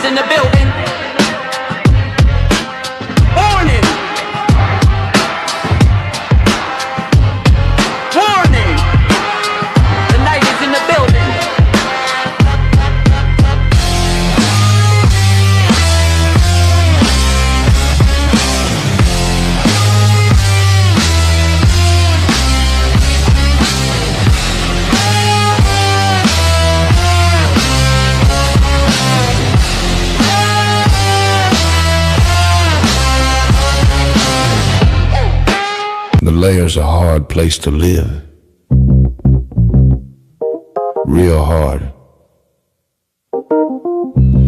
is in the building. Warning! Warning! The night is in the building. The Layer's a hard place to live. Real hard.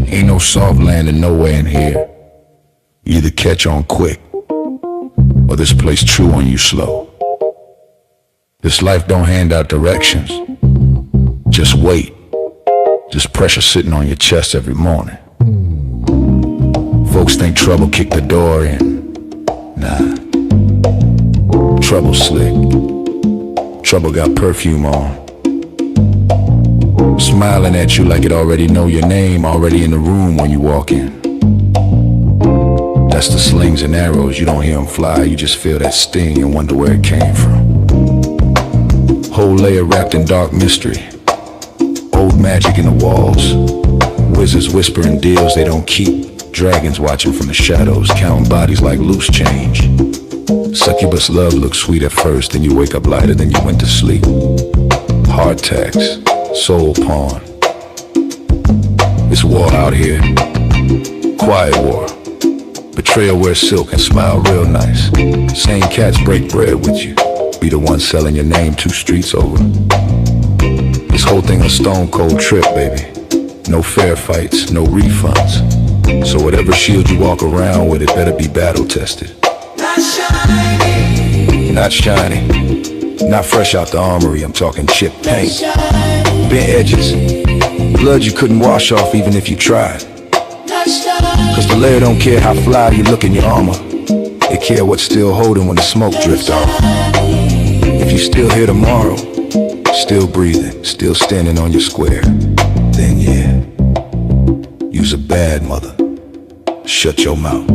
Ain't no soft landing nowhere in here. You either catch on quick, or this place chew on you slow. This life don't hand out directions. Just wait. Just pressure sitting on your chest every morning. Folks think trouble kicked the door in. Nah. Trouble slick. Trouble got perfume on. Smiling at you like it already know your name, already in the room when you walk in. That's the slings and arrows, you don't hear them fly, you just feel that sting and wonder where it came from. Whole layer wrapped in dark mystery. Old magic in the walls. Wizards whispering deals they don't keep. Dragons watching from the shadows, counting bodies like loose change. Succubus love looks sweet at first, then you wake up lighter than you went to sleep. Heart tax, soul pawn. It's war out here. Quiet war. Betrayal wears silk and smile real nice. Same cats break bread with you. Be the one selling your name 2 streets over. This whole thing a stone cold trip, baby. No fair fights, no refunds. So whatever shield you walk around with, it better be battle tested. Not shiny, not fresh out the armory, I'm talking chip paint. Bent edges, blood you couldn't wash off even if you tried. Cause the layer don't care how fly you look in your armor. They care what's still holding when the smoke drifts off. If you still here tomorrow, still breathing, still standing on your square, then yeah, you's a bad mother. Shut your mouth.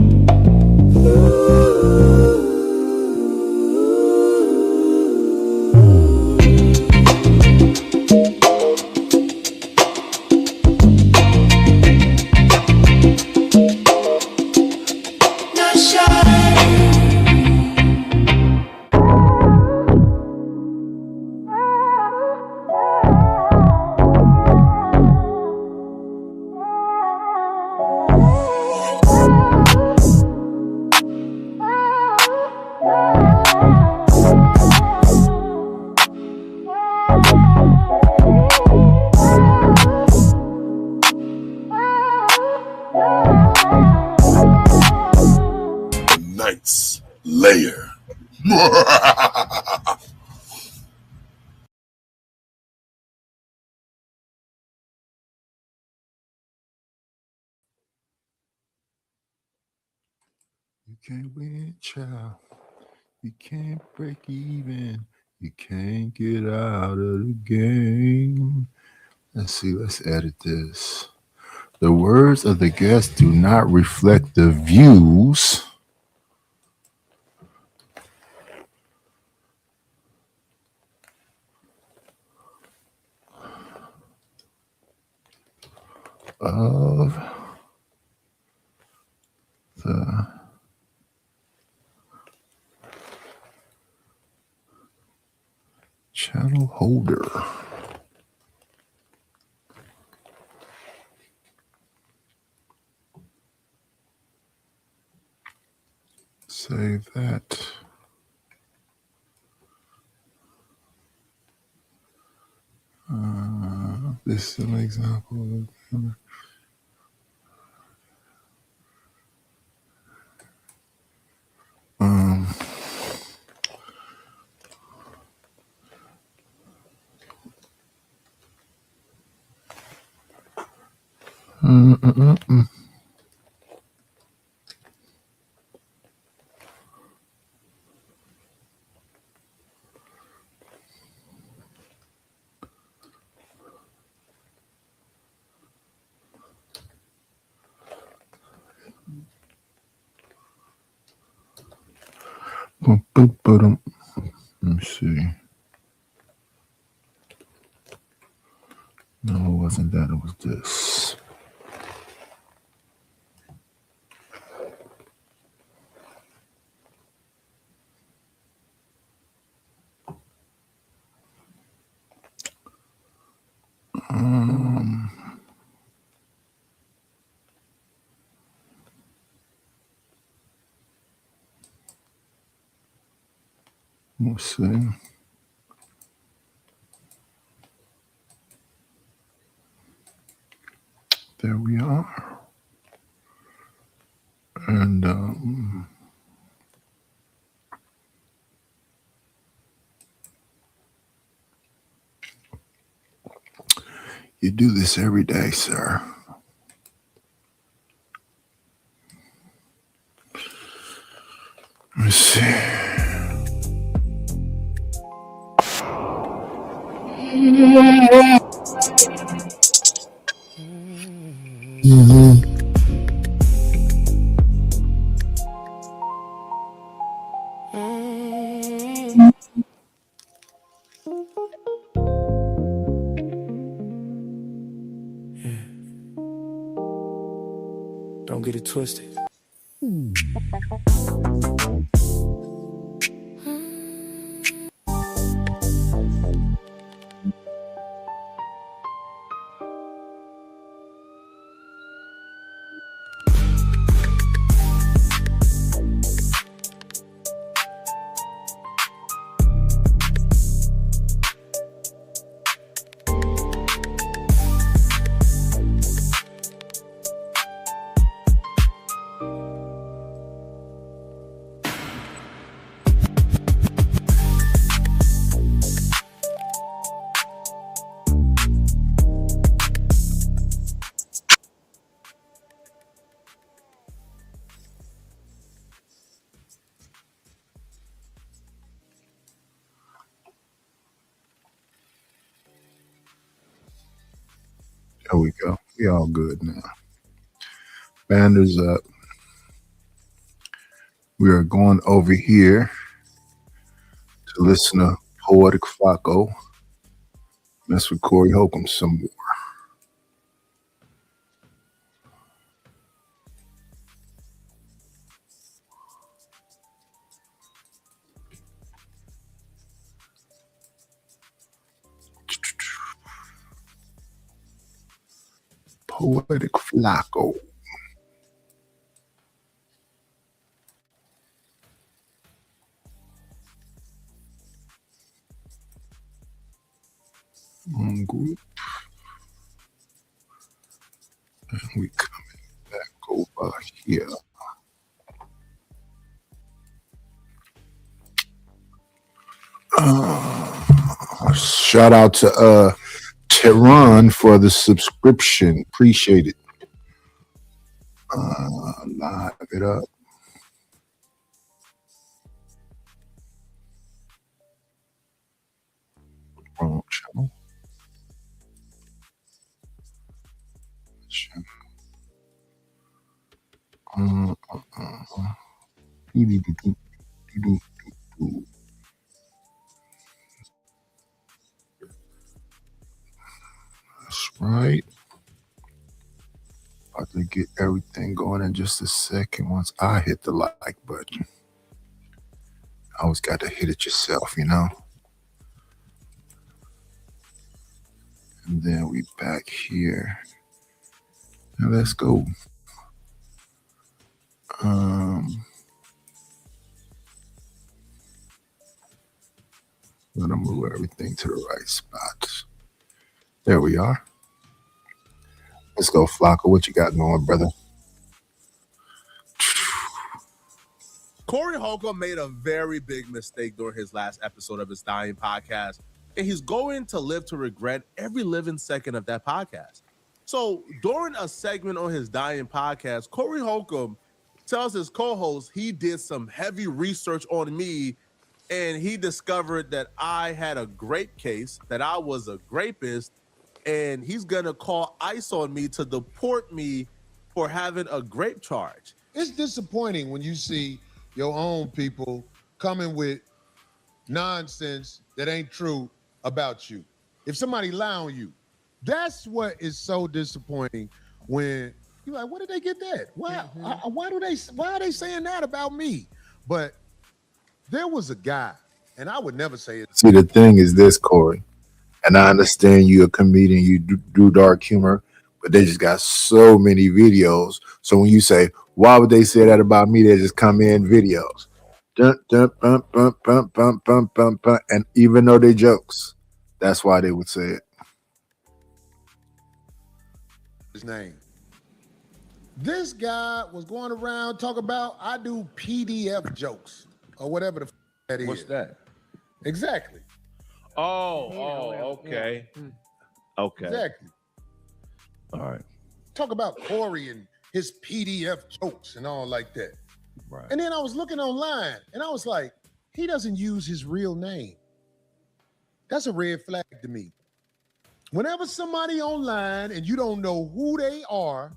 Night's Layer. You can't win, child. You can't break even. You can't get out of the game. Let's see, let's edit this. The words of the guest do not reflect the views of the channel holder. Save that. This is an example of Let me see. No, it wasn't that. It was this. Let's see. There we are. And you do this every day, sir. Let me see. Don't get it twisted. There we go. We all good now. Banners up. We are going over here to listen to Poetic Flacco. Mess with Corey Holcomb some more. Poetic Flacco. Group. And we coming back over here. Shout out to Tehran for the subscription. Appreciate it. Live it up. Wrong channel. That's right. About to get everything going in just a second once I hit the like button. Always got to hit it yourself, you know. And then we back here. Now let's go. Gonna move everything to the right spots. There we are. Let's go, Flacco. What you got going, brother? Corey Holcomb made a very big mistake during his last episode of his Dying podcast, and he's going to live to regret every living second of that podcast. So during a segment on his Dying podcast, Corey Holcomb tells his co-host he did some heavy research on me, and he discovered that I had a grape case, that I was a grapist, and he's going to call ICE on me to deport me for having a grape charge. It's disappointing when you see your own people coming with nonsense that ain't true about you. If somebody lie on you, that's what is so disappointing when you're like, where did they get that? Why are they saying that about me? But there was a guy, and I would never say it. See, the thing is this, Corey, and I understand you're a comedian, you do dark humor, but they just got so many videos. So when you say, why would they say that about me? They just come in videos. Dun, dun, bum, bum, bum, bum, bum, bum, bum. And even though they're jokes, that's why they would say it. His name. This guy was going around talking about I do PDF jokes or whatever the that is. What's that? Exactly. Okay. Okay. Exactly. All right. Talk about Corey and his PDF jokes and all like that. Right. And then I was looking online and I was like, he doesn't use his real name. That's a red flag to me. Whenever somebody online and you don't know who they are,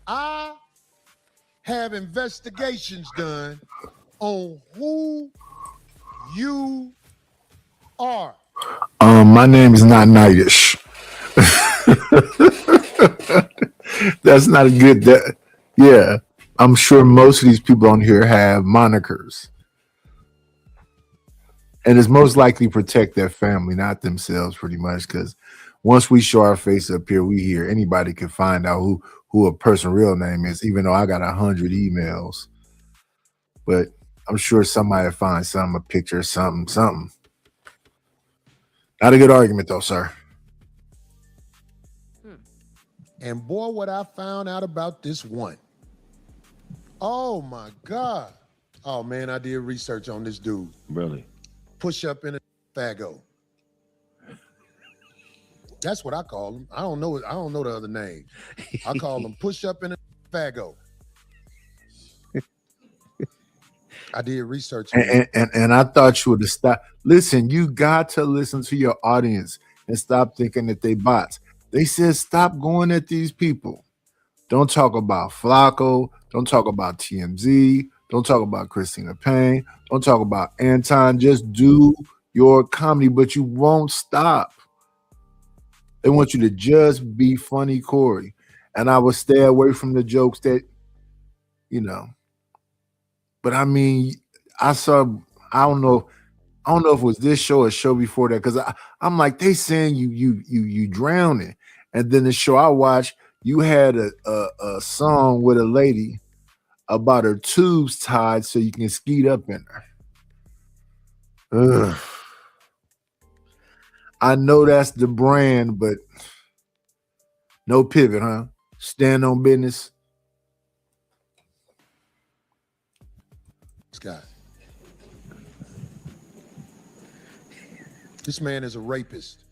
I have investigations done on who you are. My name is not Nightish. That's not a good. Yeah, I'm sure most of these people on here have monikers, and it's most likely protect their family, not themselves, pretty much. Because once we show our face up here, we hear anybody can find out who a person's real name is, even though I got 100 emails. But I'm sure somebody finds something, a picture, something. Not a good argument, though, sir. And boy, what I found out about this one. Oh my God. Oh man, I did research on this dude. Really? Push up in a fago. That's what I call him. I don't know the other name. I call him push up in a fago. I did research. And I thought you would have stopped. Listen, you got to listen to your audience and stop thinking that they bots. They said stop going at these people. Don't talk about Flacco. Don't talk about TMZ. Don't talk about Christina Payne. Don't talk about Anton. Just do your comedy, but you won't stop. They want you to just be funny, Corey. And I would stay away from the jokes that, But I mean, I don't know if it was this show or show before that, because I'm like, they saying you drowning. And then the show I watched, you had a song with a lady about her tubes tied so you can skeet up in her. Ugh. I know that's the brand, but no pivot, huh? Stand on business. This guy. This man is a rapist.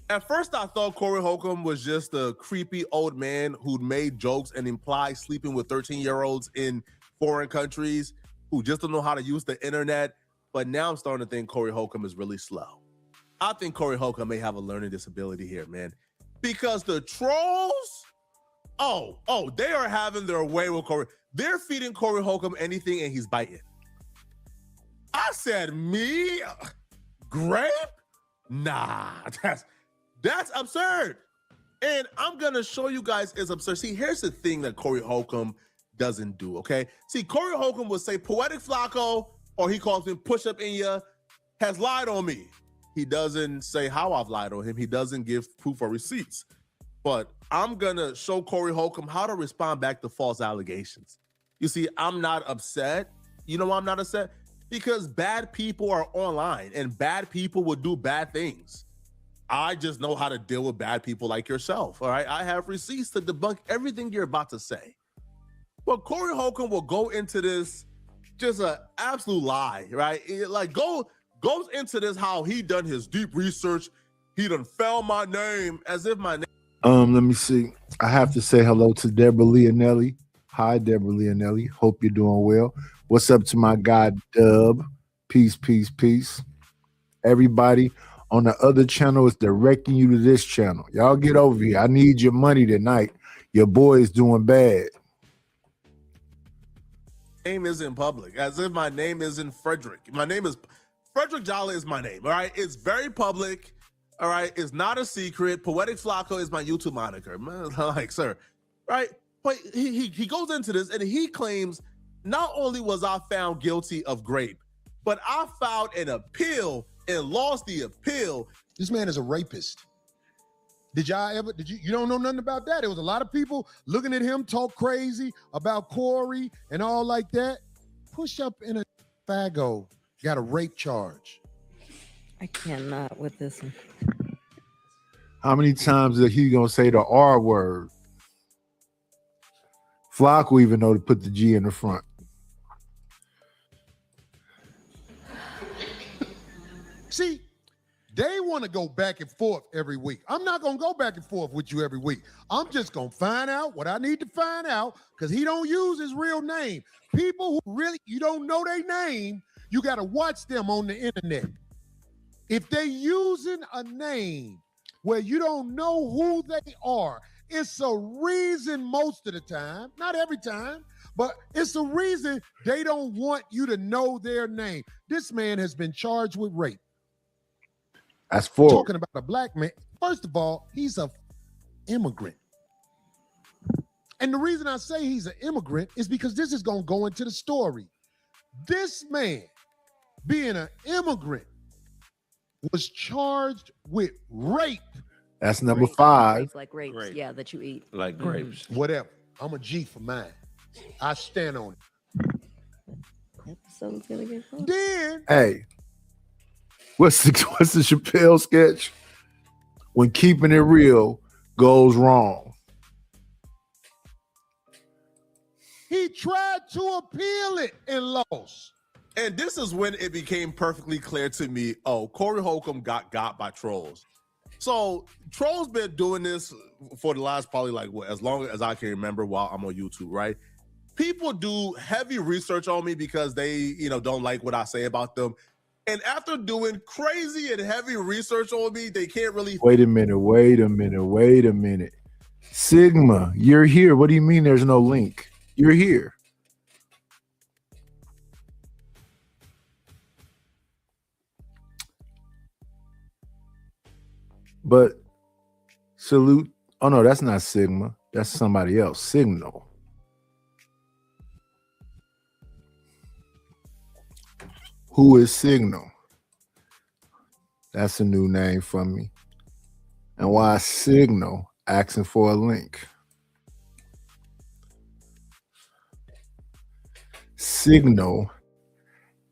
At first, I thought Corey Holcomb was just a creepy old man who'd made jokes and implied sleeping with 13-year-olds in foreign countries who just don't know how to use the internet. But now I'm starting to think Corey Holcomb is really slow. I think Corey Holcomb may have a learning disability here, man. Because the trolls, they are having their way with Corey. They're feeding Corey Holcomb anything and he's biting. I said, me? Grape? Nah, that's absurd. And I'm going to show you guys it's absurd. See, here's the thing that Corey Holcomb doesn't do, okay? See, Corey Holcomb would say Poetic Flacco, or he calls him Push Up In Ya, has lied on me. He doesn't say how I've lied on him. He doesn't give proof or receipts. But I'm going to show Corey Holcomb how to respond back to false allegations. You see, I'm not upset. You know why I'm not upset? Because bad people are online and bad people will do bad things. I just know how to deal with bad people like yourself, all right? I have receipts to debunk everything you're about to say. But Corey Holcomb will go into this just an absolute lie, right? Goes into this how he done his deep research. He done found my name as if my name. Let me see. I have to say hello to Deborah Leonelli. Hi, Deborah Leonelli. Hope you're doing well. What's up to my guy, Dub? Peace, peace, peace. Everybody on the other channel is directing you to this channel. Y'all get over here. I need your money tonight. Your boy is doing bad. name isn't public, as if my name isn't Frederick. My name is Frederick Jolly is my name. All right, it's very public. All right, it's not a secret. Poetic Flacco is my YouTube moniker. Like, sir, right? But he goes into this and he claims not only was I found guilty of grape, but I filed an appeal and lost the appeal. This man is a rapist. Did you don't know nothing about that? There was a lot of people looking at him talk crazy about Corey and all like that. Push up in a fago, got a rape charge. I cannot with this one. How many times is he gonna say the R word? Flacco even know to put the G in the front. See, they want to go back and forth every week. I'm not going to go back and forth with you every week. I'm just going to find out what I need to find out because he don't use his real name. People who really, you don't know their name, you got to watch them on the internet. If they using a name where you don't know who they are, it's a reason most of the time, not every time, but it's a reason they don't want you to know their name. This man has been charged with rape. That's four. Talking about a black man. First of all, he's an immigrant. And the reason I say he's an immigrant is because this is going to go into the story. This man, being an immigrant, was charged with rape. That's number 5. Like grapes, Grape. yeah, that you eat. Like grapes. Whatever. I'm a G for mine. I stand on it. Episode's gonna get fun. Then Hey, what's the Chappelle sketch? When keeping it real goes wrong. he tried to appeal it and lost. And this is when it became perfectly clear to me, oh, Corey Holcomb got by trolls. So trolls been doing this for the last probably like what, as long as I can remember while I'm on YouTube, right? People do heavy research on me because they, don't like what I say about them. And after doing crazy and heavy research on me, they can't really. Wait a minute. Sigma, you're here. What do you mean there's no link? You're here. But salute. Oh no, that's not Sigma. That's somebody else. Signal. Who is Signal? That's a new name for me. And why Signal asking for a link? Signal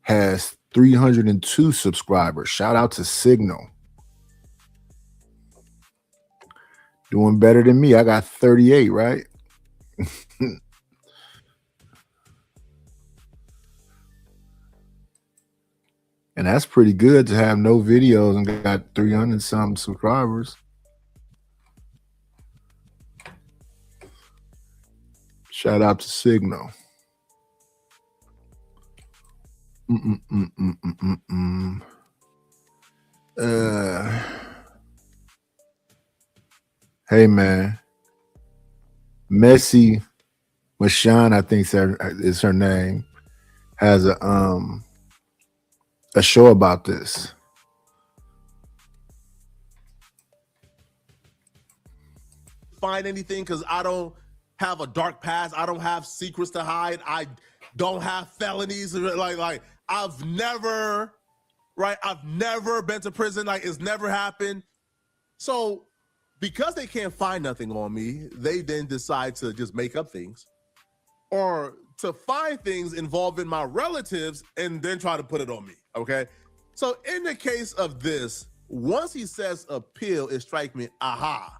has 302 subscribers. Shout out to Signal. Doing better than me. I got 38, right? And that's pretty good to have no videos and got 300 something subscribers. Shout out to Signal. Hey man, Messi Mashan, I think is her name, has a show about this. Find anything because I don't have a dark past. I don't have secrets to hide. I don't have felonies. Like I've never been to prison. Like it's never happened. So because they can't find nothing on me, they then decide to just make up things or to find things involving my relatives and then try to put it on me. Okay. So in the case of this, once he says appeal, it strikes me, aha.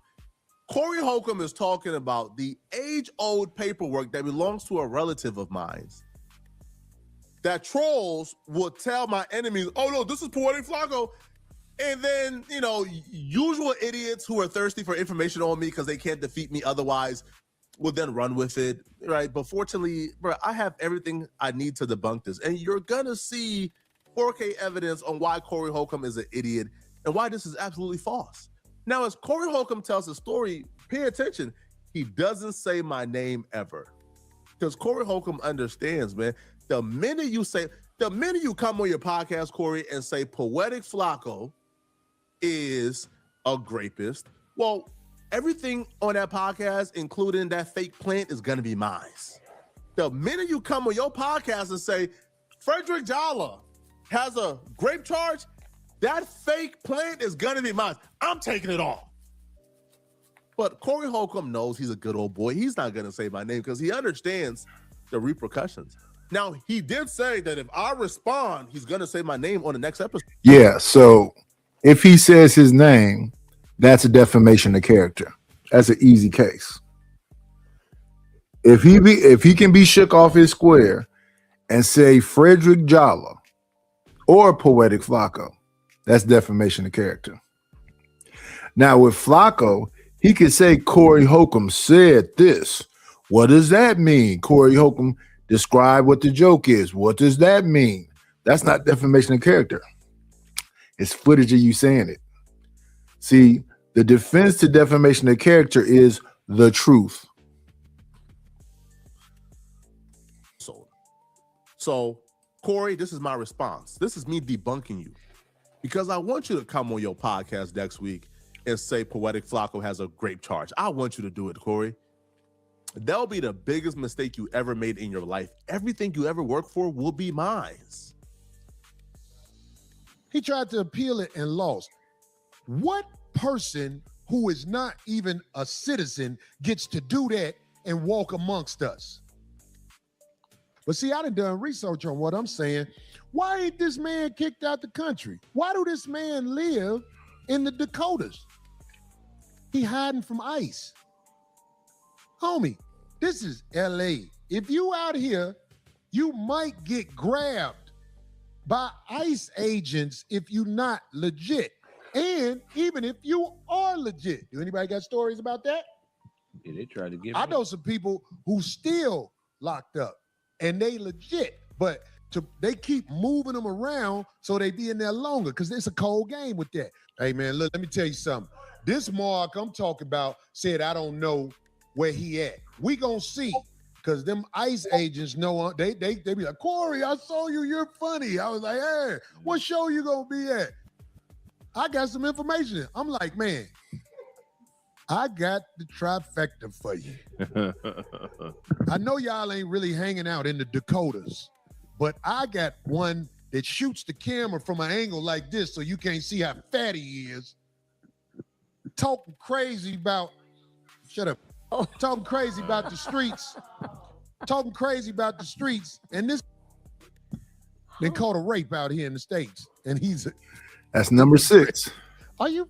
Corey Holcomb is talking about the age-old paperwork that belongs to a relative of mine. That trolls will tell my enemies, oh no, this is Poetic Flacco. And then, usual idiots who are thirsty for information on me because they can't defeat me otherwise will then run with it, right? But fortunately, bro, I have everything I need to debunk this. And you're going to see 4K evidence on why Corey Holcomb is an idiot and why this is absolutely false. Now, as Corey Holcomb tells the story, pay attention. He doesn't say my name ever. Because Corey Holcomb understands, man. The minute you come on your podcast, Corey, and say Poetic Flacco is a grapist, well, everything on that podcast, including that fake plant, is gonna be mine. The minute you come on your podcast and say Frederick Jalla has a grape charge, that fake plant is gonna be mine. I'm taking it all. But Corey Holcomb knows he's a good old boy. He's not gonna say my name because he understands the repercussions. Now, he did say that if I respond, he's gonna say my name on the next episode. Yeah, so if he says his name, that's a defamation of character. That's an easy case. If he can be shook off his square and say Frederick Jalla or Poetic Flacco, that's defamation of character. Now with Flacco, he could say Corey Holcomb said this. What does that mean? Corey Holcomb, describe what the joke is. What does that mean? That's not defamation of character. It's footage of you saying it. See, the defense to defamation of character is the truth. So, Corey, this is my response. This is me debunking you because I want you to come on your podcast next week and say Poetic Flacco has a grape charge. I want you to do it, Corey. That'll be the biggest mistake you ever made in your life. Everything you ever worked for will be mine. He tried to appeal it and lost. What person who is not even a citizen gets to do that and walk amongst us? But see, I done research on what I'm saying. Why ain't this man kicked out the country? Why do this man live in the Dakotas? He hiding from ICE. Homie, this is LA. If you out here, you might get grabbed by ICE agents if you not legit. And even if you are legit. Do anybody got stories about that? Yeah, they tried to get I me. know some people who still locked up and they legit, but they keep moving them around so they be in there longer because it's a cold game with that. Hey man, look, let me tell you something. This Mark I'm talking about said, I don't know where he at. We gonna see, because them ICE agents know, they be like, Corey, I saw you, you're funny. I was like, hey, what show you gonna be at? I got some information. I'm like, man, I got the trifecta for you. I know y'all ain't really hanging out in the Dakotas, but I got one that shoots the camera from an angle like this so you can't see how fat he is. Talking crazy about, shut up. Talking crazy about the streets. Talking crazy about the streets. And this been caught a rape out here in the States. And That's number 6. Are you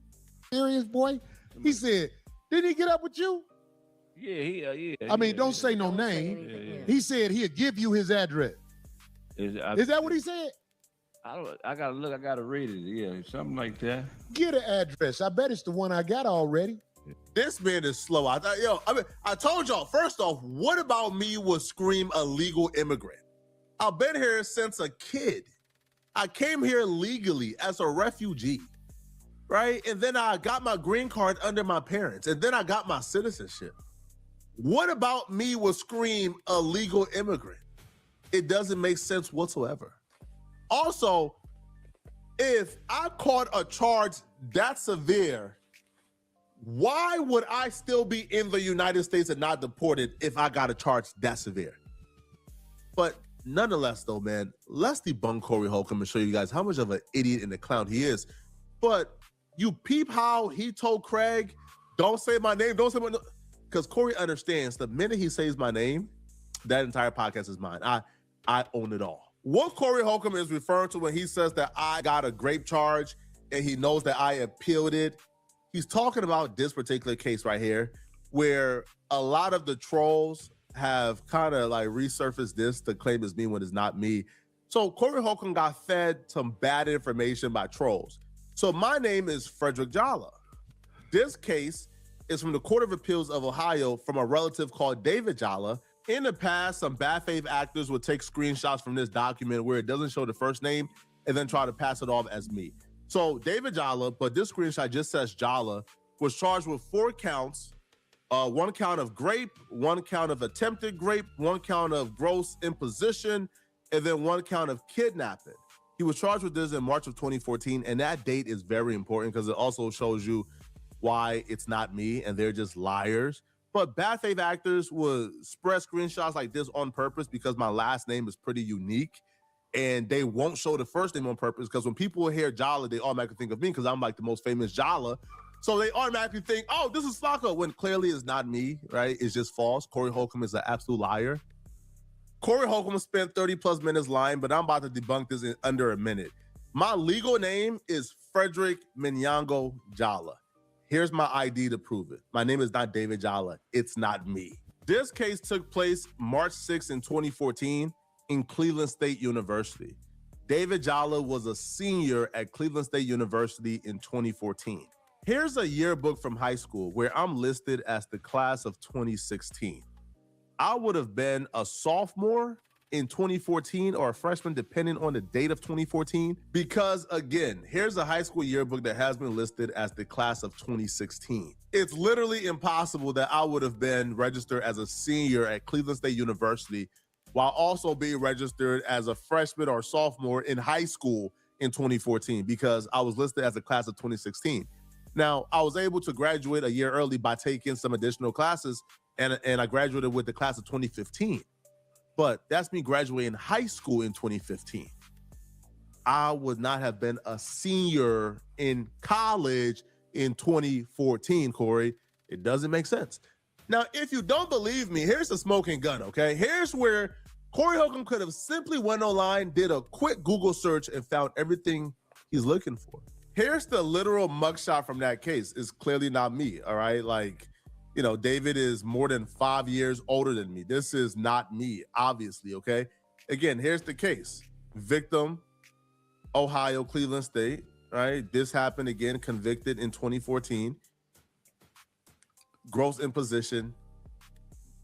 serious, boy? He said, didn't he get up with you? Yeah. I mean, don't say no name. Yeah. He said he'll give you his address. Is that what he said? I gotta look. I gotta read it. Yeah, something like that. Get an address. I bet it's the one I got already. This man is slow. I told y'all, first off, what about me would scream illegal immigrant? I've been here since a kid. I came here legally as a refugee, right? And then I got my green card under my parents, and then I got my citizenship. What about me would scream illegal immigrant? It doesn't make sense whatsoever. Also, if I caught a charge that severe, why would I still be in the United States and not deported if I got a charge that severe? But nonetheless, though, man, let's debunk Corey Holcomb and show you guys how much of an idiot and a clown he is. But you peep how he told Craig, don't say my name, don't say my name. Because Corey understands the minute he says my name, that entire podcast is mine. I own it all. What Corey Holcomb is referring to when he says that I got a grape charge and he knows that I appealed it, he's talking about this particular case right here, where a lot of the trolls have kind of like resurfaced this to claim it's me when it's not me. So Corey Holcomb got fed some bad information by trolls. So my name is Frederick Jalla. This case is from the Court of Appeals of Ohio from a relative called David Jalla. In the past, some bad faith actors would take screenshots from this document where it doesn't show the first name and then try to pass it off as me. So David Jalla, but this screenshot just says Jalla, was charged with 4 counts 1 count of grape, 1 count of attempted grape, 1 count of gross imposition, and then 1 count of kidnapping. He was charged with this in March of 2014, and that date is very important because it also shows you why it's not me and they're just liars. But bad faith actors would spread screenshots like this on purpose because my last name is pretty unique, and they won't show the first name on purpose because when people hear Jala, they automatically think of me because I'm like the most famous Jala. So they automatically think, oh, this is Flacco, when clearly it's not me, right? It's just false. Corey Holcomb is an absolute liar. Corey Holcomb spent 30 plus minutes lying, but I'm about to debunk this in under a minute. My legal name is Frederick Minyango Jala. Here's my ID to prove it. My name is not David Jala. It's not me. This case took place March 6 in 2014 in Cleveland State University. David Jala was a senior at Cleveland State University in 2014. Here's a yearbook from high school where I'm listed as the class of 2016. I would have been a sophomore in 2014 or a freshman, depending on the date of 2014. Because again, here's a high school yearbook that has been listed as the class of 2016. It's literally impossible that I would have been registered as a senior at Cleveland State University while also being registered as a freshman or sophomore in high school in 2014 because I was listed as a class of 2016. Now, I was able to graduate a year early by taking some additional classes, and I graduated with the class of 2015. But that's me graduating high school in 2015. I would not have been a senior in college in 2014, Corey. It doesn't make sense. Now, if you don't believe me, here's the smoking gun, okay? Here's where Corey Holcomb could have simply went online, did a quick Google search, and found everything he's looking for. Here's the literal mugshot from that case. It's clearly not me, all right? Like, you know, David is more than 5 years older than me. This is not me, obviously, okay? Again, here's the case. Victim, Ohio, Cleveland State, right? This happened again, convicted in 2014. Gross imposition.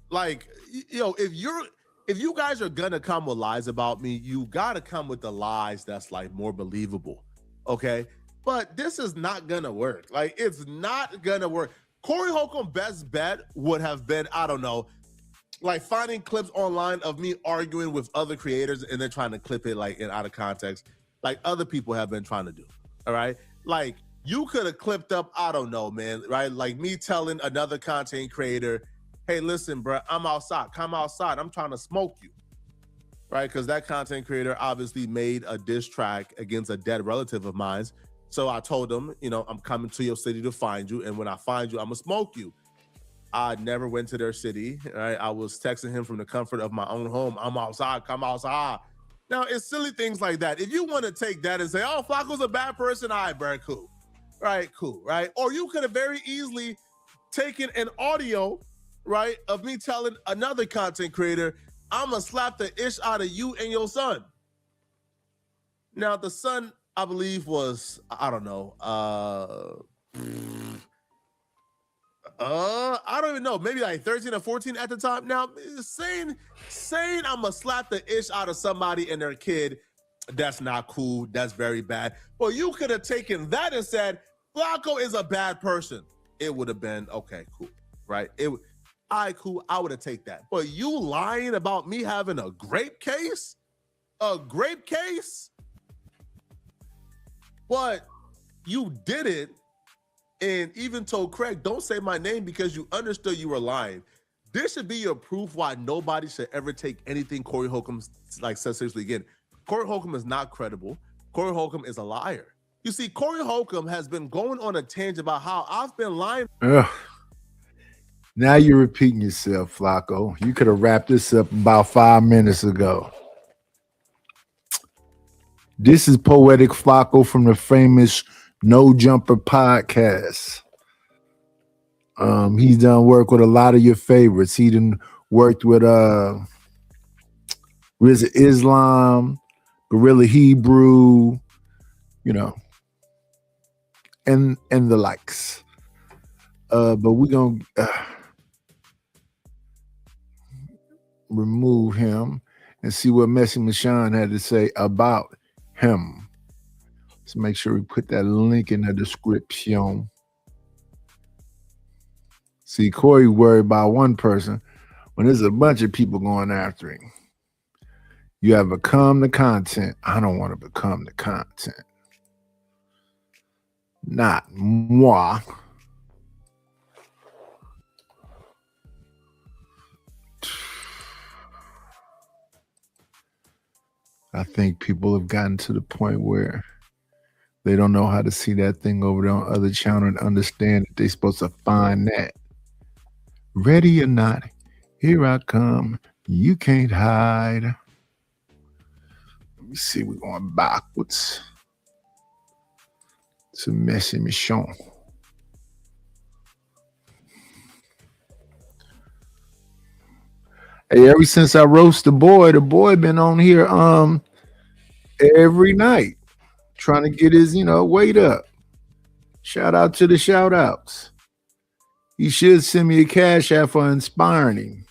Like, you know, if you guys are gonna come with lies about me, you gotta come with the lies that's like more believable, okay? But this is not gonna work. Like, it's not gonna work. Corey Holcomb's best bet would have been, I don't know, like finding clips online of me arguing with other creators and then trying to clip it like in out of context, like other people have been trying to do. All right. Like, you could have clipped up, I don't know, man, right? Like me telling another content creator, hey, listen, bro, I'm outside. Come outside. I'm trying to smoke you. Right? Because that content creator obviously made a diss track against a dead relative of mine. So I told him, you know, I'm coming to your city to find you. And when I find you, I'm going to smoke you. I never went to their city. Right? I was texting him from the comfort of my own home. I'm outside. Come outside. Now, it's silly things like that. If you want to take that and say, oh, Flacco's a bad person, all right, bro, cool. Right, cool, right? Or you could have very easily taken an audio, right, of me telling another content creator, I'm going to slap the ish out of you and your son. Now, the son, I believe, was, I don't know, I don't even know, maybe like 13 or 14 at the time. Now, saying I'm going to slap the ish out of somebody and their kid, that's not cool. That's very bad. Well, you could have taken that and said, Flacco is a bad person. It would have been, okay, cool, right? All right, cool. I would have taken that. But you lying about me having a grape case? A grape case? But you did it and even told Craig, don't say my name because you understood you were lying. This should be your proof why nobody should ever take anything Corey Holcomb like says seriously again. Corey Holcomb is not credible. Corey Holcomb is a liar. You see, Corey Holcomb has been going on a tangent about how I've been lying. Ugh. Now you're repeating yourself, Flacco. You could have wrapped this up about 5 minutes ago. This is Poetic Flacco from the famous No Jumper podcast. He's done work with a lot of your favorites. He done worked with RZA Islam, Gorilla Hebrew, you know, and the likes. But we're gonna remove him and see what Messy Michon had to say about him. Let's make sure we put that link in the description. See, Corey worried about one person when there's a bunch of people going after him. You have become the content. I don't want to become the content. Not moi. I think people have gotten to the point where they don't know how to see that thing over there on other channel and understand that they're supposed to find that. Ready or not, here I come. You can't hide. Let me see, we're going backwards. It's a messy mission. Hey, ever since I roast the boy been on here every night trying to get his, weight up. Shout out to the shout outs. You should send me a cash app for inspiring him.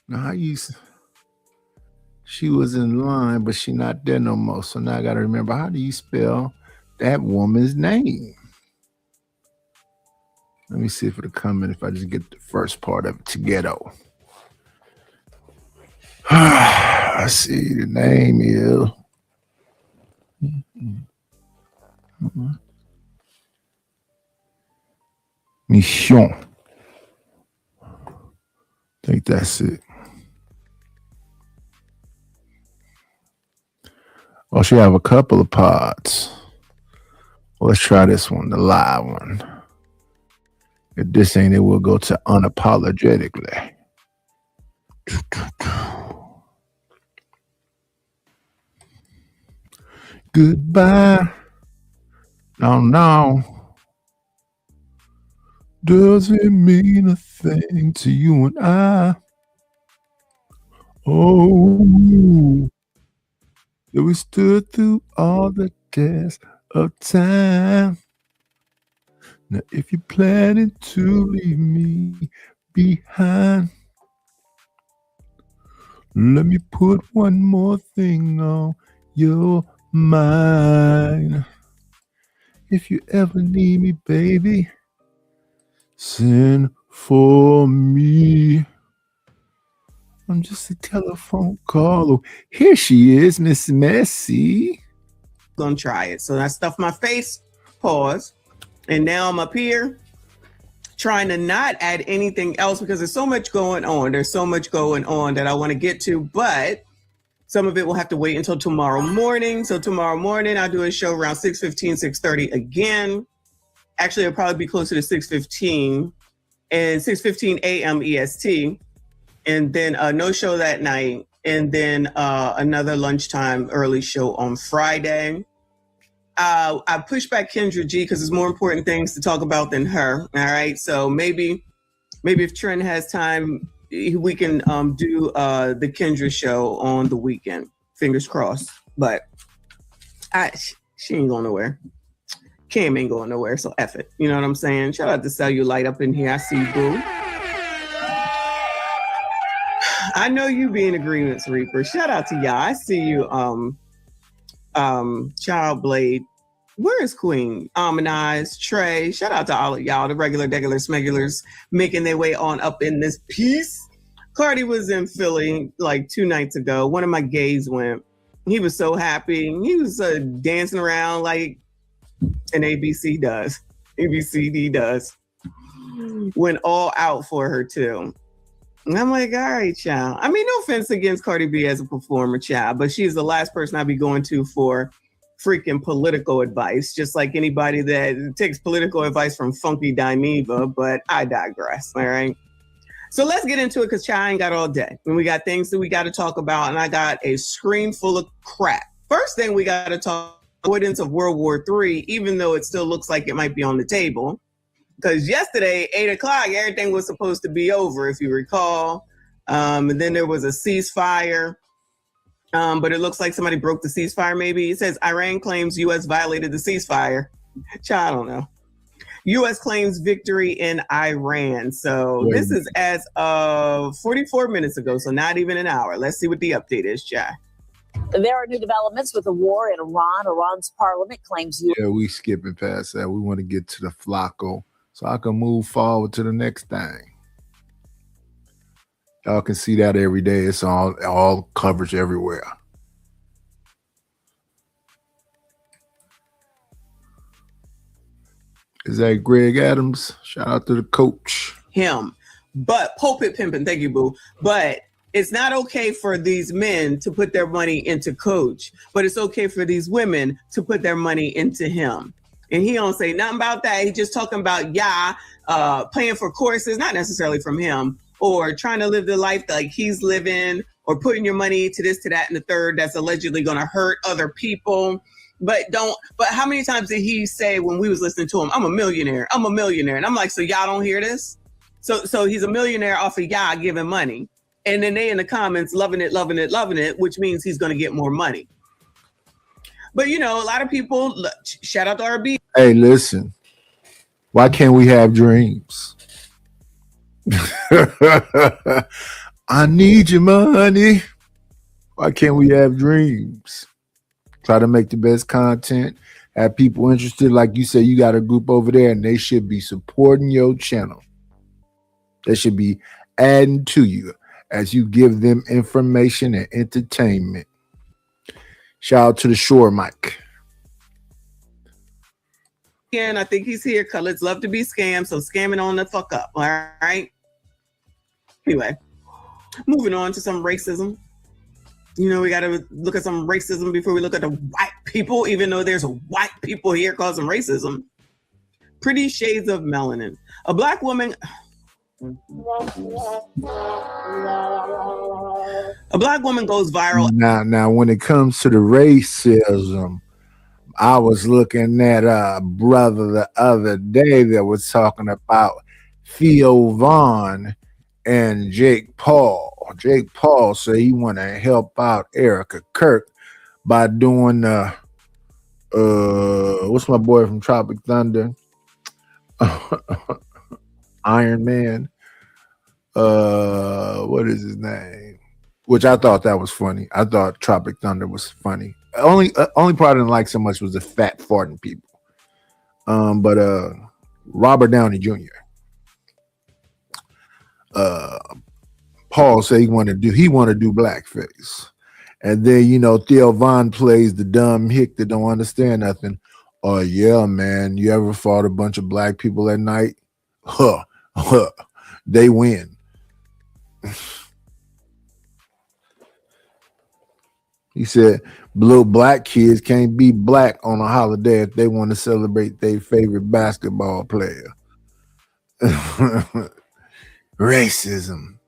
Now she was in line, but she not there no more. So now I got to remember, how do you spell that woman's name? Let me see if it'll come in if I just get the first part of it together. I see the name is Mission. I think that's it. Oh, she have a couple of pods. Well, let's try this one, the live one. If this ain't it, we'll go to unapologetically. Goodbye. No. Does it mean a thing to you and I? Oh, that we stood through all the tests of time. Now, if you're planning to leave me behind, let me put one more thing on your mind. If you ever need me, baby, send for me. I'm just a telephone call. Oh, here she is, Miss Messi. Gonna try it. So I stuffed my face, pause, and now I'm up here trying to not add anything else because there's so much going on. There's so much going on that I want to get to, but some of it will have to wait until tomorrow morning. So tomorrow morning, I'll do a show around 6:15, 6:30 again. Actually, it'll probably be closer to 6:15 and 6:15 a.m. EST. And then no show that night. And then another lunchtime early show on Friday. I pushed back Kendra G because there's more important things to talk about than her. All right. So maybe if Trent has time, we can do the Kendra show on the weekend. Fingers crossed. But she ain't going nowhere. Cam ain't going nowhere. So F it. You know what I'm saying? Shout out to Cellulite up in here. I see you, boo. I know you be in agreements, Reaper. Shout out to y'all. I see you, Child Blade. Where is Queen? Amanize, Trey. Shout out to all of y'all, the regular, smegulars, making their way on up in this piece. Cardi was in Philly like 2 nights ago. One of my gays went. He was so happy. He was dancing around like an ABCD does. Went all out for her too. And I'm like, all right, child. I mean, no offense against Cardi B as a performer, child, but she's the last person I'd be going to for freaking political advice, just like anybody that takes political advice from Funky Dineva, but I digress, all right? So let's get into it because child ain't got all day. And we got things that we got to talk about, and I got a screen full of crap. First thing we got to talk avoidance of World War III, even though it still looks like it might be on the table. Because yesterday, 8 o'clock, everything was supposed to be over, if you recall. And then there was a ceasefire. But it looks like somebody broke the ceasefire, maybe. It says Iran claims U.S. violated the ceasefire. I don't know. U.S. claims victory in Iran. So this is as of 44 minutes ago, so not even an hour. Let's see what the update is, Chai. There are new developments with the war in Iran. Iran's parliament claims you. Yeah, we skipping past that. We want to get to the Flacco so I can move forward to the next thing. Y'all can see that every day. It's all coverage everywhere. Is that Greg Adams? Shout out to the coach. Him. But pulpit pimping, thank you, boo. But it's not okay for these men to put their money into Coach, but it's okay for these women to put their money into him. And he don't say nothing about that. He just talking about paying for courses, not necessarily from him, or trying to live the life like he's living, or putting your money to this, to that, and the third that's allegedly going to hurt other people. But how many times did he say when we was listening to him, I'm a millionaire. And I'm like, so y'all don't hear this? So he's a millionaire off of y'all giving money. And then they in the comments loving it, which means he's going to get more money. But, a lot of people, shout out to RB. Hey, listen, why can't we have dreams? I need your money. Why can't we have dreams? Try to make the best content, have people interested. Like you said, you got a group over there and they should be supporting your channel. They should be adding to you as you give them information and entertainment. Shout out to the Shore Mike. Again, I think he's here. Colors love to be scammed, so scamming on the fuck up. All right. Anyway, moving on to some racism. We got to look at some racism before we look at the white people, even though there's white people here causing racism. Pretty shades of melanin. A black woman. A black woman goes viral. Now, when it comes to the racism, I was looking at a brother the other day that was talking about Theo Vaughn and Jake Paul. Jake Paul said he want to help out Erica Kirk by doing what's my boy from Tropic Thunder? Iron Man. What is his name? Which I thought that was funny. I thought Tropic Thunder was funny. Only part I didn't like so much was the fat farting people. But Robert Downey Jr. Paul said he want to do blackface. And then Theo Vaughn plays the dumb hick that don't understand nothing. Oh yeah, man. You ever fought a bunch of black people at night? They win. He said little black kids can't be black on a holiday if they want to celebrate their favorite basketball player. Racism.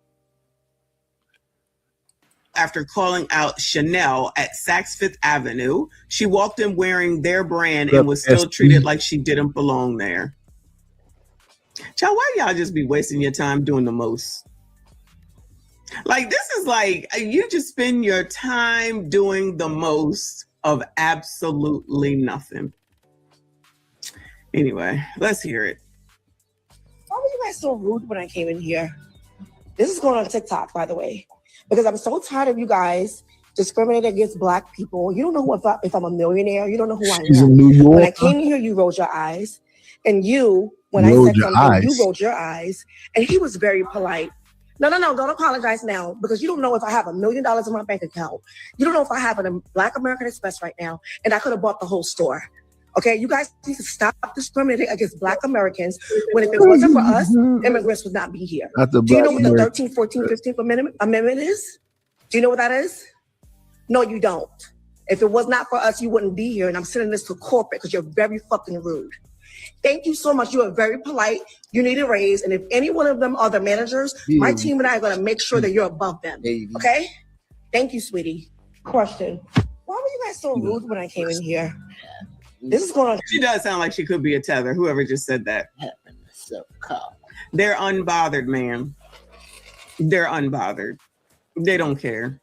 After calling out Chanel at Saks Fifth Avenue, she walked in wearing their brand and was still treated like she didn't belong there. Child, why y'all just be wasting your time doing the most? Like, this is like, you just spend your time doing the most of absolutely nothing. Anyway, let's hear it. Why were you guys so rude when I came in here? This is going on TikTok, by the way, because I'm so tired of you guys discriminating against black people. You don't know if I'm a millionaire. You don't know who I am. She's in New York. When I came in here, you rolled your eyes. And when I said something, you rolled your eyes. And he was very polite. No, don't apologize now, because you don't know if I have $1 million in my bank account. You don't know if I have a Black American Express right now, and I could have bought the whole store. Okay, you guys need to stop discriminating against Black Americans when if it wasn't for us, immigrants would not be here. Do you know what the 13th, 14th, 15th Amendment is? Do you know what that is? No, you don't. If it was not for us, you wouldn't be here, and I'm sending this to corporate because you're very fucking rude. Thank you so much. You are very polite. You need a raise. And if any one of them are the managers, my team and I are going to make sure that you're above them. Okay? Thank you, sweetie. Question. Why were you guys so rude when I came in here? This is going on. She does sound like she could be a tether, whoever just said that. They're unbothered, man. They're unbothered. They don't care.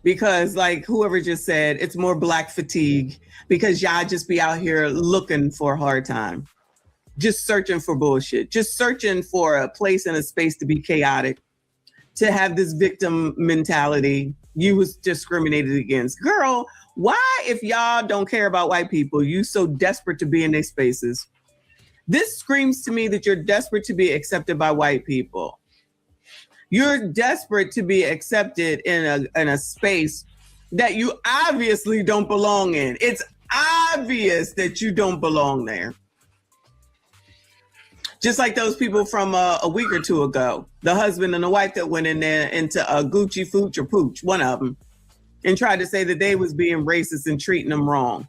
Because like whoever just said, it's more black fatigue because y'all just be out here looking for a hard time. Just searching for bullshit. Just searching for a place and a space to be chaotic. To have this victim mentality. you was discriminated against. Girl, why, if y'all don't care about white people, you so desperate to be in their spaces? This screams to me that you're desperate to be accepted by white people. You're desperate to be accepted in a space that you obviously don't belong in. It's obvious that you don't belong there. Just like those people from a week or two ago, the husband and the wife that went in there into a Gucci Fooch or Pooch, one of them, and tried to say that they was being racist and treating them wrong.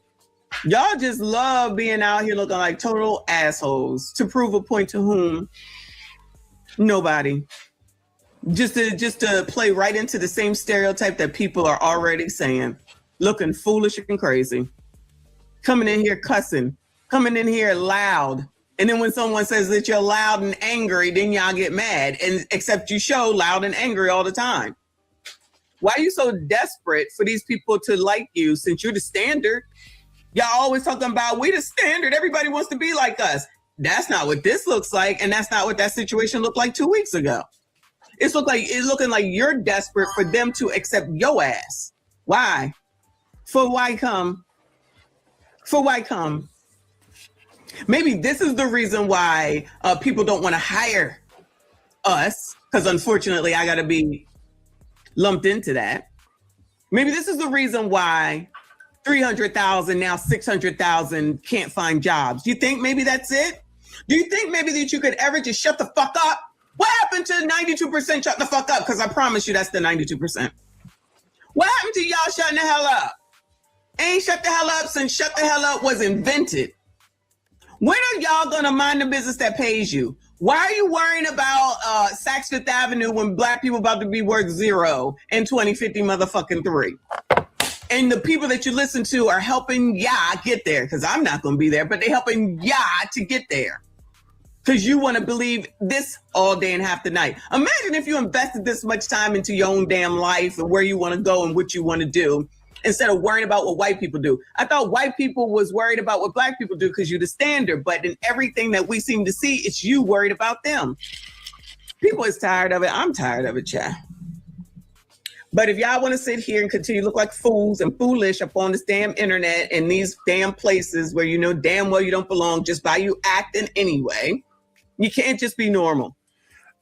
Y'all just love being out here looking like total assholes to prove a point to whom? Nobody. Just to play right into the same stereotype that people are already saying, looking foolish and crazy, coming in here cussing, coming in here loud. And then when someone says that you're loud and angry, then y'all get mad, and except you show loud and angry all the time. Why are you so desperate for these people to like you since you're the standard? Y'all always talking about we the standard. Everybody wants to be like us. That's not what this looks like. And that's not what that situation looked like 2 weeks ago. It's looking like you're desperate for them to accept your ass. Why? For why come? For why come? Maybe this is the reason why people don't want to hire us, because unfortunately I got to be lumped into that. Maybe this is the reason why 300,000, now 600,000 can't find jobs. Do you think maybe that's it? Do you think maybe that you could ever just shut the fuck up? What happened to 92% shut the fuck up? Because I promise you that's the 92%. What happened to y'all shutting the hell up? Ain't shut the hell up since shut the hell up was invented. When are y'all gonna mind the business that pays you? Why are you worrying about Saks Fifth Avenue when black people about to be worth zero in 2050 motherfucking 3? And the people that you listen to are helping y'all get there, because I'm not gonna be there, but they're helping y'all to get there. Because you want to believe this all day and half the night. Imagine if you invested this much time into your own damn life and where you want to go and what you want to do, instead of worrying about what white people do. I thought white people was worried about what black people do because you're the standard, but in everything that we seem to see, it's you worried about them. People is tired of it. I'm tired of it, child. But if y'all want to sit here and continue to look like fools and foolish up on this damn internet and these damn places where you know damn well you don't belong just by you acting anyway, you can't just be normal.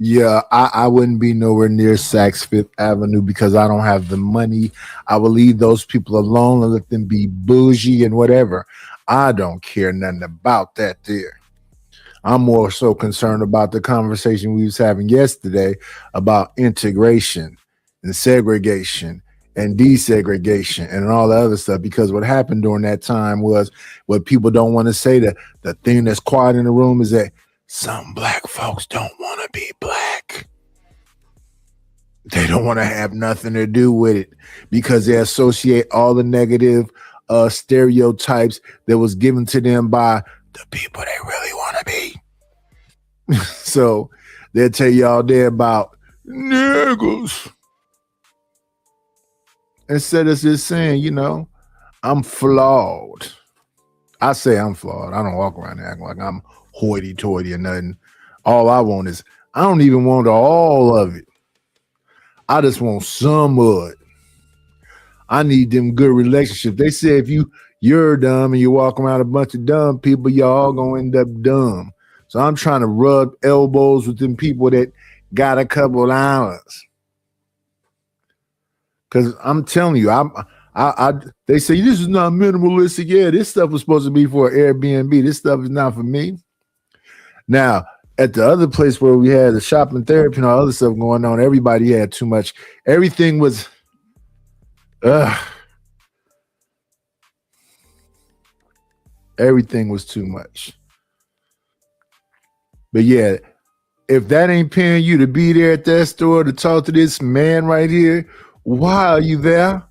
Yeah, I wouldn't be nowhere near Saks Fifth Avenue because I don't have the money. I will leave those people alone and let them be bougie and whatever. I don't care nothing about that there. I'm more so concerned about the conversation we was having yesterday about integration and segregation and desegregation and all the other stuff, because what happened during that time was what people don't want to say. The thing that's quiet in the room is that some black folks don't want to be black. They don't want to have nothing to do with it because they associate all the negative stereotypes that was given to them by the people they really want to be. So they'll tell y'all there about niggas. Instead of just saying, you know, I'm flawed. I say I'm flawed. I don't walk around acting like I'm hoity-toity or nothing. All I want is, I don't even want all of it. I just want some of it. I need them good relationships. They say if you're dumb and you walk around a bunch of dumb people, y'all gonna end up dumb. So I'm trying to rub elbows with them people that got a couple dollars. Because I'm telling you, they say this is not minimalistic. Yeah, this stuff was supposed to be for Airbnb. This stuff is not for me. Now, at the other place where we had the shopping therapy and all other stuff going on, everybody had too much. Everything was, everything was too much. But yeah, if that ain't paying you to be there at that store to talk to this man right here, why are you there?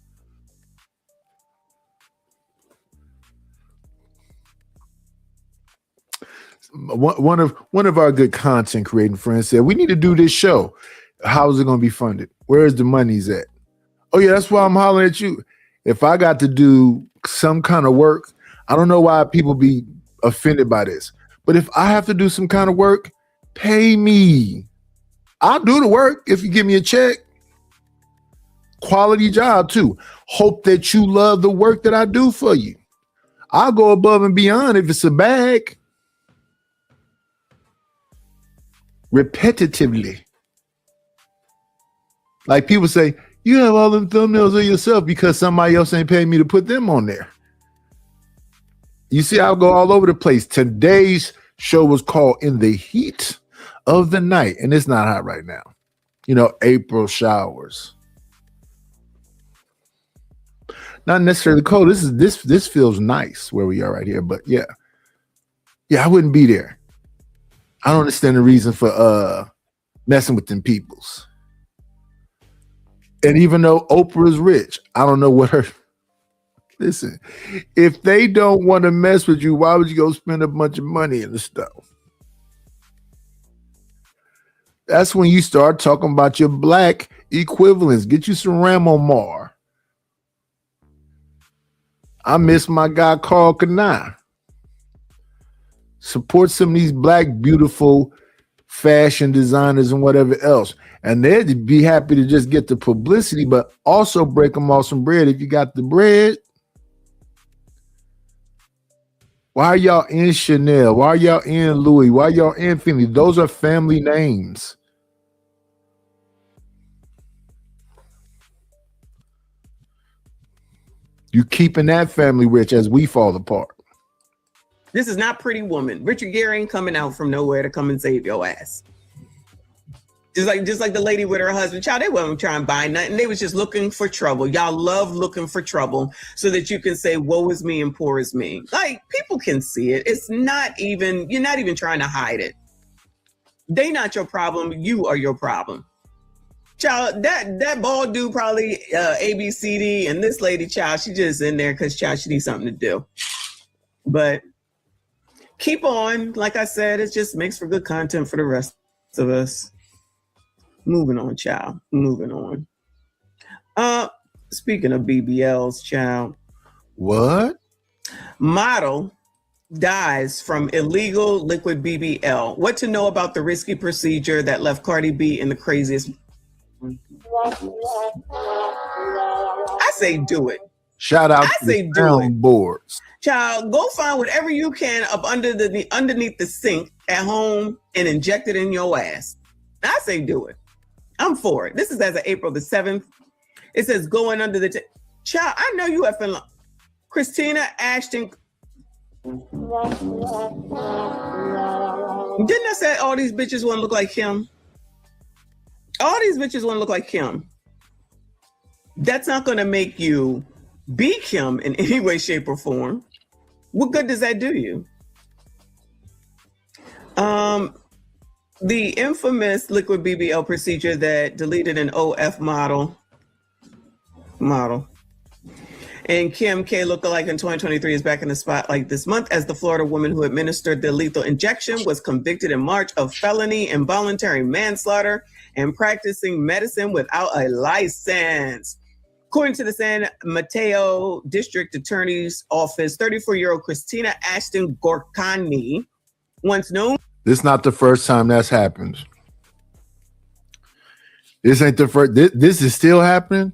One of our good content creating friends said, we need to do this show. How is it going to be funded? Where's the money's at? Oh yeah, that's why I'm hollering at you. If I got to do some kind of work, I don't know why people be offended by this, but if I have to do some kind of work, pay me. I'll do the work if you give me a check. Quality job too. Hope that you love the work that I do for you. I'll go above and beyond if it's a bag. Repetitively. Like people say, you have all them thumbnails of yourself because somebody else ain't paying me to put them on there. You see, I'll go all over the place. Today's show was called In the Heat of the Night, and it's not hot right now. You know, April showers. Not necessarily cold. This feels nice where we are right here, but yeah, I wouldn't be there. I don't understand the reason for messing with them peoples. And even though Oprah is rich, I don't know what her. Listen, if they don't want to mess with you, why would you go spend a bunch of money in the stuff? That's when you start talking about your black equivalents. Get you some Ramo Mar. I miss my guy Carl Kanai. Support some of these black beautiful fashion designers and whatever else. And they'd be happy to just get the publicity, but also break them off some bread if you got the bread. Why are y'all in Chanel? Why are y'all in Louis? Why are y'all in Finley? Those are family names. You keeping that family rich as we fall apart. This is not Pretty Woman. Richard Gere ain't coming out from nowhere to come and save your ass. Just like the lady with her husband. Child, they wasn't trying to buy nothing. They was just looking for trouble. Y'all love looking for trouble so that you can say, woe is me and poor is me. Like, people can see it. It's not even, you're not even trying to hide it. They not your problem. You are your problem. Child, that bald dude probably ABCD, and this lady, child, she just in there because, child, she needs something to do. But keep on. Like I said, it just makes for good content for the rest of us. Moving on, child. Moving on. Speaking of BBLs, child. What? Model dies from illegal liquid BBL. What to know about the risky procedure that left Cardi B in the craziest. I say do it. Shout out I to say the do it. boards. Child, go find whatever you can up underneath the sink at home and inject it in your ass. I say do it. I'm for it. This is as of April the 7th. It says going under the child. I know you effing Christina Ashton. Didn't I say all these bitches want to look like him? All these bitches want to look like Kim. That's not going to make you be Kim in any way, shape, or form. What good does that do you? The infamous liquid BBL procedure that deleted an OF model. And Kim K lookalike in 2023 is back in the spotlight this month as the Florida woman who administered the lethal injection was convicted in March of felony involuntary manslaughter and practicing medicine without a license. According to the San Mateo District Attorney's Office, 34-year-old Christina Ashton Gorkani, once known. This is not the first time that's happened. This ain't the first. This is still happening.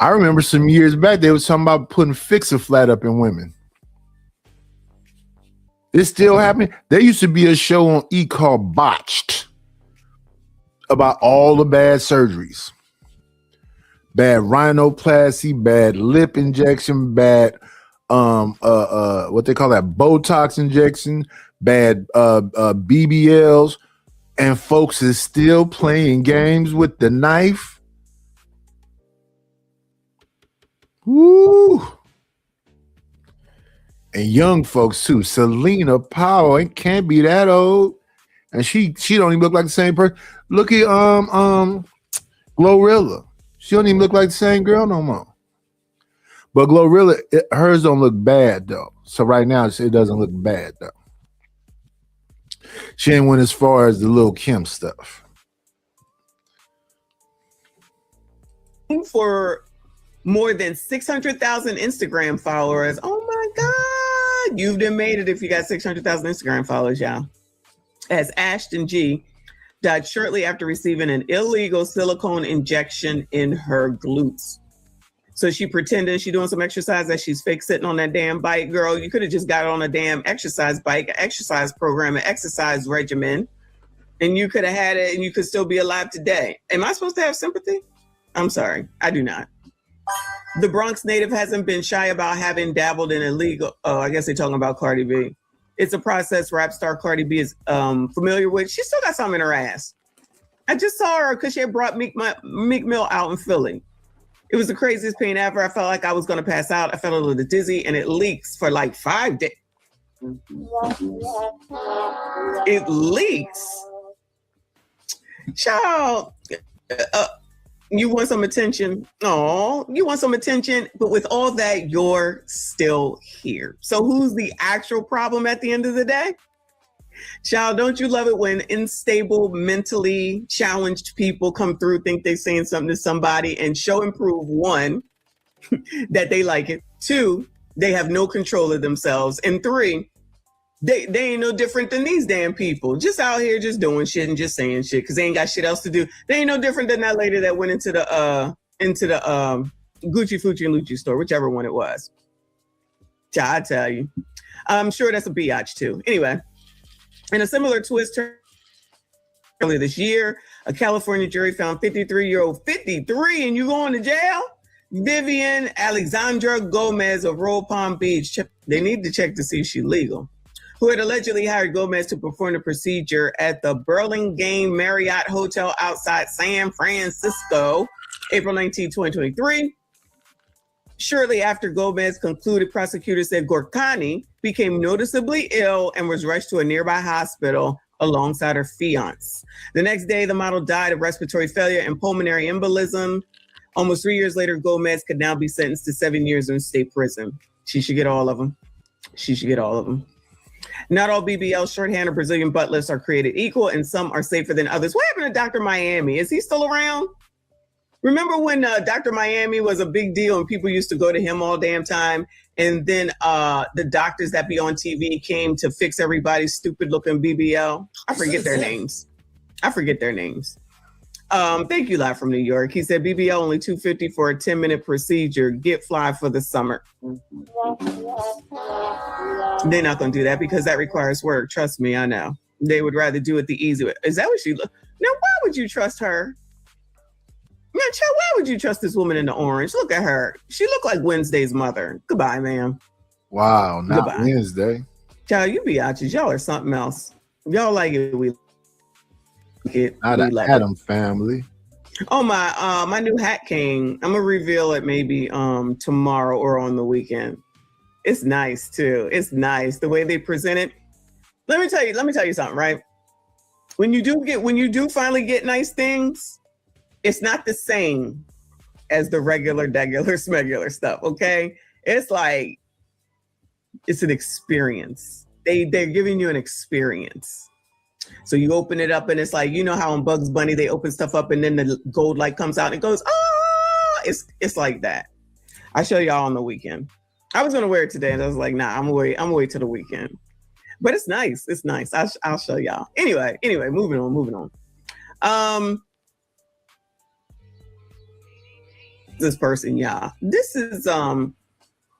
I remember some years back, they was talking about putting Fix-A-Flat up in women. It's still happening. There used to be a show on E! called Botched about all the bad surgeries. Bad rhinoplasty, bad lip injection, bad what they call that Botox injection, bad BBLs, and folks is still playing games with the knife. Woo! And young folks too. Selena Powell, it can't be that old, and she don't even look like the same person. Look at Glorilla. She don't even look like the same girl no more. But Glorilla, hers don't look bad though. So right now it doesn't look bad though. She ain't went as far as the Lil' Kim stuff. For more than 600,000 Instagram followers. Oh my God. You've done made it if you got 600,000 Instagram followers, y'all. As Ashton G died shortly after receiving an illegal silicone injection in her glutes. So she pretended she doing some exercise as she's fake sitting on that damn bike. Girl, you could have just got on a damn exercise bike, an exercise program, an exercise regimen, and you could have had it and you could still be alive today. Am I supposed to have sympathy? I'm sorry, I do not. The Bronx native hasn't been shy about having dabbled in illegal, I guess they're talking about Cardi B. It's a process rap star Cardi B is familiar with. She still got something in her ass. I just saw her because she had brought Meek Mill out in Philly. It was the craziest pain ever. I felt like I was going to pass out. I felt a little dizzy, and it leaks for like 5 days. It leaks. Child, you want some attention? Oh, you want some attention, but with all that, you're still here. So who's the actual problem at the end of the day? Child, don't you love it when unstable, mentally challenged people come through, think they're saying something to somebody and show and prove, one, that they like it, two, they have no control of themselves, and three, they ain't no different than these damn people, just out here just doing shit and just saying shit because they ain't got shit else to do. They ain't no different than that lady that went into the Gucci, Fucci, and Lucci store, whichever one it was. I tell you, I'm sure that's a biatch too. Anyway. In a similar twist, earlier this year, a California jury found 53-year-old, 53, and you going to jail? Vivian Alexandra Gomez of Royal Palm Beach. They need to check to see if she's legal. Who had allegedly hired Gomez to perform the procedure at the Burlingame Marriott Hotel outside San Francisco, April 19, 2023. Shortly after Gomez concluded, prosecutors said Gorkani became noticeably ill and was rushed to a nearby hospital alongside her fiance. The next day, the model died of respiratory failure and pulmonary embolism. Almost 3 years later, Gomez could now be sentenced to 7 years in state prison. She should get all of them. She should get all of them. Not all BBL shorthand or Brazilian butt lifts are created equal, and some are safer than others. What happened to Dr. Miami? Is he still around? Remember when Dr. Miami was a big deal and people used to go to him all damn time? And then the doctors that be on TV came to fix everybody's stupid looking BBL. I forget their names. Thank you, live from New York. He said BBL only $250 for a 10-minute procedure. Get fly for the summer. They're not going to do that because that requires work. Trust me, I know. They would rather do it the easy way. Is that what she look? Now, why would you trust her? Man, child, why would you trust this woman in the orange? Look at her. She looked like Wednesday's mother. Goodbye, ma'am. Wow, not Goodbye. Wednesday. Child, you biatches. Y'all are something else. Y'all like it. We like it. Not We an love Adam family. it. Oh, my new hat came. I'm gonna reveal it maybe tomorrow or on the weekend. It's nice too. It's nice the way they present it. Let me tell you something, right? When you do finally get nice things, it's not the same as the regular smegular stuff, okay? It's like, it's an experience. They're giving you an experience. So you open it up and it's like, you know how in Bugs Bunny, they open stuff up and then the gold light comes out and it goes, ah, it's like that. I'll show y'all on the weekend. I was gonna wear it today and I was like, nah, I'm gonna wait till the weekend. But it's nice, it's nice. I'll show y'all. Anyway, moving on. This person, this is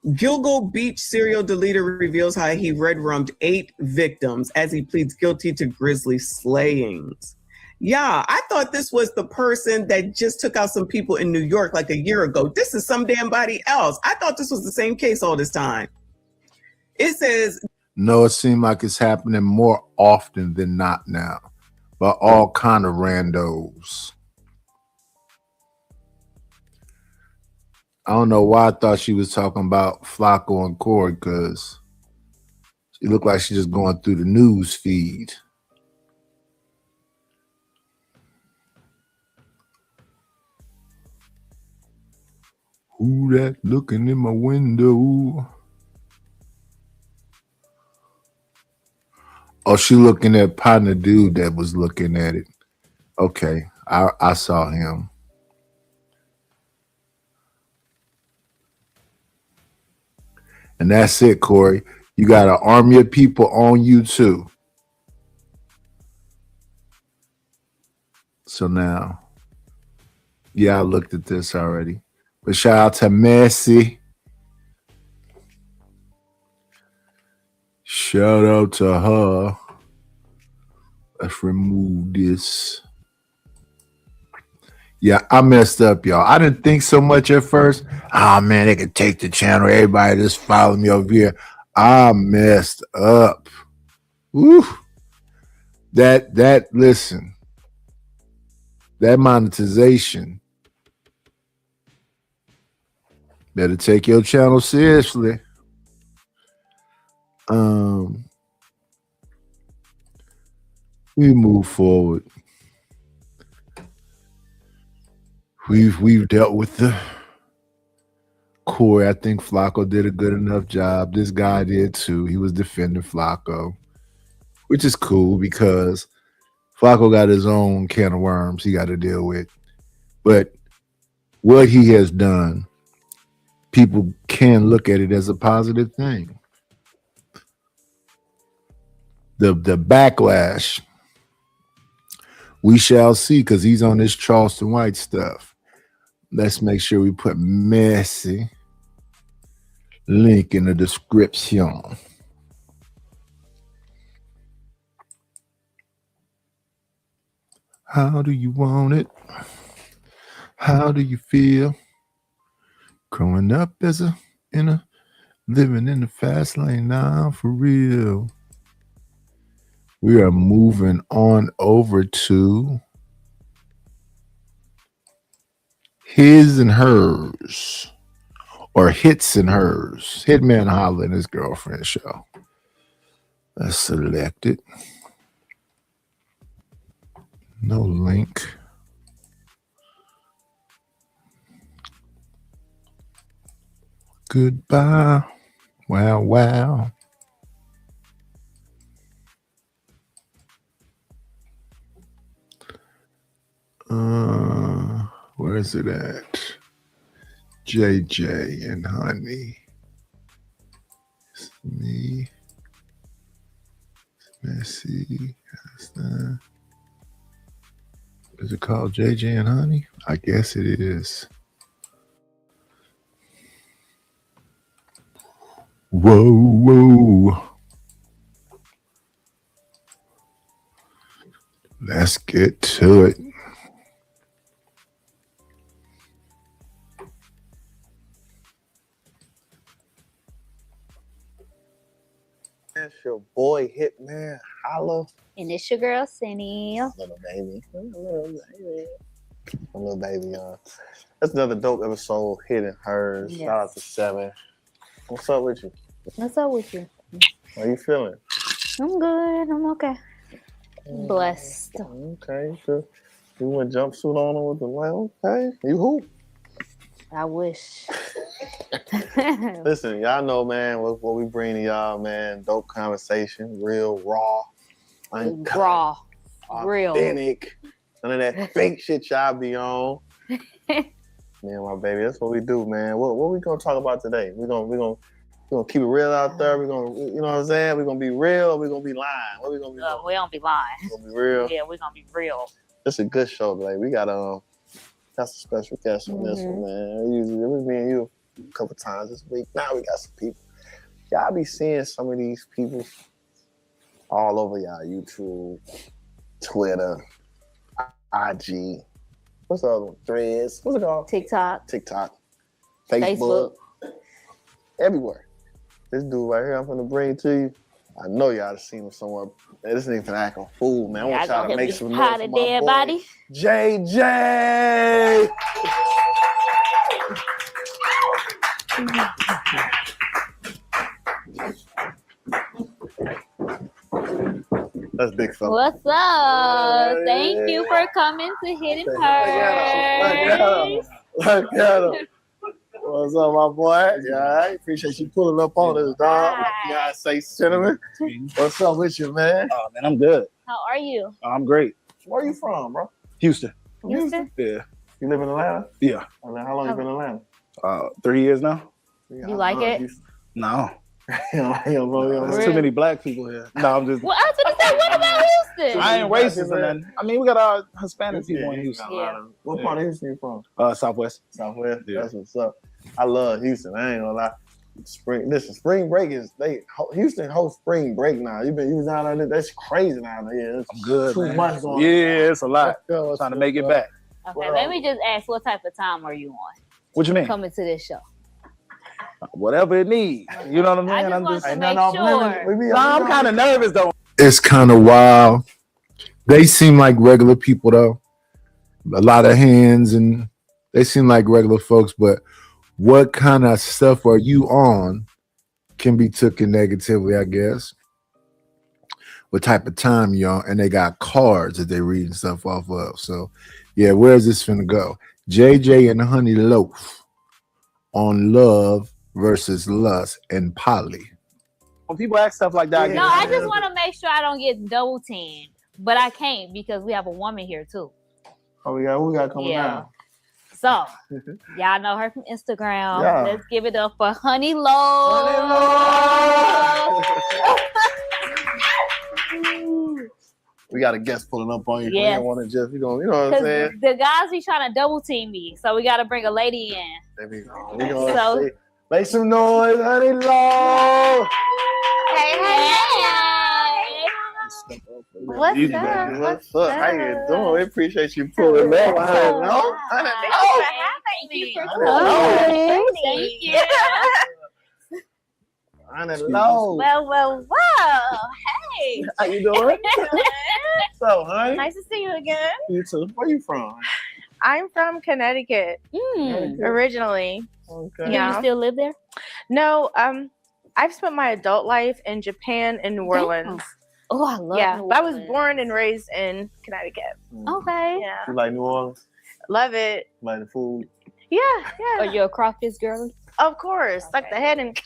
Gilgo Beach serial deleter reveals how he red-rummed 8 victims as he pleads guilty to grisly slayings. I thought this was the person that just took out some people in New York like a year ago. This is some damn body else. I thought this was the same case all this time. It says, no, it seems like it's happening more often than not now, but all kind of randos. I don't know why I thought she was talking about Flacco and Corey because she looked like she's just going through the news feed. Who that looking in my window? Oh, she looking at partner dude that was looking at it. Okay, I saw him. And that's it, Corey. You got an army of people on you too. So now, yeah, I looked at this already. But shout out to Messi. Shout out to her. Let's remove this. Yeah, I messed up, y'all. I didn't think so much at first. Oh man, they could take the channel. Everybody just follow me over here. I messed up. Woo. Listen. That monetization. Better take your channel seriously. We move forward. We've dealt with the core. I think Flacco did a good enough job. This guy did too. He was defending Flacco, which is cool because Flacco got his own can of worms he got to deal with. But what he has done, people can look at it as a positive thing. The backlash, we shall see, because he's on this Charleston White stuff. Let's make sure we put Messi link in the description. How do you want it? How do you feel? Growing up living in the fast lane now, for real. We are moving on over to his and hers, or hits and hers. Hitman Holla and his girlfriend show. Let's select it. No link. Goodbye. Wow. Where is it at? JJ and Honey. It's me. Messi. Is it called JJ and Honey? I guess it is. Whoa. Let's get to it. That's your boy Hitman Holla. And it's your girl Cindy. Little baby. Y'all. That's another dope episode, Hidden Hers. Yes. Shout out to 7. What's up with you? What's up with you? How you feeling? I'm good. I'm okay. Blessed. Okay, good. You went jumpsuit on with the light. Okay. You hoop. I wish. Listen, y'all know, man, what we bring to y'all, man. Dope conversation, real, raw, uncut, raw, real, authentic. None of that fake shit y'all be on. Man, my baby, that's what we do, man. What we gonna talk about today? We're gonna keep it real out there. We're gonna, you know what I'm saying? We're gonna be real. We're gonna be lying. What we gonna be? We don't be lying. We're gonna be real. Yeah, we're gonna be real. It's a good show, baby. We got some special guests on this one, man. Usually it was me and you a couple times this week. Now we got some people. Y'all be seeing some of these people all over y'all YouTube, Twitter, IG. What's the other one? Threads. What's it called? TikTok, Facebook. Everywhere. This dude right here, I'm gonna bring to you. I know y'all have seen him somewhere. Man, this nigga finna act a fool, man. I want y'all to make some noise for my boy, body. JJ. That's big fella. What's up? Thank you for coming to Hidden Hers. Look at him. What's up, my boy? Yeah, I appreciate you pulling up on us, dog. You gotta say cinnamon. What's up with you, man? Oh, man, I'm good. How are you? I'm great. Where you from, bro? Houston. Houston? Yeah. You live in Atlanta? Yeah. And how long you been in Atlanta? 3 years now. You like it? No. There's too many black people here. No, I'm just. Well, I was gonna So what about Houston? I ain't racist or nothing. I mean, we got our Hispanic people in Houston. What part of Houston you from? Southwest. Southwest. Yeah. That's what's up. I love Houston. I ain't gonna lie. Spring break is Houston hosts spring break now. You was down there. That's crazy now. Yeah, it's I'm good. too Man. much going on. Yeah, it's a lot. Trying to make it back. Okay, let me just ask, what type of time are you on? What you mean? Coming to this show. Whatever it needs. You know what I mean? I just want to make sure. I'm kind of nervous though. It's kind of wild. They seem like regular people though. A lot of hands and they seem like regular folks, but what kind of stuff are you on can be taken negatively, I guess. What type of time you're on, and they got cards that they reading stuff off of. So yeah, where's this finna go? JJ and Honey Loaf on Love versus Lust and Polly. When people ask stuff like that, No, I just want to make sure I don't get double teamed, but I can't because we have a woman here too. Oh, we got coming down. So y'all know her from Instagram. Yeah. Let's give it up for Honey Loaf. We got a guest pulling up on you. Yes. We don't want to just, you know what I'm 'Cause saying? the guys be trying to double team me, so we got to bring a lady in. There we go. We gonna So- say, make some noise, Honey Loaf. Hey. What's up? What's up? How you doing? We appreciate you pulling up. Honey Loaf. Thank you for coming. Thank you. Honey Loaf. Well. Hey. How you doing? So, honey. Nice to see you again. You too. Where you from? I'm from Connecticut originally. Okay. Do you still live there? No, I've spent my adult life in Japan and New Orleans. Oh, I love Yeah, New but I was Orleans. born and raised in Connecticut. Okay. Yeah. You like New Orleans? Love it. Like the food? Yeah. Are you a crawfish girly? Of course. Like the head and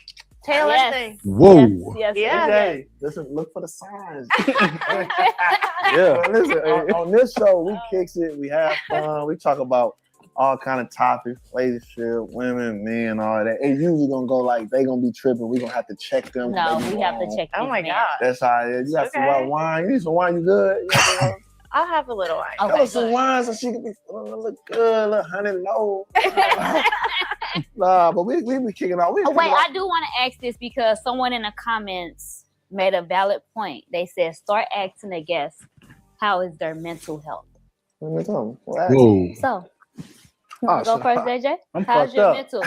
tail Yes. and thing. Whoa. Yes. Yeah. Hey, listen, look for the signs. Yeah. Listen, on this show, we kicks it, we have fun, we talk about all kind of topics, relationship, women, men, all that. It's usually gonna go like they gonna be tripping. We gonna have to check them. No, They we be have to wrong. check. Oh these my men. God. That's how it is. You got some white wine. You need some wine. You good? You know, I'll have a little wine. Tell us some wine so she can be look good, look Honey Loaf. Nah, but we be kicking off. Oh, wait, I do want to ask this because someone in the comments made a valid point. They said, start asking the guests, how is their mental health? Whoa. So, you Oh, wanna go so first, AJ? I'm How's fucked your up. mental?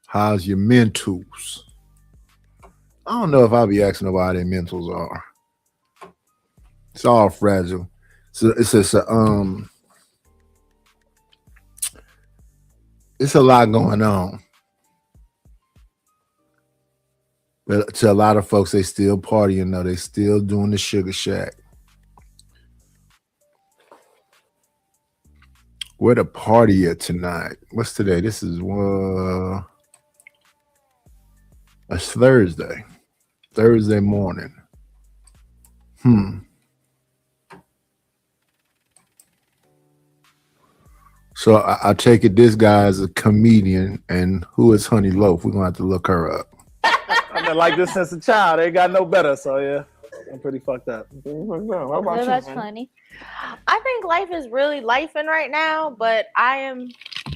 How's your mentals? I don't know if I'll be asking about how their mentals are. It's all fragile. So it's a lot going on. But to a lot of folks, they still partying though. They still doing the Sugar Shack. Where the party at tonight? What's today? This is it's Thursday. Thursday morning. So I take it this guy is a comedian, and who is Honey Loaf? We're gonna have to look her up. I've been like this since a child. They got no better, so yeah, I'm pretty fucked up. That's funny. I think life is really lifing right now, but I am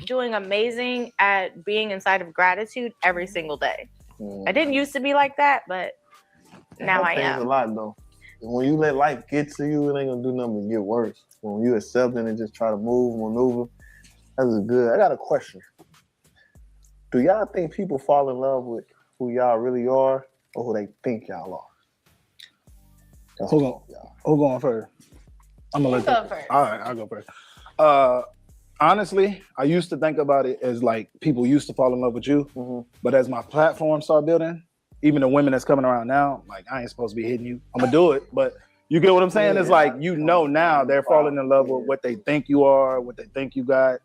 doing amazing at being inside of gratitude every single day. I didn't used to be like that, but now I That am. thing's a lot though. When you let life get to you, it ain't gonna do nothing but get worse. When you accept it and just try to maneuver, that's good. I got a question. Do y'all think people fall in love with who y'all really are or who they think y'all are? Who going first? I'm gonna let You go you. first. All right, I'll go first. Honestly, I used to think about it as like people used to fall in love with you, but as my platform started building, even the women that's coming around now, like I ain't supposed to be hitting you. I'm gonna do it, but you get what I'm saying? It's like now they're falling in love with what they think you are, what they think you got.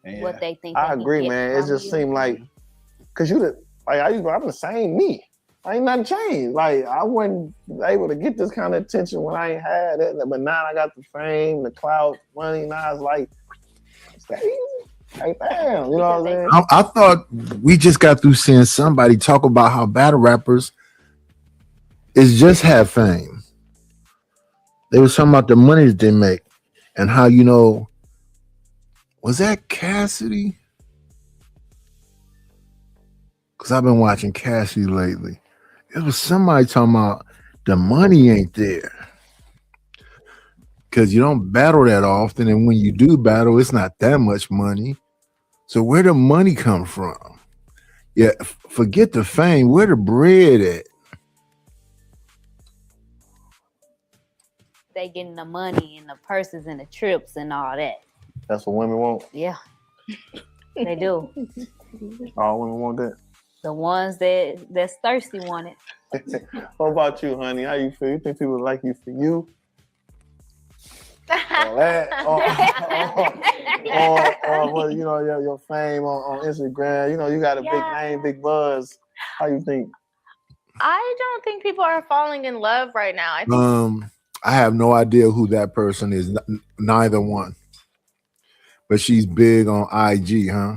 And What they think. I they can agree, get man. It from just you. seemed like, cause I'm the same me. I ain't nothing changed. Like I wasn't able to get this kind of attention when I ain't had it, but now I got the fame, the clout, money. Now it's like, it's that easy. Like damn, you know what I'm saying? I thought we just got through seeing somebody talk about how battle rappers is just have fame. They was talking about the money that they make and how, was that Cassidy? Because I've been watching Cassidy lately. It was somebody talking about the money ain't there. Because you don't battle that often. And when you do battle, it's not that much money. So where the money come from? Yeah, forget the fame. Where the bread at? They getting the money and the purses and the trips and all that. That's what women want. Yeah, they do. All women want that. The ones that's thirsty want it. What about you, honey? How you feel? You think people like you for you? Or your fame on Instagram. You got a big name, big buzz. How you think? I don't think people are falling in love right now. I have no idea who that person is. Neither one. But she's big on IG, huh?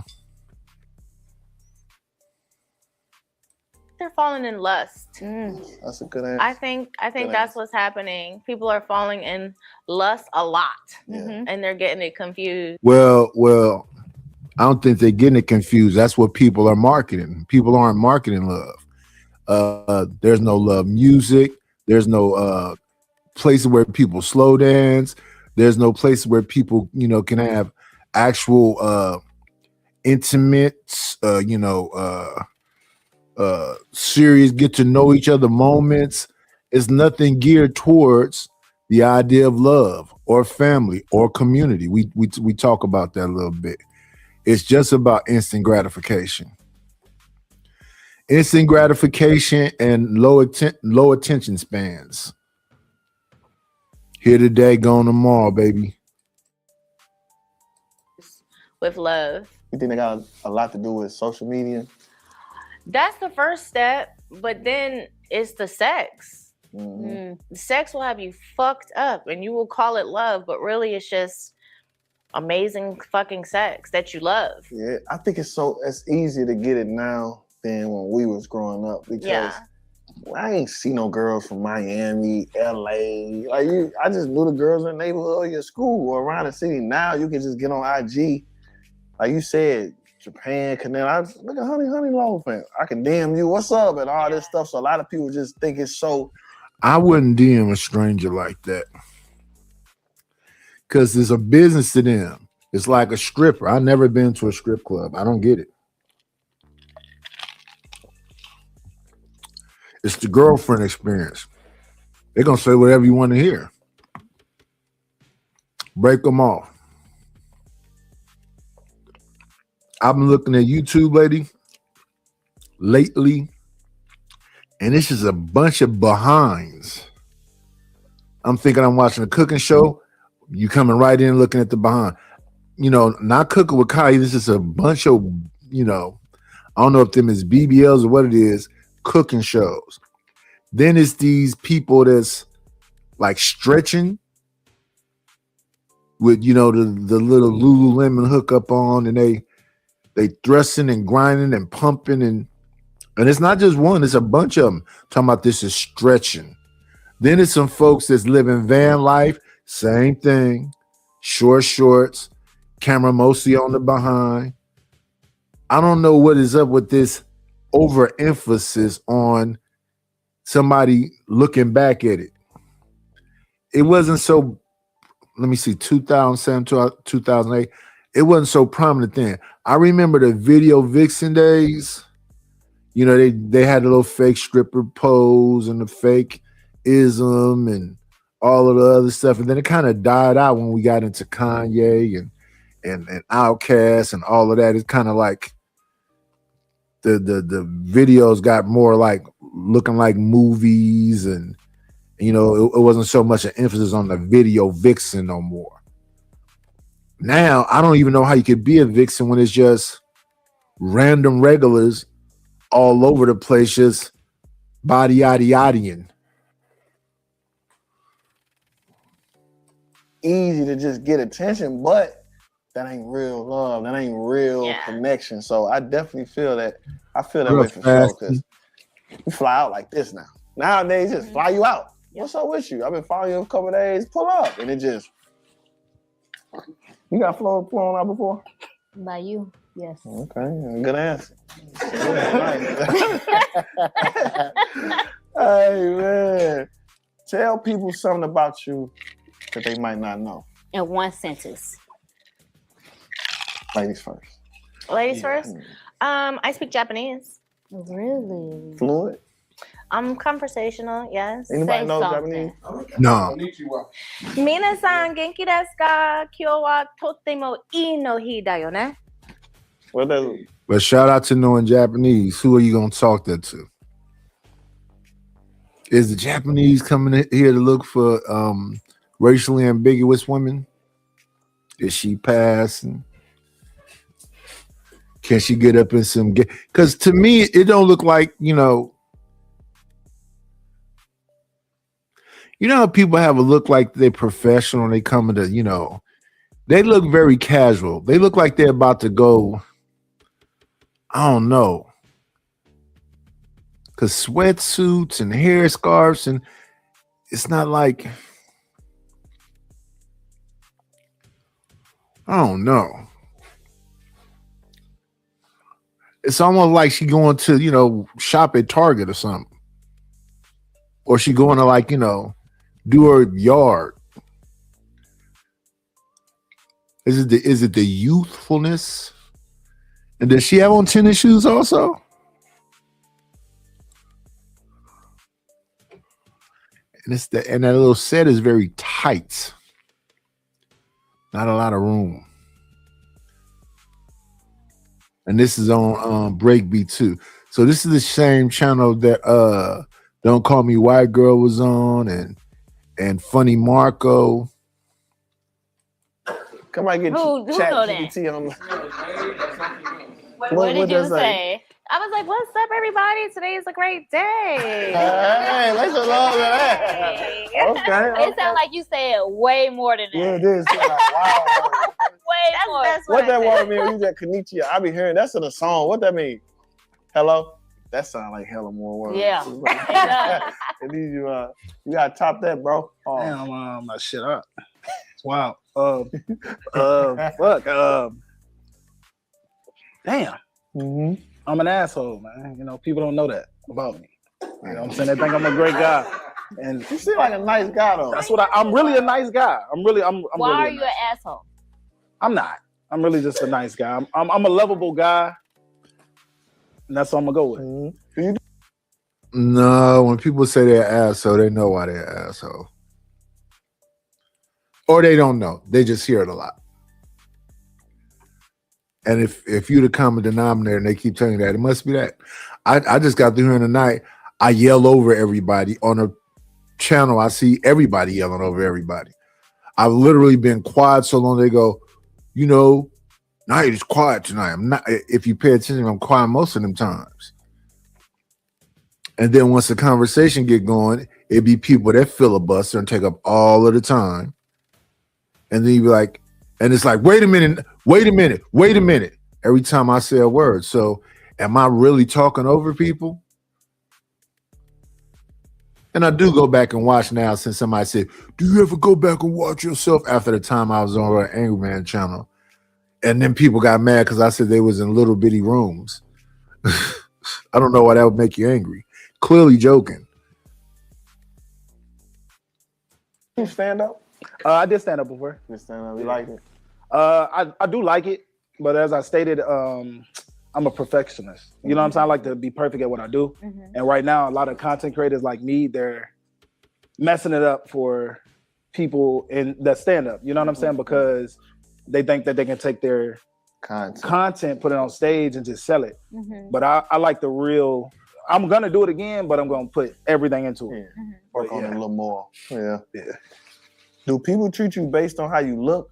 They're falling in lust. That's a good answer. I think that's what's happening. People are falling in lust a lot, and they're getting it confused. Well, I don't think they're getting it confused. That's what people are marketing. People aren't marketing love. There's no love music. There's no places where people slow dance. There's no place where people, can have actual intimate, serious get to know each other moments. It's nothing geared towards the idea of love or family or community. We talk about that a little bit. It's just about instant gratification. Instant gratification and low attention spans. Here today, gone tomorrow, baby. With love. You think they got a lot to do with social media? That's the first step, but then it's the sex. The sex will have you fucked up and you will call it love, but really it's just amazing fucking sex that you love. Yeah, I think it's easier to get it now than when we was growing up because I ain't see no girls from Miami, LA. I just knew the girls in the neighborhood of your school or around the city. Now you can just get on IG. Like you said, Japan, Canal. Look at Honey Long fan. I can DM you, what's up, and all this stuff. So a lot of people just think it's so. I wouldn't DM a stranger like that. Because it's a business to them. It's like a stripper. I've never been to a strip club. I don't get it. It's the girlfriend experience. They're going to say whatever you want to hear. Break them off. I've been looking at YouTube, lately, and it's just a bunch of behinds. I'm thinking I'm watching a cooking show. You coming right in looking at the behind. Not Cooking with Kai. This is a bunch of, I don't know if them is BBLs or what it is, cooking shows. Then it's these people that's like stretching with, the little Lululemon hookup on, and they thrusting and grinding and pumping and it's not just one, it's a bunch of them talking about this is stretching. Then it's some folks that's living van life, same thing, short shorts, camera mostly on the behind. I don't know what is up with this overemphasis on somebody looking back at it. It wasn't so, 2007, 2008, it wasn't so prominent then. I remember the video vixen days. They had a little fake stripper pose and the fake ism and all of the other stuff. And then it kind of died out when we got into Kanye and Outkast and all of that. It's kind of like the videos got more like looking like movies and it wasn't so much an emphasis on the video vixen no more. Now, I don't even know how you could be a vixen when it's just random regulars all over the place, just body-yaddy-yaddying. Easy to just get attention, but that ain't real love. That ain't real connection. So I definitely feel that. I feel that way for sure because you fly out like this now. Nowadays, just fly you out. What's up with you? I've been following you a couple of days. Pull up. And it just... You got flown out before? By you, yes. Okay, good answer. Hey, man. Tell people something about you that they might not know. In one sentence. Ladies first. Ladies first. I speak Japanese. Really? Fluent? I'm conversational, yes. Anybody know Japanese? No. Minasan genki desu ka? Kyou wa totemo ii no hi da yo ne? What does it? But shout out to knowing Japanese. Who are you gonna talk that to? Is the Japanese coming in here to look for racially ambiguous women? Is she passing? Can she get up in some? Because to me, it don't look like how people have a look like they're professional and they come into they look very casual. They look like they're about to go. I don't know. Because sweatsuits and hair scarves, and it's not like, I don't know. It's almost like she going to, shop at Target or something. Or she going to do her yard. Is it the youthfulness? And does she have on tennis shoes also? And that little set is very tight. Not a lot of room. And this is on Breakbeat too. So this is the same channel that Don't Call Me White Girl was on, and Funny Marco. Come on, get Chat GPT on. What did you say? I was like, what's up, everybody? Today is a great day. Hey, let's just love that. Okay. It sounds like you said way more than that. Yeah, it is. Like, wow. Way more. What that word mean? You got Konnichiwa. I be hearing that's in a song. What that mean? Hello? That sound like hella more words. Yeah. It needs you gotta top that, bro. Damn, my shit up. Wow. Fuck. Damn. Mm-hmm. I'm an asshole, man. People don't know that about me. You know what I'm saying? They think I'm a great guy. And you seem like a nice guy, though. That's what I'm really a nice guy. I'm Why really are you an asshole? I'm not. I'm really just a nice guy. I'm a lovable guy. And that's what I'm gonna go with. Mm-hmm. No, when people say they're asshole, they know why they're asshole. Or they don't know. They just hear it a lot. And if you're the common denominator and they keep telling you that, it must be that. I just got through here tonight. I yell over everybody on a channel. I see everybody yelling over everybody. I've literally been quiet so long. They go, now you're just quiet tonight. I'm not. If you pay attention, I'm quiet most of them times. And then once the conversation get going, it'd be people that filibuster and take up all of the time. And then you be like, and it's like, wait a minute. Every time I say a word. So am I really talking over people? And I do go back and watch now since somebody said, do you ever go back and watch yourself after the time I was on an Angry Man channel? And then people got mad because I said they was in little bitty rooms. I don't know why that would make you angry. Clearly joking. You stand up? I did stand up before. You stand up? You like it? I do like it, but as I stated, I'm a perfectionist. You know what I'm saying? I like to be perfect at what I do. Mm-hmm. And right now, a lot of content creators like me, they're messing it up for people in that stand up. You know what I'm saying? Because they think that they can take their content, put it on stage, and just sell it. Mm-hmm. But I like the real. I'm gonna do it again, but I'm gonna put everything into it. Mm-hmm. Work on it a little more. Yeah. Do people treat you based on how you look?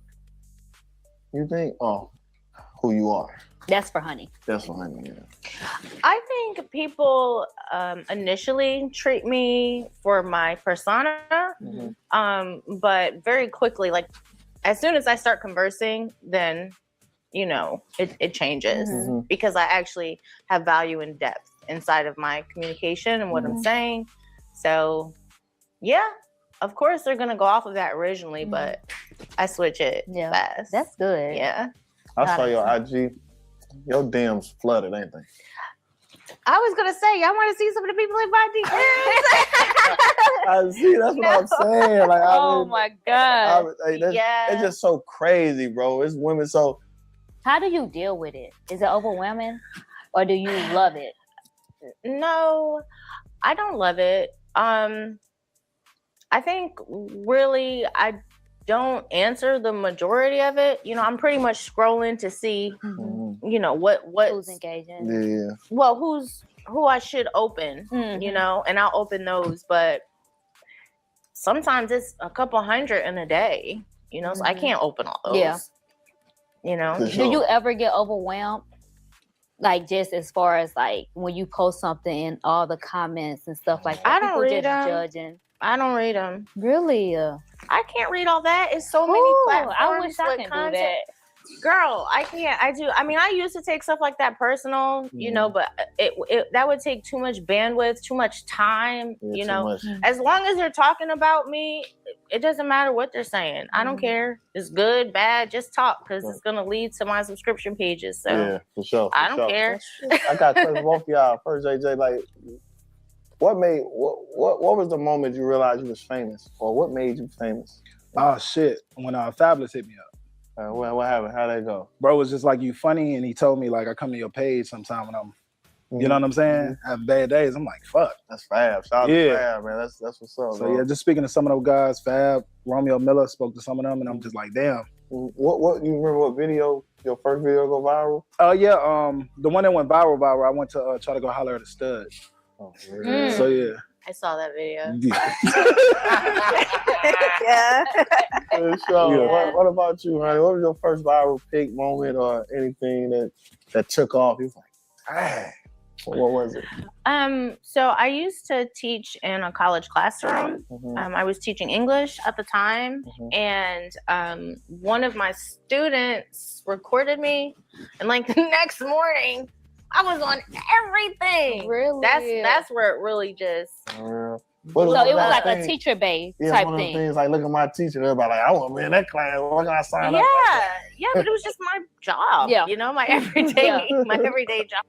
You think? Oh, who you are. That's for Honey. That's for Honey, yeah. I think people initially treat me for my persona, but very quickly, like as soon as I start conversing, then it changes because I actually have value and depth inside of my communication and what I'm saying. So Yeah, of course they're gonna go off of that originally, but I switch it fast. That's good. Yeah. I saw your IG. Your DMs flooded, ain't they? I was gonna say, y'all want to see some of the people in my DMs? I see. That's what I'm saying. Like, Oh my God. It's just so crazy, bro. It's women so. How do you deal with it? Is it overwhelming, or do you love it? No, I don't love it. I think really I don't answer the majority of it. You know, I'm pretty much scrolling to see, you know, who's engaging. Yeah. Well, who I should open, you know, and I'll open those. But sometimes it's a couple hundred in a day, you know, so I can't open all those. Yeah. You know. Do you ever get overwhelmed? Like, just as far as like when you post something and all the comments and stuff like that. I don't people read just them. judging. I don't read them. Really? I can't read all that. It's so many platforms. I wish I with could do content. that. Girl, I can't. I mean, I used to take stuff like that personal, you know, but it that would take too much bandwidth, too much time, you know. As long as they're talking about me, it doesn't matter what they're saying. I don't care. It's good, bad, just talk, because it's gonna lead to my subscription pages. So Yeah, for sure. I don't care. I got to question both of y'all. First, JJ, like, what was the moment you realized you was famous, or what made you famous? Oh shit! When Fabulous hit me up. What happened? How'd that go? Bro was just like, you funny, and he told me like I come to your page sometime when I'm, you know what I'm saying, having bad days. I'm like, fuck. That's Fab. Shout out to Fab, man. That's what's up. So bro. yeah, just speaking to some of those guys, Fab, Romeo Miller, spoke to some of them, and I'm just like, damn. What you remember? What video? Your first video go viral? Oh yeah, the one that went viral. I went to try to go holler at a stud. Oh, So yeah. I saw that video. Yeah. So, Yeah. what about you, honey? What was your first viral pic moment or anything that took off? You was like, ah. What was it? So I used to teach in a college classroom. I was teaching English at the time, and one of my students recorded me, and like the next morning, I was on everything. Really? That's where it really just. So it was like a teacher base type one of thing. the things like, look at my teacher. Everybody like, I want to be in that class. Why can I sign Yeah, up? yeah, but it was just my job. Yeah. You know, my everyday, my everyday job.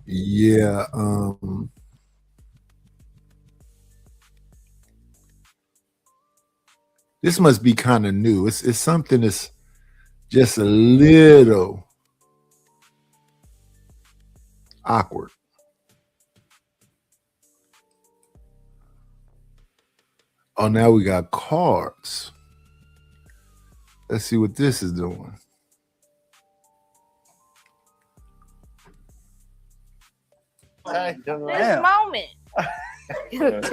Yeah. This must be kind of new. It's something that's just a little awkward. Oh, now we got cards. Let's see what this is doing. Hey, This moment. What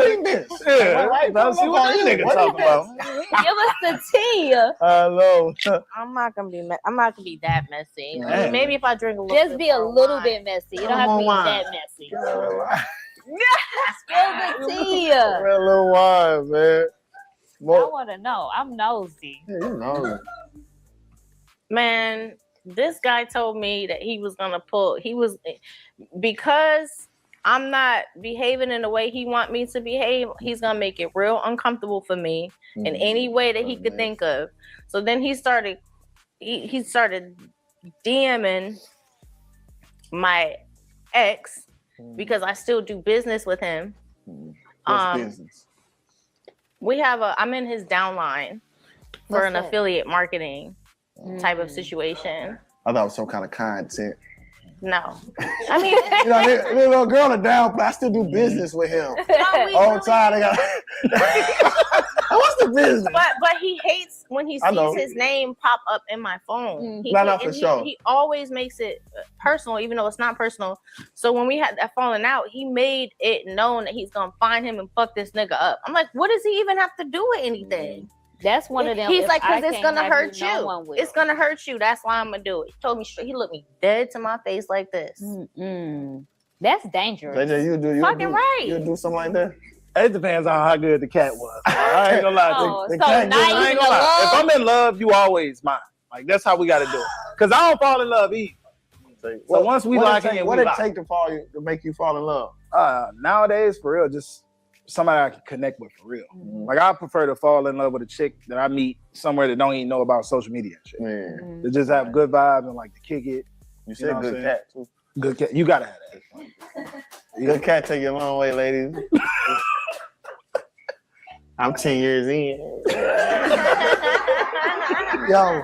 is this? Yeah. Now see what this nigga talking about. Give us the tea. Hello. I'm not gonna be that messy. I Man. mean, maybe if I drink a little. Just bit be a more little wine. bit messy. You don't have to be that messy. Spill the tea. A little wine, man. I want to know. I'm nosy. Yeah, you know. Man, this guy told me that he was gonna because I'm not behaving in the way he want me to behave, he's gonna make it real uncomfortable for me in any way that he could think of. So then he started DMing my ex because I still do business with him. What's business? I'm in his downline for an affiliate marketing type of situation. I thought it was some kind of content. No. I mean, You know, this little girl is down, but I still do business with him. All the time. They got. What's the business? But he hates when he I know. sees his name pop up in my phone. For sure. He always makes it personal, even though it's not personal. So when we had that falling out, he made it known that he's gonna find him and fuck this nigga up. I'm like, what does he even have to do with anything? That's one of them. He's if like, I because it's can't gonna have hurt no one will. It's gonna hurt you. That's why I'm gonna do it. He told me straight. He looked me dead to my face like this. That's dangerous. JJ, you do something like that? It depends on how good the cat was. I ain't gonna lie. Oh, The so cat now good. you I ain't in gonna lie. love? If I'm in love, you always mine. Like that's how we gotta do it. Cause I don't fall in love either. take? So once we lock in, what we it lock. take to make you fall in love? Nowadays, for real, just somebody I can connect with for real. Like I prefer to fall in love with a chick that I meet somewhere that don't even know about social media and shit. Man. To just have good vibes and like to kick it. You said know what I'm good saying? cat too. Good cat. You gotta have that. Good cat take you a long way, ladies. I'm 10 years in. Yo,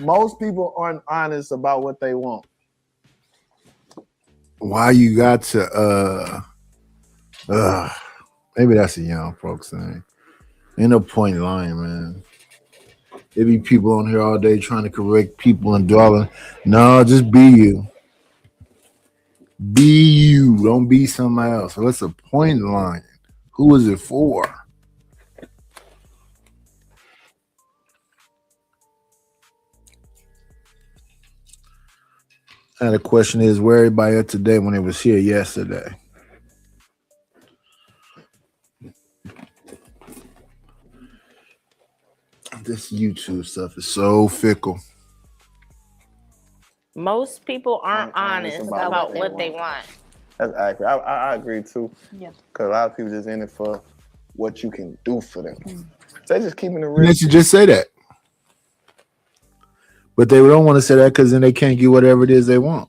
most people aren't honest about what they want. Why you got to maybe that's a young folks thing. Ain't no point in lying, man. There be people on here all day trying to correct people and dwelling. No, just be you. Be you. Don't be somebody else. What's the point in lying? Who is it for? And the question is, where everybody at today when they was here yesterday? This YouTube stuff is so fickle. Most people aren't honest about what they want. That's accurate. I agree too. Yeah. Because a lot of people just in it for what you can do for them. They just keeping it And real. they should just say that. But they don't want to say that because then they can't get whatever it is they want.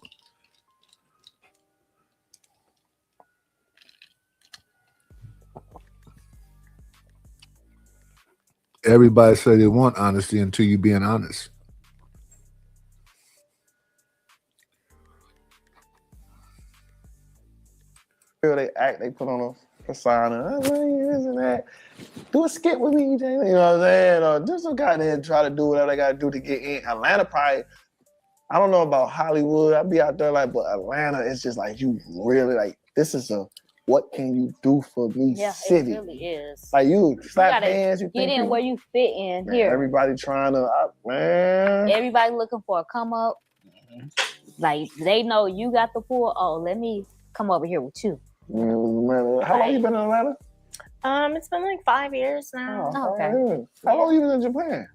Everybody say they want honesty until you being honest. They act, they put on a persona, this and that. Do a skit with me, Jay. You know what I'm saying? Or do some goddamn try to do whatever they gotta do to get in. Atlanta probably, I don't know about Hollywood. I'd be out there like, but Atlanta, it's just like you really like, this is a what can you do for me city. It really is. Like you slap gotta hands, you get think in you- where you fit in Man, here. everybody trying to, man. Everybody looking for a come up. Like they know you got the pool. Oh, let me come over here with you. Man, how long you been in Atlanta? It's been like 5 years now. Okay. How long you been in Japan?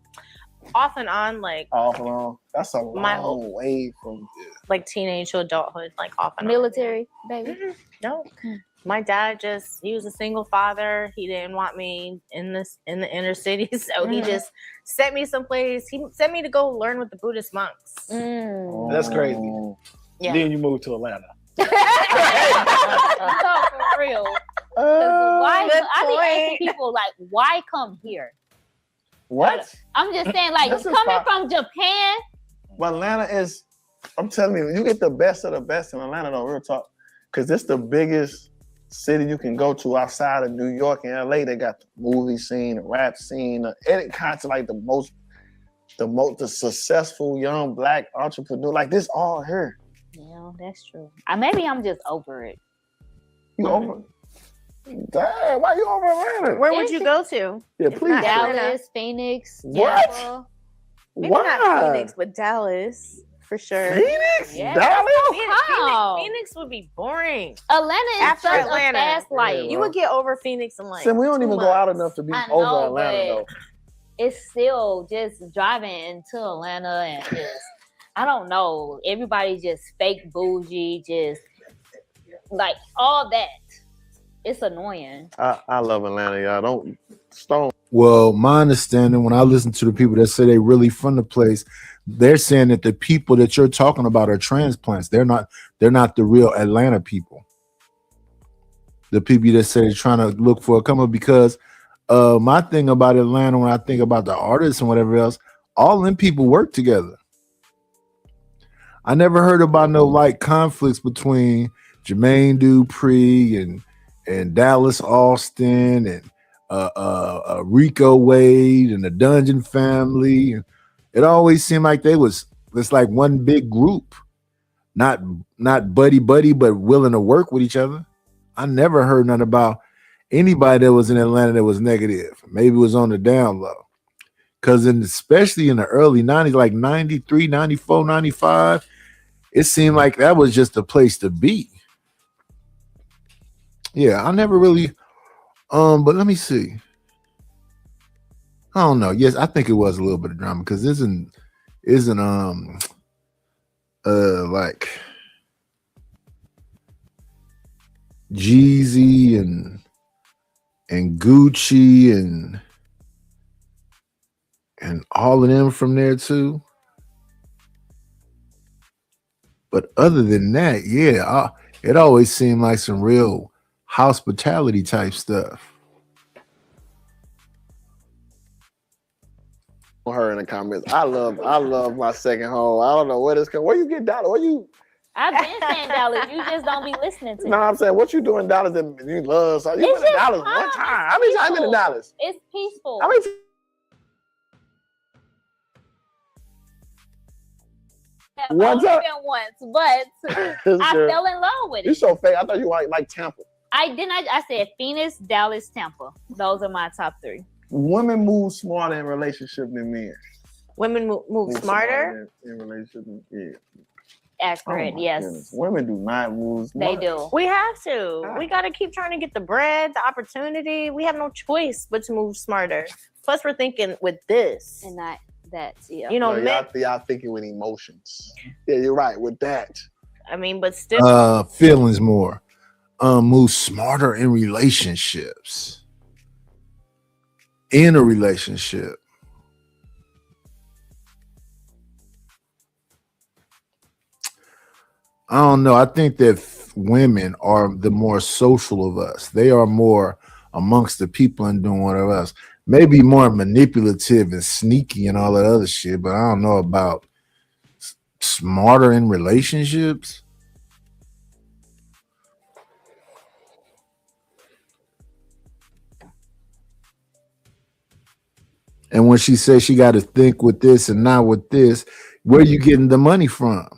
Off and on, like Off and on. That's a My long whole- way from like teenage to adulthood, like off and Military, baby. No. My dad he was a single father. He didn't want me in the inner city, so he Mhm. just sent me someplace. He sent me to go learn with the Buddhist monks. That's crazy. Yeah. Then you moved to Atlanta. No, for real. 'Cause why? Good I be asking point. people like, why come here? What? I'm just saying, like, This is coming fine. from Japan. Well, Atlanta is, I'm telling you, you get the best of the best in Atlanta, though, real talk. Because it's the biggest city you can go to outside of New York and LA. They got the movie scene, the rap scene, any kind of like the successful young black entrepreneur. Like this all here. Yeah, that's true. Maybe I'm just over it. You over? Damn, why you over Atlanta? Where would you go to? Yeah, please. Dallas, Phoenix, What? Tampa. Maybe not Phoenix, but Dallas for sure. Phoenix? Yeah, Dallas? Phoenix would be boring. Atlanta is After such Atlanta, a fast life. you would get over Phoenix in like. See, we don't 2 even go out months. enough to be I over know, Atlanta, though. but it's still just driving into Atlanta and just, I don't know. Everybody just fake bougie, just like all that. It's annoying. I love Atlanta, y'all. Don't stone. Well, my understanding when I listen to the people that say they really from the place, they're saying that the people that you're talking about are transplants. They're not the real Atlanta people. The people that say they're trying to look for a come up, because my thing about Atlanta, when I think about the artists and whatever else, all them people work together. I never heard about no like conflicts between Jermaine Dupri and Dallas Austin and Rico Wade and the Dungeon Family. It always seemed like it's like one big group, not buddy, but willing to work with each other. I never heard nothing about anybody that was in Atlanta that was negative. Maybe it was on the down low. Because especially in the early 90s, like 93, 94, 95, it seemed like that was just the place to be. Yeah, I never really, but let me see. I don't know. Yes, I think it was a little bit of drama because isn't like Jeezy and Gucci and all of them from there too. But other than that, yeah, it always seemed like some real hospitality type stuff. Her in the comments. I love my second home. I don't know where this come. Where you get Dallas? Where you? I've been saying Dallas. You just don't be listening to me. No, I'm saying what you doing in Dallas that you love. So you been to Dallas one time. How many times you been to Dallas? It's peaceful. How many? I've One only time? been once, but I fell in love with You it. so fake. I thought you like Tampa. I said Phoenix, Dallas, Tampa. Those are my top three. Women move smarter in relationship than men. Women move smarter in relationship. Yeah. Accurate, yes. Goodness. Women do not move They smart. do. We have to. We got to keep trying to get the bread, the opportunity. We have no choice but to move smarter. Plus, we're thinking with this. And that's, yeah. You know, No, y'all thinking with emotions. Yeah, you're right with that. I mean, but still. Feelings more. Move smarter in relationships. In a relationship. I don't know. I think that women are the more social of us. They are more amongst the people and doing whatever else. Maybe more manipulative and sneaky and all that other shit, but I don't know about smarter in relationships. And when she says she got to think with this and not with this, where you getting the money from?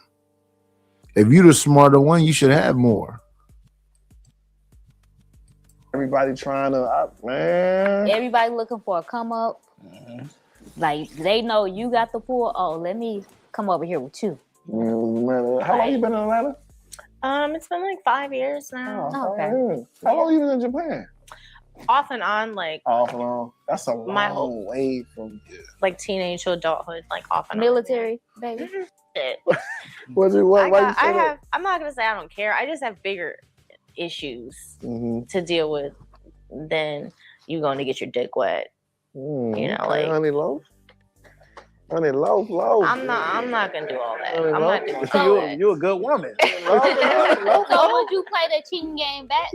If you're the smarter one, you should have more. Everybody trying to, man. Everybody looking for a come up. Like they know you got the pool. Oh, let me come over here with you. Man, how long you been in Atlanta? It's been like 5 years now. Oh, okay. How long you been in Japan? Off and on, like Off and on. That's a My long whole- way from like teenage to adulthood, like off and Military, baby. on. Shit. What's it? What? Why you say that? I'm not gonna say I don't care. I just have bigger issues Mm-hmm. to deal with than you going to get your dick wet. You know, like honey loaf. Honey loaf. I'm not gonna do all that. Honey I'm not loaf. doing all that. You're a good woman. So would you play the cheating game back?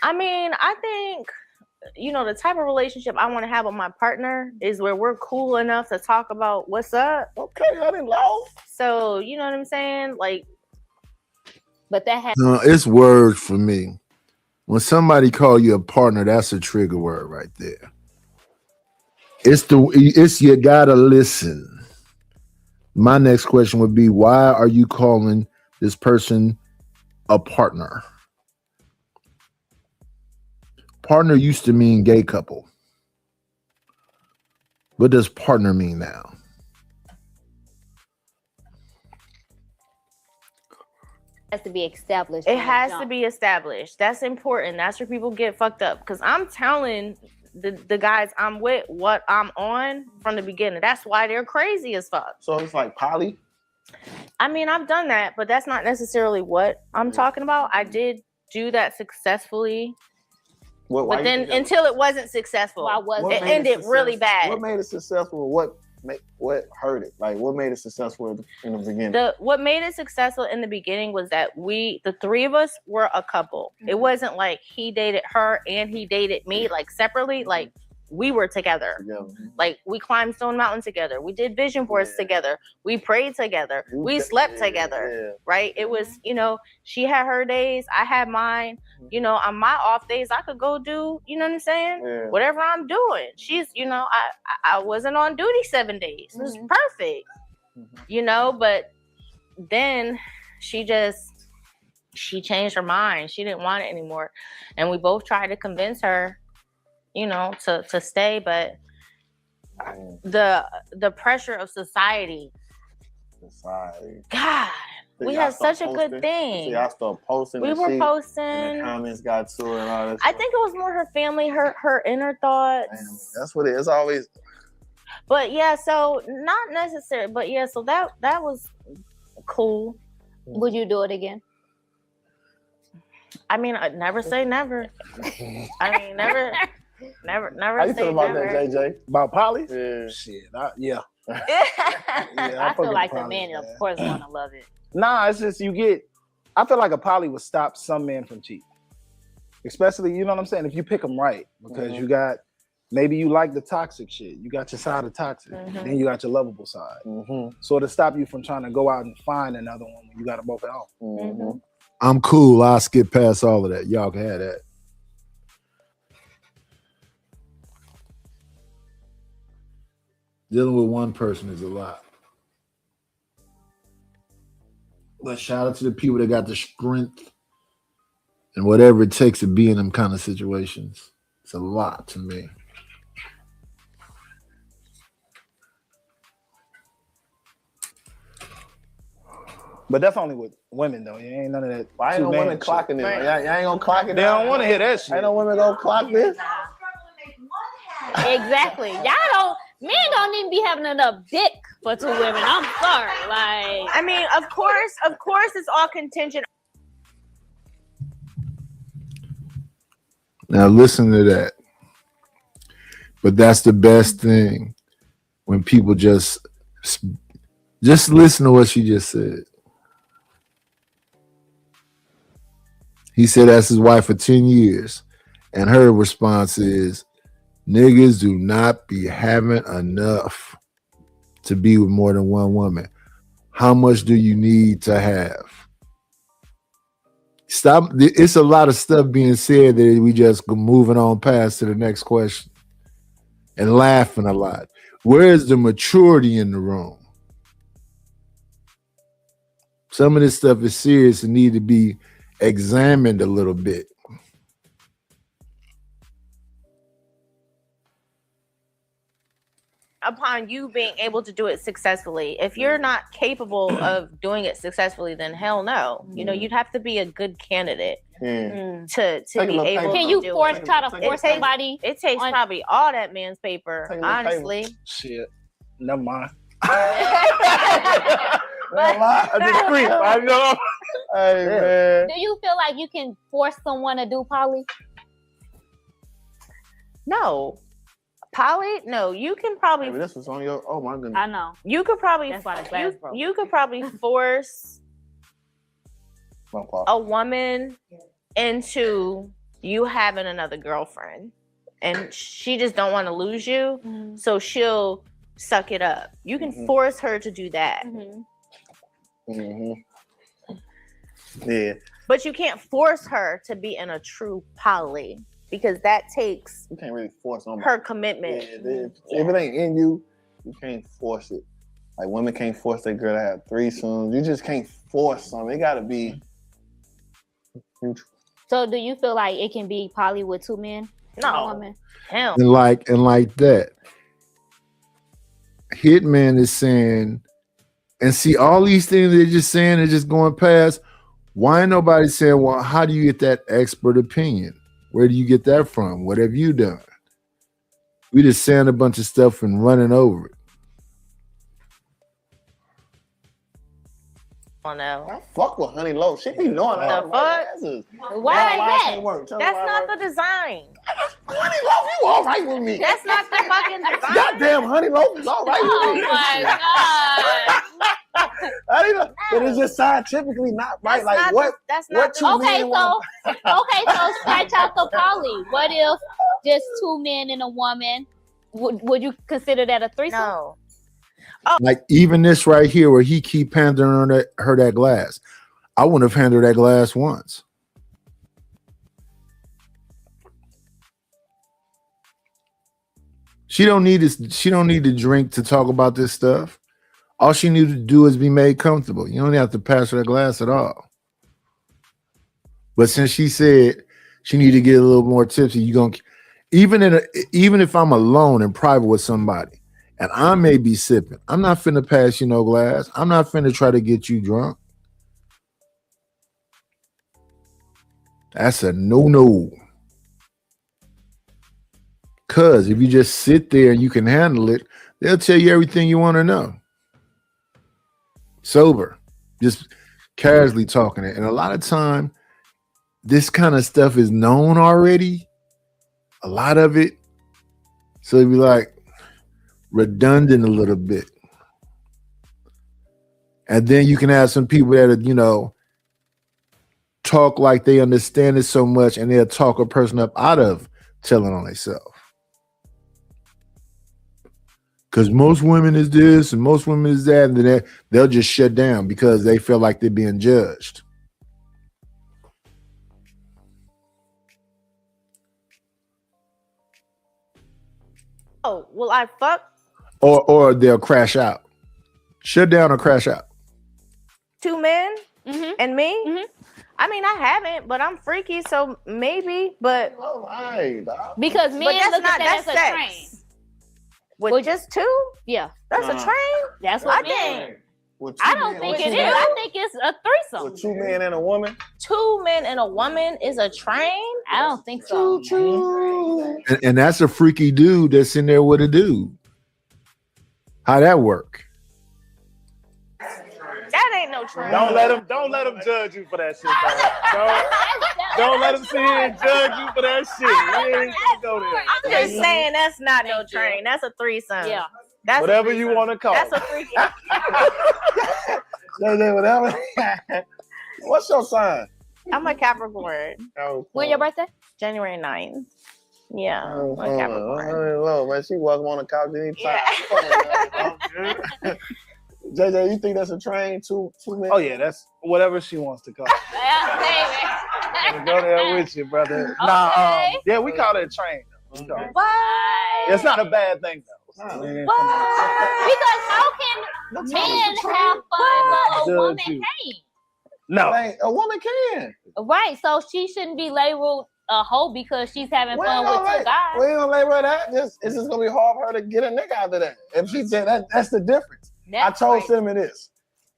I mean, I think, you know, the type of relationship I want to have with my partner is where we're cool enough to talk about what's up. Okay, honey loaf. So, you know what I'm saying? Like, but that has No, it's words for me. When somebody call you a partner, that's a trigger word right there. It's you gotta listen. My next question would be, why are you calling this person a partner? Partner used to mean gay couple. What does partner mean now? has to be established. it from the has to jump. be established. That's important. That's where people get fucked up. Because I'm telling the guys I'm with what I'm on from the beginning. That's why they're crazy as fuck. So it's like poly. I mean, I've done that, but that's not necessarily what I'm talking about. I did do that successfully. Why But you then think that- until it wasn't successful, what it made ended really successful? bad. What made it successful? What hurt it? Like what made it successful in the beginning? What made it successful in the beginning was that the three of us were a couple. It wasn't like he dated her and he dated me like separately. Like we were together. Like we climbed Stone Mountain together. We did vision boards together. We prayed together. We slept together. Right? It was, you know, she had her days, I had mine. You know, on my off days, I could go do, you know what I'm saying? Yeah. Whatever I'm doing. She's, you know, I wasn't on duty 7 days. It was perfect. You know, but then she changed her mind. She didn't want it anymore. And we both tried to convince her, you know, to stay, but the pressure of society. God, So we y'all had start such a posting? good thing. So y'all start posting. We and were shit, posting. And the comments got to it and all that. I think it was more her family, her inner thoughts. That's what it is. Always. But yeah, so not necessary. But yeah, so that was cool. Would you do it again? I mean, I'd never say never. I mean, never How you say feel about never. that, JJ? About poly? Yeah. Shit, yeah. I feel like the poly, men, of course, want to love it. Nah, it's just I feel like a poly would stop some men from cheating. Especially, you know what I'm saying? If you pick them right, because you got, maybe you like the toxic shit. You got your side of toxic. Then you got your lovable side. So to stop you from trying to go out and find another one when you got them both at home. I'm cool. I'll skip past all of that. Y'all can have that. Dealing with one person is a lot. But shout out to the people that got the strength and whatever it takes to be in them kind of situations. It's a lot to me. But that's only with women though. You ain't none of that. Why ain't no women clocking it? Y'all ain't gonna clock it. They don't want to hear that shit. Ain't no women gonna clock this. Exactly. Men don't even be having enough dick for 2 women. I'm sorry. Like, I mean, of course, it's all contingent. Now listen to that. But that's the best thing when people just listen to what she just said. He said that's his wife for 10 years. And her response is, niggas do not be having enough to be with more than one woman. How much do you need to have? Stop. It's a lot of stuff being said that we just moving on past to the next question and laughing a lot. Where's the maturity in the room? Some of this stuff is serious and need to be examined a little bit. Upon you being able to do it successfully. If you're not capable of doing it successfully, then hell no. You know, you'd have to be a good candidate to be able. Can to you do force it. try to force somebody? It takes probably all that man's paper, honestly. Shit. Never mind. I know. Hey, man. Do you feel like you can force someone to do poly? No. Poly? No, you can probably. Maybe this was on your. Oh my goodness. I know. You could probably. That's why the glass broke. You could probably force a woman into you having another girlfriend, and she just don't want to lose you, so she'll suck it up. You can force her to do that. Yeah. But you can't force her to be in a true poly because that takes You can't really force on her commitment. If it ain't in you, you can't force it. Like women can't force their girl to have threesomes. You just can't force something. It gotta be mutual. So do you feel like it can be poly with 2 men? No. One woman? Hell. And like that. Hitman is saying, and see all these things they're just saying, they're just going past. Why ain't nobody saying, well, how do you get that expert opinion? Where do you get that from? What have you done? We just saying a bunch of stuff and running over it. Oh no. I fuck with Honey Low. She be knowing The all fuck? Why is that? That's not the design. Honey Low, you all right with me? That's not the fucking design. Goddamn, Honey Low is all right with me. Oh my god. Honey Low, but it's just scientifically not right. That's Like not what? That's what not two the Okay, men want? so scratch out the poly. What if just 2 men and a woman? Would you consider that a threesome? No. Like even this right here where he keep handing her that glass. I wouldn't have handed her that glass once. She don't need to drink to talk about this stuff. All she needs to do is be made comfortable. You don't have to pass her that glass at all. But since she said she need to get a little more tipsy, even if I'm alone in private with somebody and I may be sipping, I'm not finna pass you no glass. I'm not finna try to get you drunk. That's a no. Because if you just sit there and you can handle it, they'll tell you everything you want to know. Sober, just casually talking it. And a lot of time, this kind of stuff is known already. A lot of it. So it'd be like redundant a little bit. And then you can have some people that are, talk like they understand it so much, and they'll talk a person up out of telling on themselves. Because most women is this and most women is that, and then they'll just shut down because they feel like they're being judged. Oh, will I fuck Or they'll crash out. Shut down or crash out. 2 men and me? I mean, I haven't, but I'm freaky, so maybe. But Because men that's look not- at that as that's a sex. train. with just 2? Yeah, That's a train. that's I what think. men. With I two don't men- think with it two is. men- I think it's a threesome. With 2 men and a woman. 2 men and a woman is a train? I don't think so. And that's a freaky dude that's in there with a dude. How that work? That ain't no train. Don't let him judge you for that shit, bro. Don't let him sit here and judge you for that shit. We ain't gonna go there. I'm just saying that's not no train. That's a threesome. Yeah. That's Whatever you want to call That's it. a freaky. Whatever. What's your sign? I'm a Capricorn. When your birthday? January 9th. Yeah. Oh, I'm a Capricorn. Lord, man, she walk on the couch anytime. JJ, you think that's a train? 2 men? Oh yeah, that's whatever she wants to call it. Yeah, Go there with you, brother. Okay. Yeah, we call it a train. We call it- What? It's not a bad thing though. Because how can men have fun but a woman Judge you. can't? No. Like, a woman can. Right, so she shouldn't be labeled a hoe because she's having fun with 2 guys. We ain't gonna label that. It's just gonna be hard for her to get a nigga out of that. If she said that, that's the difference. I told Cinnamon this.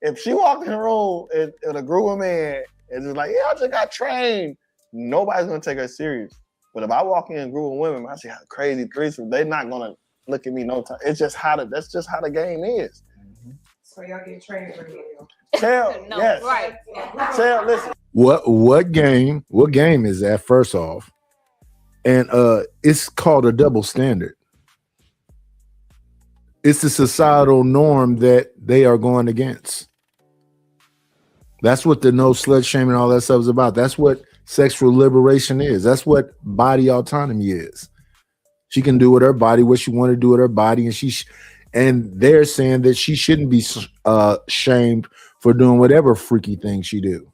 If she walked in the room in a group of men and just like, yeah, I just got trained, nobody's gonna take her serious. But if I walk in a group of women, I see how crazy threesome, they're not gonna look at me no time. It's just that's just how the game is. So y'all get trained for me. Tell, No, yes. right. Tell, listen. What game is that, first off? And it's called a double standard. It's the societal norm that they are going against. That's what the no slut shaming and all that stuff is about. That's what sexual liberation is. That's what body autonomy is. She can do with her body what she want to do with her body, and they're saying that she shouldn't be shamed for doing whatever freaky thing she do,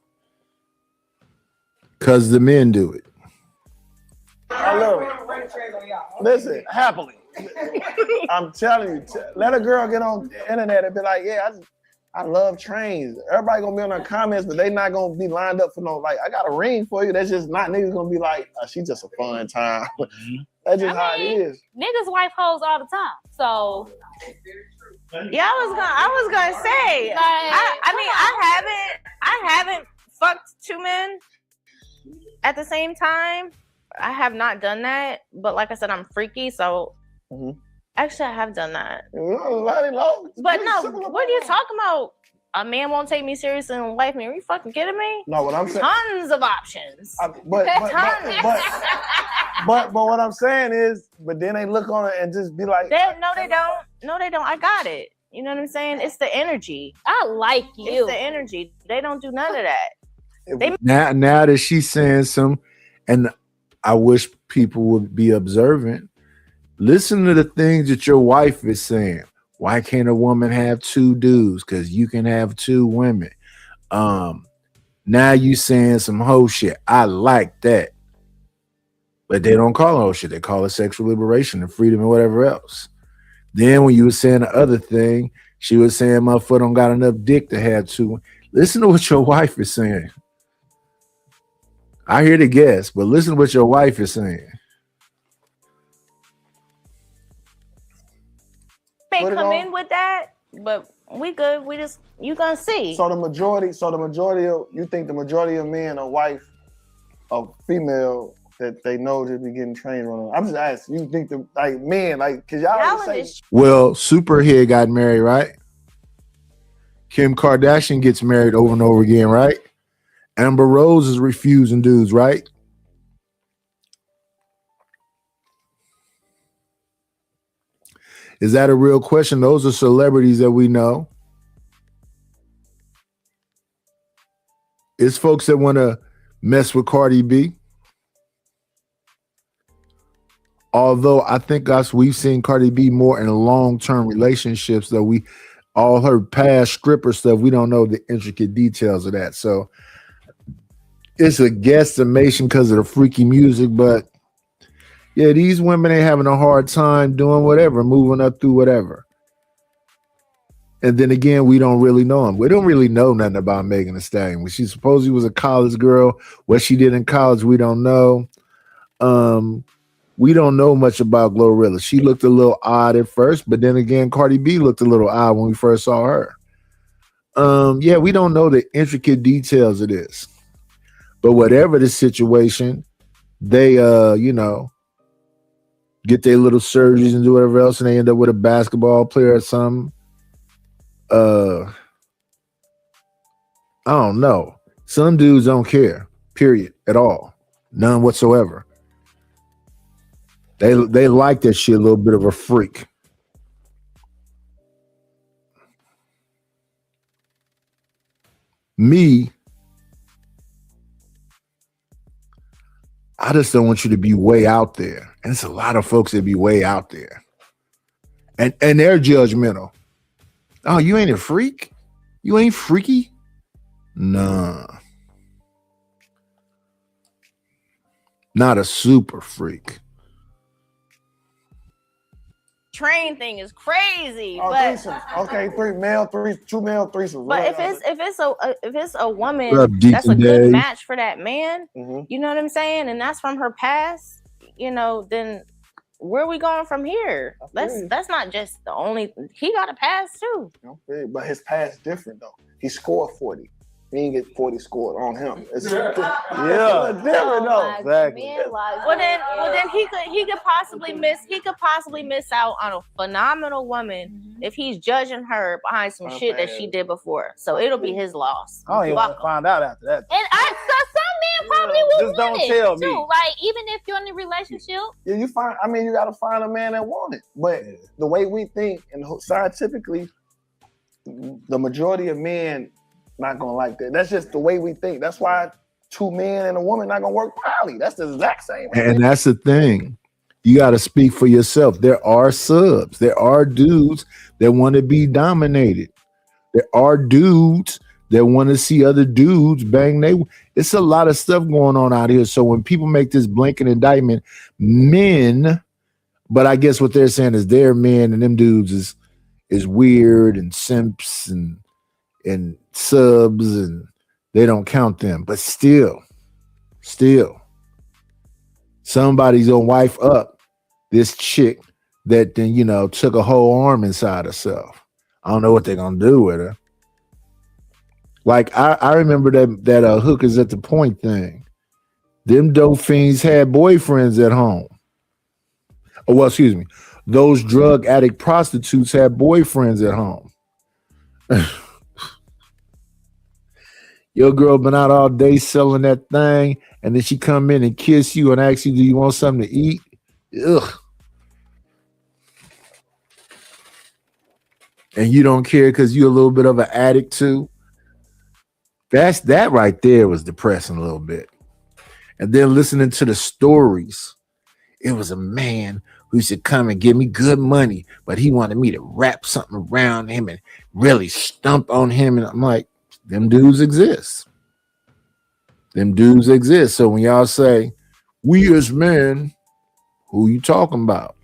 because the men do it. I love it. Listen, happily. I'm telling you, let a girl get on the internet and be like, yeah, I love trains. Everybody gonna be on their comments, but they not gonna be lined up for no, like, I got a ring for you. That's just not niggas gonna be like, oh, she's just a fun time. That's just how it is. Niggas wife hoes all the time. So Yeah, I was gonna say. I haven't fucked 2 men at the same time. I have not done that, but like I said, I'm freaky, so actually I have done that. But no, what are you talking about? A man won't take me seriously and wife me. Are you fucking kidding me? No, what I'm saying. Tons of options. But Tons. what I'm saying is, but then they look on it and just be like, No, they don't. No, they don't. I got it. You know what I'm saying? It's the energy. I like you. It's the energy. They don't do none of that. They Now that she's saying some, and I wish people would be observant. Listen to the things that your wife is saying. Why can't a woman have 2 dudes? Because you can have 2 women. Now you saying some hoe shit. I like that. But they don't call it hoe shit. They call it sexual liberation and freedom and whatever else. Then when you were saying the other thing, she was saying my foot don't got enough dick to have 2. Listen to what your wife is saying. I hear the guess, but listen to what your wife is saying. may Put it come on. in with that, but we good. You gonna see. So the majority of you think the majority of men, a wife, a female, that they know just be getting trained on. I'm just asking. You think the like men like because y'all Y'all say in this Well, Superhead got married, right? Kim Kardashian gets married over and over again, right? Amber Rose is refusing dudes, right? Is that a real question? Those are celebrities that we know. It's folks that want to mess with Cardi B. Although I think we've seen Cardi B more in long-term relationships, though all her past stripper stuff, we don't know the intricate details of that. So it's a guesstimation because of the freaky music, but yeah, these women ain't having a hard time doing whatever, moving up through whatever. And then again, we don't really know them. We don't really know nothing about Megan Thee Stallion. When she supposedly was a college girl, what she did in college, we don't know. We don't know much about Glorilla. She looked a little odd at first, but then again, Cardi B looked a little odd when we first saw her. Yeah, we don't know the intricate details of this. But whatever the situation, they get their little surgeries and do whatever else, and they end up with a basketball player or something. I don't know. Some dudes don't care, period, at all. None whatsoever. They like that shit, a little bit of a freak. Me, I just don't want you to be way out there. And it's a lot of folks that be way out there. And they're judgmental. Oh, you ain't a freak? You ain't freaky? Nah. Not a super freak. train thing is crazy. Oh, but threesomes. Okay, two male threesomes. But if it's a woman What up, that's a Deacon good Dave? match for that man, you know what I'm saying, and that's from her past, then where are we going from here? That's not just the only. He got a pass too. Okay, but his past different though. He scored 40. He didn't get 40 scored on him. It's different though. Exactly. Well then he could possibly miss out on a phenomenal woman if he's judging her behind some shit that she did before. So it'll be his loss. I don't even want to find out after that. And some men probably will Just don't want tell it me. too. Like even if you're in a relationship, Yeah, you gotta find a man that want it. But the way we think and scientifically, the majority of men not gonna like that. That's just the way we think. That's why two men and a woman not gonna work poly. That's the exact same. And that's the thing. You got to speak for yourself. There are subs. There are dudes that want to be dominated. There are dudes that want to see other dudes bang. It's a lot of stuff going on out here. So when people make this blanket indictment, men, but I guess what they're saying is they're men and them dudes is weird and simps and subs, and they don't count them. But still, somebody's gonna wife up this chick that then took a whole arm inside herself. I don't know what they're gonna do with her. Like I remember that hookers at the point thing. Them dope fiends had boyfriends at home. Oh, well, excuse me. Those drug addict prostitutes had boyfriends at home. Your girl been out all day selling that thing, and then she come in and kiss you and ask you, do you want something to eat? Ugh. And you don't care because you're a little bit of an addict too. That right there was depressing a little bit. And then listening to the stories, it was a man who used to come and give me good money, but he wanted me to wrap something around him and really stump on him. And I'm like, them dudes exist. So when y'all say, we as men, who you talking about?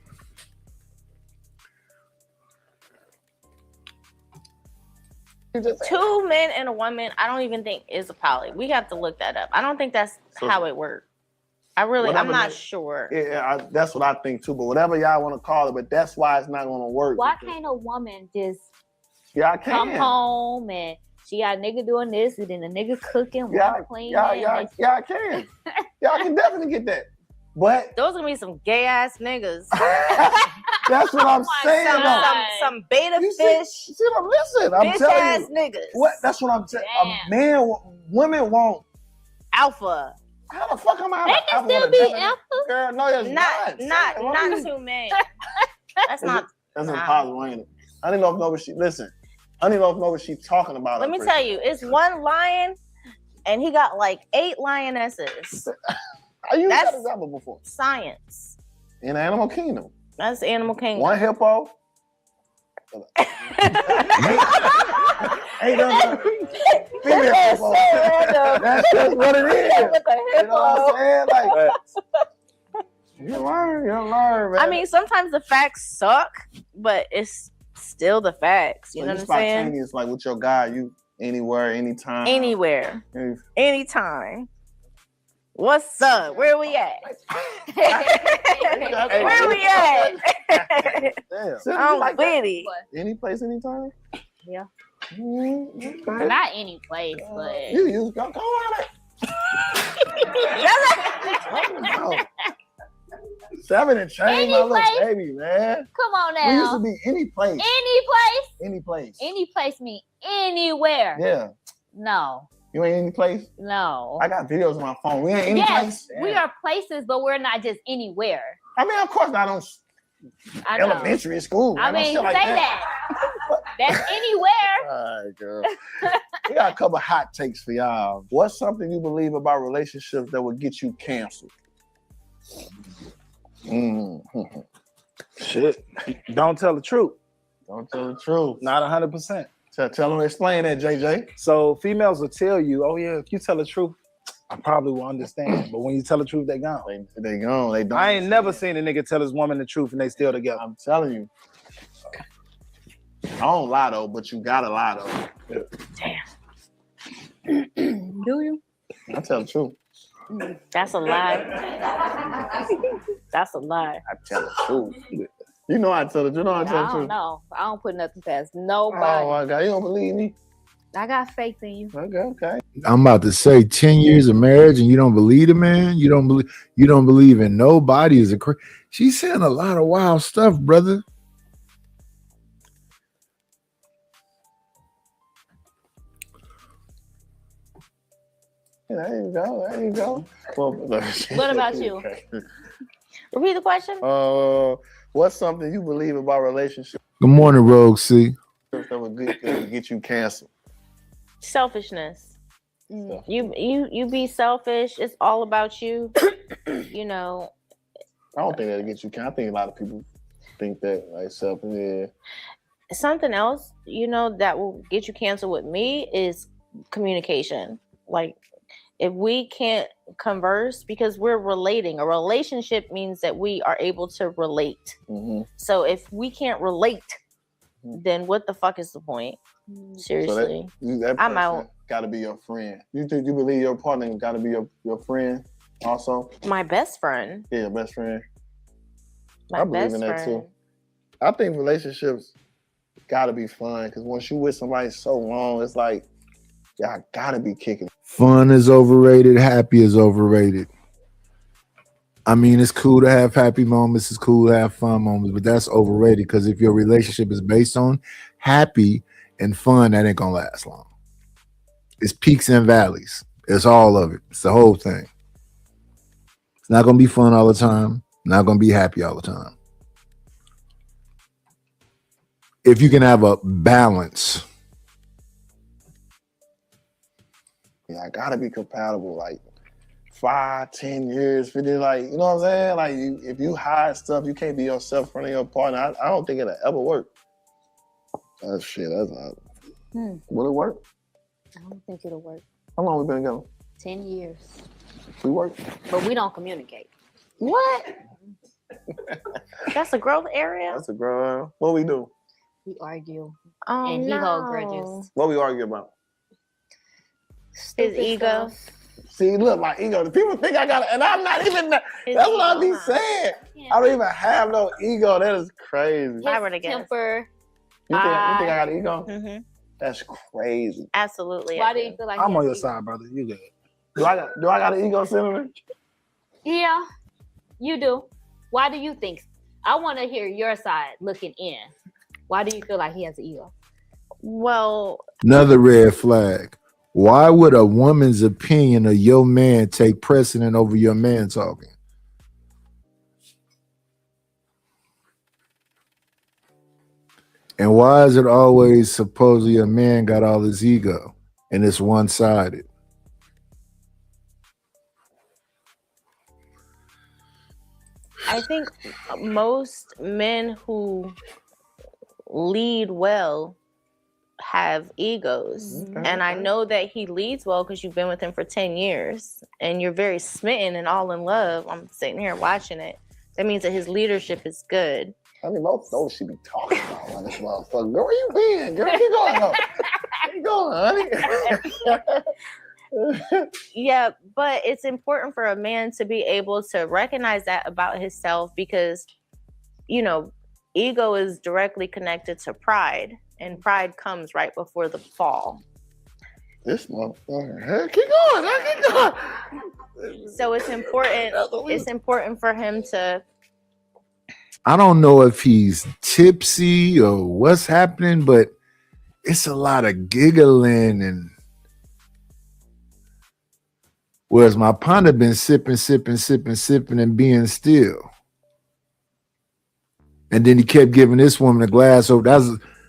Two men and a woman, I don't even think is a poly. We have to look that up. I don't think that's how it works. I'm not sure. Yeah, that's what I think too. But whatever y'all want to call it, but that's why it's not going to work. why can't a woman just come home and she got a nigga doing this and then the nigga cooking, Y'all cleaning? can. Y'all can definitely get that. But those gonna be some gay ass niggas. that's what I'm saying. Some beta You fish. See, listen, I'm bitch telling ass you. niggas. What? That's what I'm saying. Women want alpha. How the fuck am I? They can still be alpha. Girl, no, it's not two men. That's not. That's impossible, ain't it? I didn't know if nobody. Listen, I didn't know if she's talking about. Let me tell you, it's one lion, and he got like 8 lionesses. I used that example before. Science. In Animal Kingdom. That's Animal Kingdom. One hippo. Ain't no female hippo. That's just what it is. You know what I'm saying? Like, you learn, man. I mean, sometimes the facts suck, but it's still the facts. You know what I'm saying? Spontaneous, like with your guy, you anywhere, anytime. Anywhere, anytime. What's up? Where we at? Where we at? I'm witty. Any place, anytime. Yeah. Not any place, but You go on it. 7 and change, Any my little place? baby, man. Come on now. We used to be any place. Any place? Any place. Any place mean anywhere. Yeah. No. You ain't any place? No. I got videos on my phone. We ain't any place. We are places, but we're not just anywhere. I mean, of course, not on I know. elementary school. I mean, say that. That's anywhere. All right, girl. We got a couple hot takes for y'all. What's something you believe about relationships that would get you canceled? Shit. Don't tell the truth. Don't tell the truth. Not 100%. Tell them, explain that, JJ. So females will tell you, oh yeah, if you tell the truth, I probably will understand. But when you tell the truth, they gone. They gone. They don't. I ain't never seen a nigga tell his woman the truth and they still together. I'm telling you. I don't lie though, but you gotta lie though. Damn. Do you? I tell the truth. That's a lie. That's a lie. I tell the truth. You know I tell the truth. You know I tell the I don't truth. know. I don't put nothing past nobody. Oh my God, you don't believe me? I got faith in you. Okay. I'm about to say 10 years of marriage and you don't believe the man. You don't believe in nobody. Is she's saying a lot of wild stuff, brother. There you go. Well, What about you? Repeat the question. What's something you believe about relationships Good morning, Rogue C. that would get you canceled? Selfishness. You be selfish. It's all about you. You know. I don't think that'll get you canceled. I think a lot of people think that, like, selfish. Yeah. Something else, that will get you canceled with me is communication. Like, if we can't converse, because we're relating, a relationship means that we are able to relate. Mm-hmm. So if we can't relate, then what the fuck is the point? Seriously. So that I'm out. Got to be your friend. You believe your partner got to be your friend also? My best friend. Yeah, your best friend. My I believe best in that friend. too. I think relationships got to be fun because once you with somebody so long, it's like y'all got to be kicking. Fun is overrated. Happy is overrated. I mean, it's cool to have happy moments. It's cool to have fun moments, but that's overrated because if your relationship is based on happy and fun, that ain't gonna last long. It's peaks and valleys. It's all of it. It's the whole thing. It's not gonna be fun all the time. Not gonna be happy all the time. If you can have a balance. Yeah, I gotta be compatible. Like 5, 10 years, 50. Like, you know what I'm saying? Like, if you hide stuff, you can't be yourself in front of your partner. I don't think it'll ever work. That's shit. That's not. Will it work? I don't think it'll work. How long we been together? 10 years. We work. But we don't communicate. What? That's a growth area. That's a growth. What we do? We argue. Oh, and he no. hold grudges. What we argue about? His ego. See, look, my ego. The people think I got it, and I'm not even. That's what I be saying. Yeah. I don't even have no ego. That is crazy. I would have guessed. Temper. You think I got an ego? Mm-hmm. That's crazy. Absolutely. Why do you feel like I'm on your side, brother. You good. Do I got an ego, Senator? Yeah. You do. Why do you think? I want to hear your side looking in. Why do you feel like he has an ego? Well, Another red flag. Why would a woman's opinion of your man take precedent over your man talking? And why is it always supposedly a man got all his ego and it's one-sided? I think most men who lead well have egos. And I know that he leads well because you've been with him for 10 years and you're very smitten and all in love. I'm sitting here watching it. That means that his leadership is good. I mean, most those should be talking about on this motherfucker. Girl, where you been? Girl, keep going though. Keep going, honey. Yeah, but it's important for a man to be able to recognize that about himself because, you know, ego is directly connected to pride, and pride comes right before the fall. This motherfucker. Keep going. Keep going. So it's important. It's important for him to. I don't know if he's tipsy or what's happening, but it's a lot of giggling and whereas my partner been sipping and being still. And then he kept giving this woman a glass of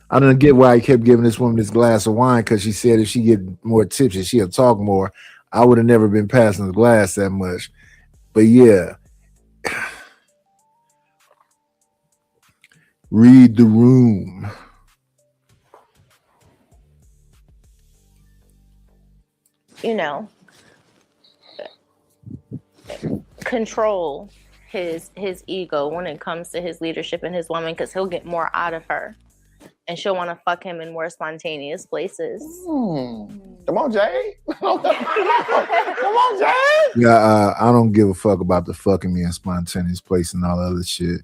I don't get why he kept giving this woman this glass of wine, because she said if she get more tipsy, she'll talk more. I would have never been passing the glass that much. But yeah. Read the room. You know, control his ego when it comes to his leadership and his woman, because he'll get more out of her and she'll want to fuck him in more spontaneous places. Come on, Jay. Come on, Jay. Yeah, I don't give a fuck about the fucking me in spontaneous place and all that other shit.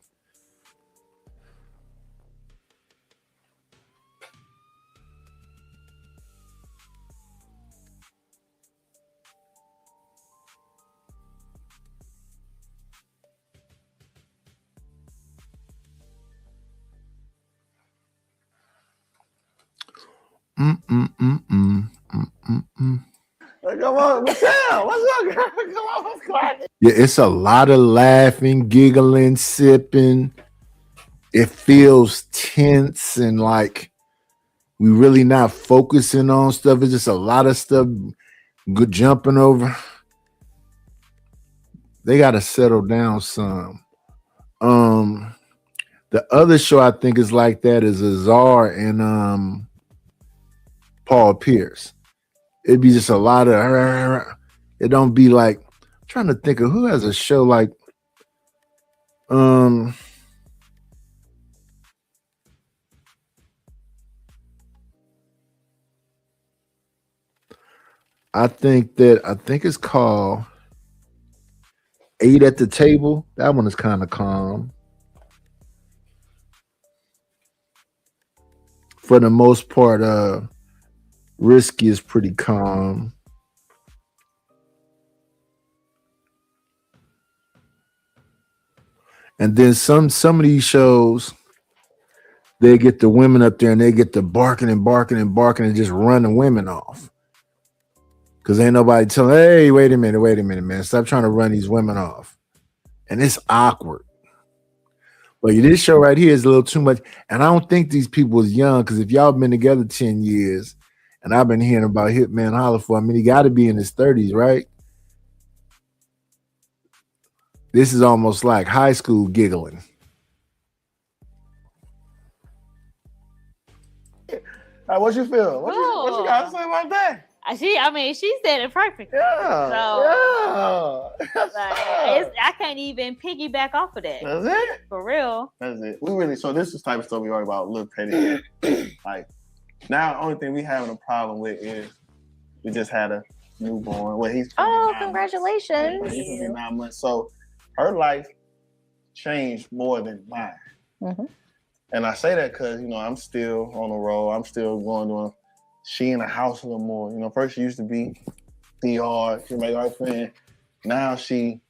Come on, Michelle. What's up, girl? Come on, what's cracking? Yeah, it's a lot of laughing, giggling, sipping. It feels tense and like we really not focusing on stuff. It's just a lot of stuff good jumping over. They got to settle down some. The other show I think is like that is Azar and Paul Pierce. It'd be just a lot of it don't be like, I'm trying to think of who has a show like I think it's called 8 at the Table. That one is kind of calm. For the most part, Risky is pretty calm. And then some of these shows, they get the women up there and they get to barking and just run the women off. Because ain't nobody telling, hey, wait a minute, man. Stop trying to run these women off. And it's awkward. But this show right here is a little too much. And I don't think these people is young, because if y'all been together 10 years, and I've been hearing about Hitman Holler for, I mean, he got to be in his 30s, right? This is almost like high school giggling. What you feel? What you got to say about that? She said it perfect. Yeah. I can't even piggyback off of that. That's it. For real. That's it. So this is the type of stuff we talk about, Lil Petty. Like, now the only thing we having a problem with is we just had a newborn. Well, he's congratulations. He's 9 months. So her life changed more than mine. Mm-hmm. And I say that because, I'm still on the road. I'm still going to she in the house a little more. First she used to be hard. She made her friend. Now she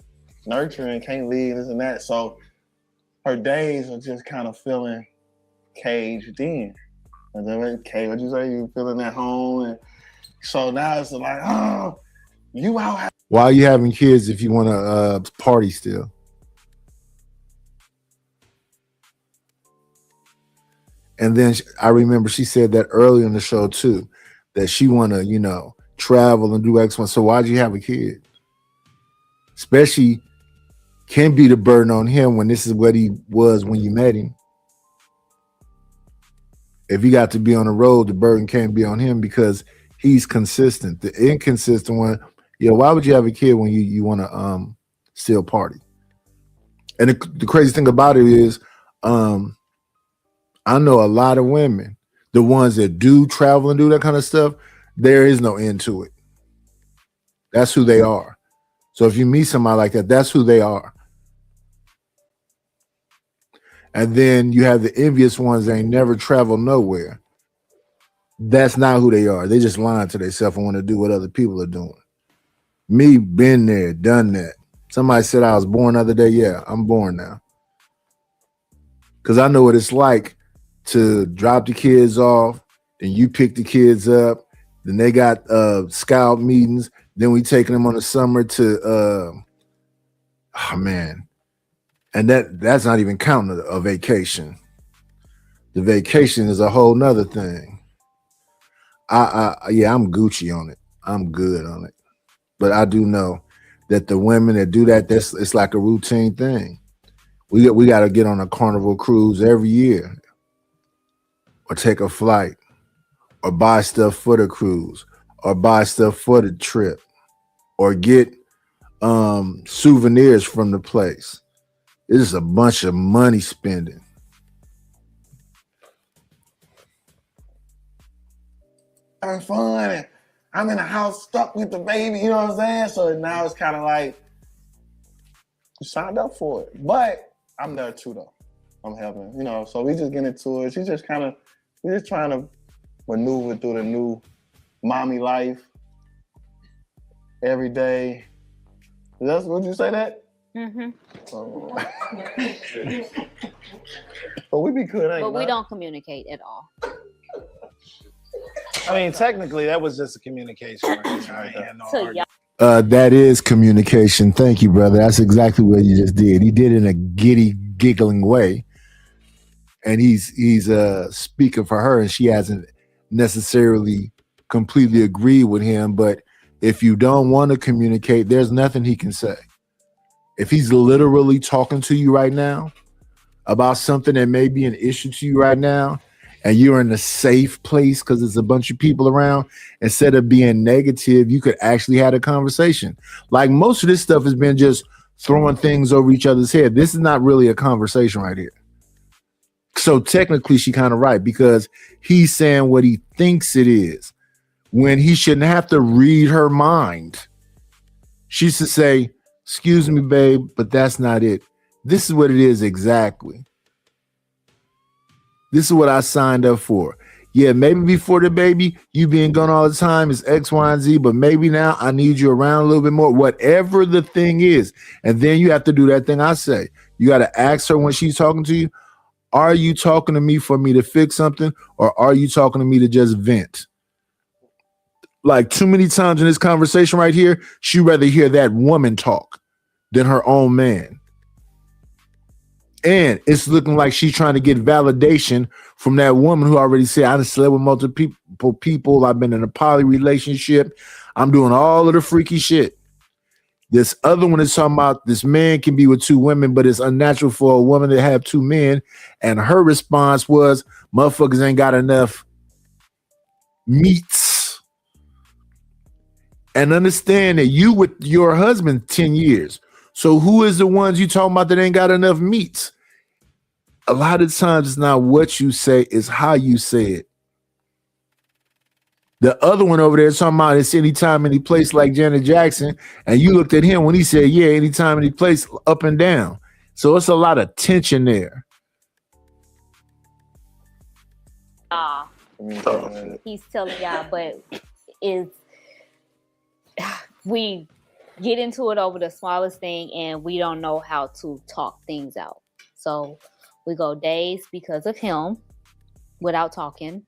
nurturing, can't lead, this and that. So her days are just kind of feeling caged in. And then, okay, what you say? You feeling at home, and so now it's like, oh, you out. Why are you having kids if you want to party still? And then I remember she said that earlier in the show too, that she want to, travel and do X1. So why'd you have a kid? Especially can be the burden on him when this is what he was when you met him. If he got to be on the road, the burden can't be on him because he's consistent. The inconsistent one, why would you have a kid when you want to still party? And the crazy thing about it is, I know a lot of women, the ones that do travel and do that kind of stuff, there is no end to it. That's who they are. So if you meet somebody like that, that's who they are. And then you have the envious ones that ain't never traveled nowhere. That's not who they are. They just lying to themselves and want to do what other people are doing. Me, been there, done that. Somebody said I was born the other day. Yeah, I'm born now. Because I know what it's like to drop the kids off, then you pick the kids up, then they got scout meetings, then we taking them on the summer to, and that's not even counting a vacation. The vacation is a whole nother thing. I'm Gucci on it. I'm good on it. But I do know that the women that do that, it's like a routine thing. We got to get on a Carnival cruise every year, or take a flight, or buy stuff for the cruise, or buy stuff for the trip, or get souvenirs from the place. It is a bunch of money spending. Having fun, and I'm in the house stuck with the baby, you know what I'm saying? So now it's kind of like you signed up for it. But I'm there too, though. I'm helping, so we just get into it. She's just we're just trying to maneuver through the new mommy life every day. Would you say that? Mm-hmm. But we be good, But we don't communicate at all. I mean, technically, that was just a communication. Right? That is communication. Thank you, brother. That's exactly what you just did. He did it in a giddy, giggling way. And he's speaking for her, and she hasn't necessarily completely agreed with him. But if you don't want to communicate, there's nothing he can say. If he's literally talking to you right now about something that may be an issue to you right now, and you're in a safe place because there's a bunch of people around, instead of being negative, you could actually have a conversation. Like most of this stuff has been just throwing things over each other's head. This is not really a conversation right here. So technically, she kind of right, because he's saying what he thinks it is when he shouldn't have to read her mind. She should say, "Excuse me, babe, but that's not it. This is what it is exactly. This is what I signed up for. Yeah, maybe before the baby, you being gone all the time is X, Y, and Z, but maybe now I need you around a little bit more," whatever the thing is. And then you have to do that thing I say. You got to ask her when she's talking to you, are you talking to me for me to fix something, or are you talking to me to just vent? Like too many times in this conversation right here, she'd rather hear that woman talk than her own man. And it's looking like she's trying to get validation from that woman who already said, "I done slept with multiple people. I've been in a poly relationship. I'm doing all of the freaky shit." This other one is talking about this man can be with two women, but it's unnatural for a woman to have two men. And her response was, "Motherfuckers ain't got enough meats." And understand that you with your husband 10 years. So who is the ones you talking about that ain't got enough meats? A lot of times it's not what you say, it's how you say it. The other one over there talking about it's anytime, any place, like Janet Jackson. And you looked at him when he said, yeah, anytime, any place, up and down. So it's a lot of tension there. He's telling y'all, but is we get into it over the smallest thing, and we don't know how to talk things out. So we go days because of him without talking.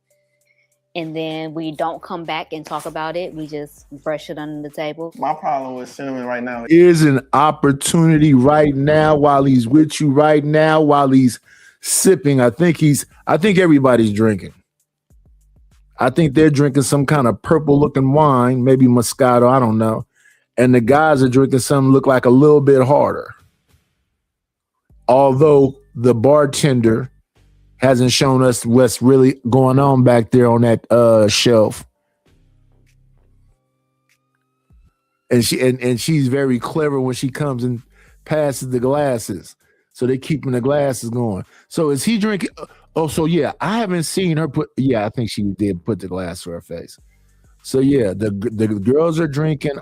And then we don't come back and talk about it. We just brush it under the table. My problem with Cinnamon right now is an opportunity right now while he's with you right now, while he's sipping. I think everybody's drinking. I think they're drinking some kind of purple looking wine, maybe Moscato, I don't know. And the guys are drinking something look like a little bit harder. Although the bartender hasn't shown us what's really going on back there on that shelf. And she's very clever when she comes and passes the glasses. So they're keeping the glasses going. So is he drinking? Oh, so yeah, I haven't seen her put. Yeah, I think she did put the glass to her face. So yeah, the girls are drinking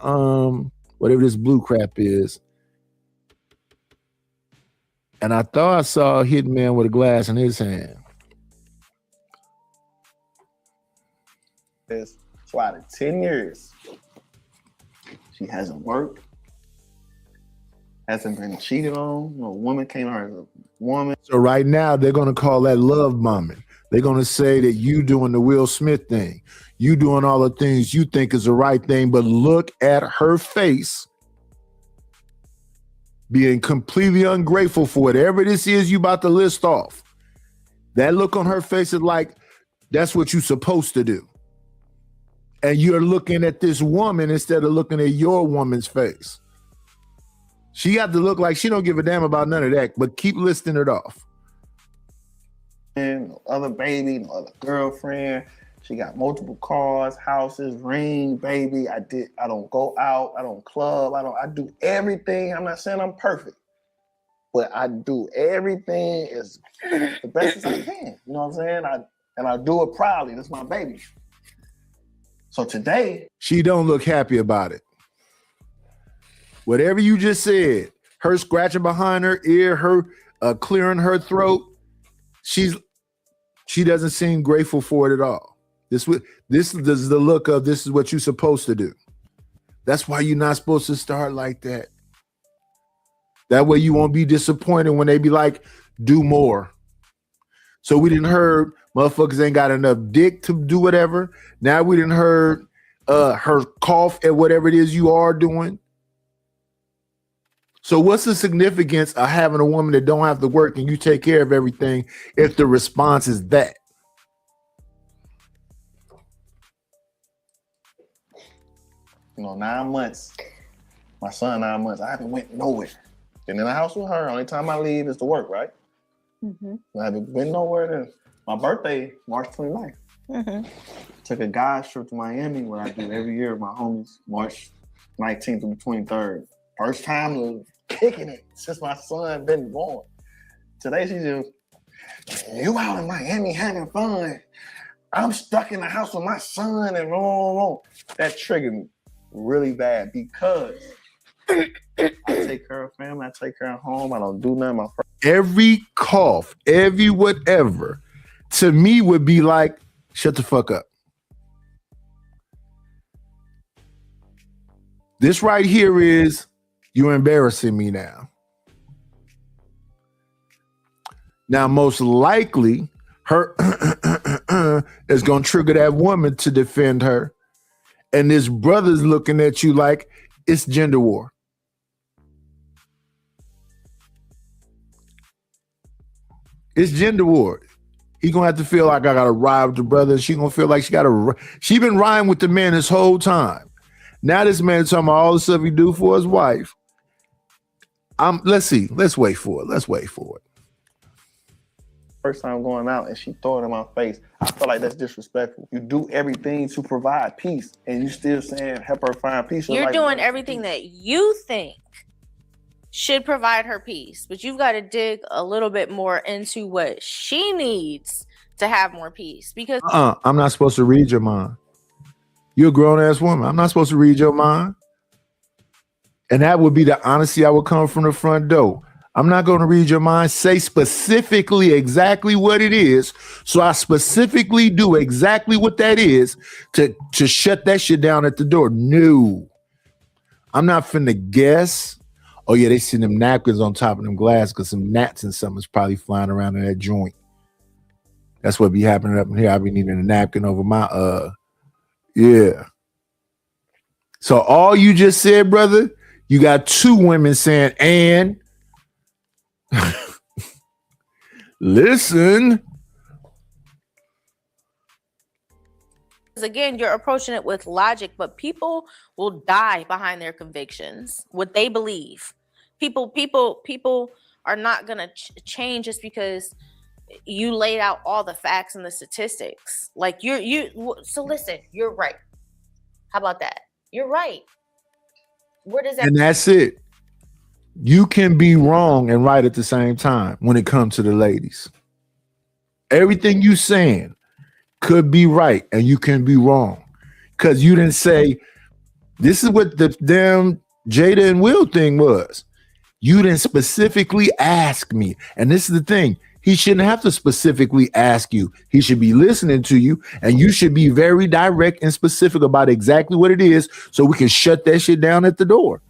whatever this blue crap is. And I thought I saw a hitman with a glass in his hand. So out of 10 years, she hasn't worked, hasn't been cheated on. No woman came out as a woman. So right now, they're going to call that love bombing. They're going to say that you doing the Will Smith thing. You doing all the things you think is the right thing, but look at her face being completely ungrateful for whatever this is you about to list off. That look on her face is like, that's what you're supposed to do. And you're looking at this woman instead of looking at your woman's face. She got to look like she don't give a damn about none of that, but keep listing it off. And no other baby, no other girlfriend. She got multiple cars, houses, ring, baby. I don't go out. I don't club. I do everything. I'm not saying I'm perfect, but I do everything as the best as I can. You know what I'm saying? I do it proudly. That's my baby. So today, she don't look happy about it. Whatever you just said, her scratching behind her ear, her clearing her throat, she doesn't seem grateful for it at all. This is the look of this is what you're supposed to do. That's why you're not supposed to start like that. That way you won't be disappointed when they be like, do more. So we didn't heard motherfuckers ain't got enough dick to do whatever. Now we didn't heard her cough at whatever it is you are doing. So what's the significance of having a woman that don't have to work and you take care of everything if the response is that? You know, 9 months. My son, 9 months. I haven't went nowhere. Been in the house with her. Only time I leave is to work, right? Mm-hmm. I haven't been nowhere. Then my birthday, March 29th. Mm-hmm. Took a guy's trip to Miami, what I do every year with my homies, March 19th through the 23rd. First time of kicking it since my son been born. Today she just, you out in Miami having fun. I'm stuck in the house with my son and roll. That triggered me really bad because I take care of family, I take care of home, I don't do nothing. Every cough, every whatever, to me would be like, shut the fuck up. This right here is, you're embarrassing me now. Now, most likely, her is going to trigger that woman to defend her. And this brother's looking at you like it's gender war. It's gender war. He gonna have to feel like I gotta ride with the brother. She gonna feel like she been riding with the man this whole time. Now this man is talking about all the stuff he do for his wife. Let's see. Let's wait for it. First time going out and she throw it in my face. I feel like that's disrespectful. You do everything to provide peace and you still saying help her find peace. You're doing everything that you think should provide her peace, but you've got to dig a little bit more into what she needs to have more peace. Because I'm not supposed to read your mind. You're a grown-ass woman. I'm not supposed to read your mind. And that would be the honesty I would come from the front door. I'm not going to read your mind. Say specifically exactly what it is. So I specifically do exactly what that is to shut that shit down at the door. No. I'm not finna guess. Oh yeah, they seen them napkins on top of them glass because some gnats and something's probably flying around in that joint. That's what be happening up in here. I be needing a napkin over my yeah. So all you just said, brother, you got two women saying, and listen. Again, you're approaching it with logic, but people will die behind their convictions, what they believe. People are not gonna change just because you laid out all the facts and the statistics. Like so listen, you're right. How about that? You're right. Where does that? And that's it. You can be wrong and right at the same time when it comes to the ladies. Everything you saying could be right and you can be wrong because you didn't say this is what the damn Jada and Will thing was. You didn't specifically ask me. And this is the thing. He shouldn't have to specifically ask you. He should be listening to you, and you should be very direct and specific about exactly what it is so we can shut that shit down at the door.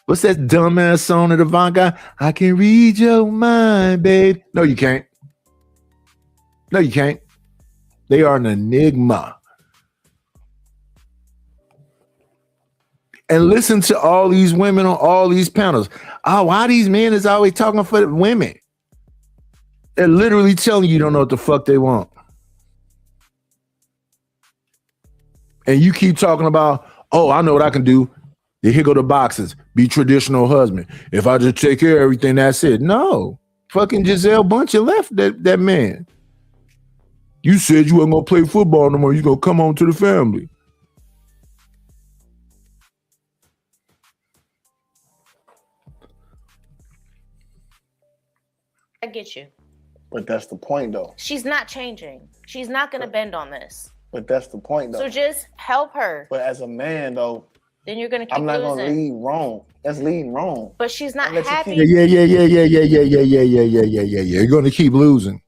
What's that dumbass song of the Von guy? I can read your mind, babe. No, you can't. No, you can't. They are an enigma. And listen to all these women on all these panels. Oh, why these men is always talking for the women? They're literally telling you don't know what the fuck they want. And you keep talking about, oh, I know what I can do. Here go the boxes. Be traditional husband. If I just take care of everything, that's it. No. Fucking Giselle Bundchen left that man. You said you weren't going to play football no more. You're going to come home to the family. I get you. But that's the point, though. She's not changing. She's not going to bend on this. But that's the point, though. So just help her. But as a man, though, then you're going to keep I'm not losing. going to lead wrong. That's leading wrong. But she's not happy. Yeah. You're going to keep losing.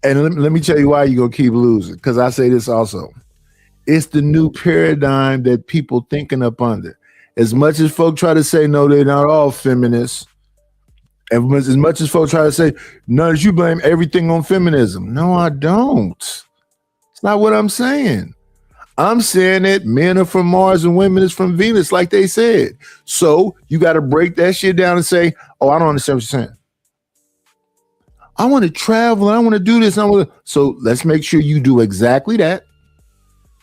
And let me tell you why you're going to keep losing. Because I say this also. It's the new paradigm that people thinking up under. As much as folk try to say, no, they're not all feminists. As much as folks try to say, none of you blame everything on feminism. No, I don't. It's not what I'm saying. I'm saying that men are from Mars and women is from Venus, like they said. So you got to break that shit down and say, oh, I don't understand what you're saying. I want to travel and I want to do this. So let's make sure you do exactly that.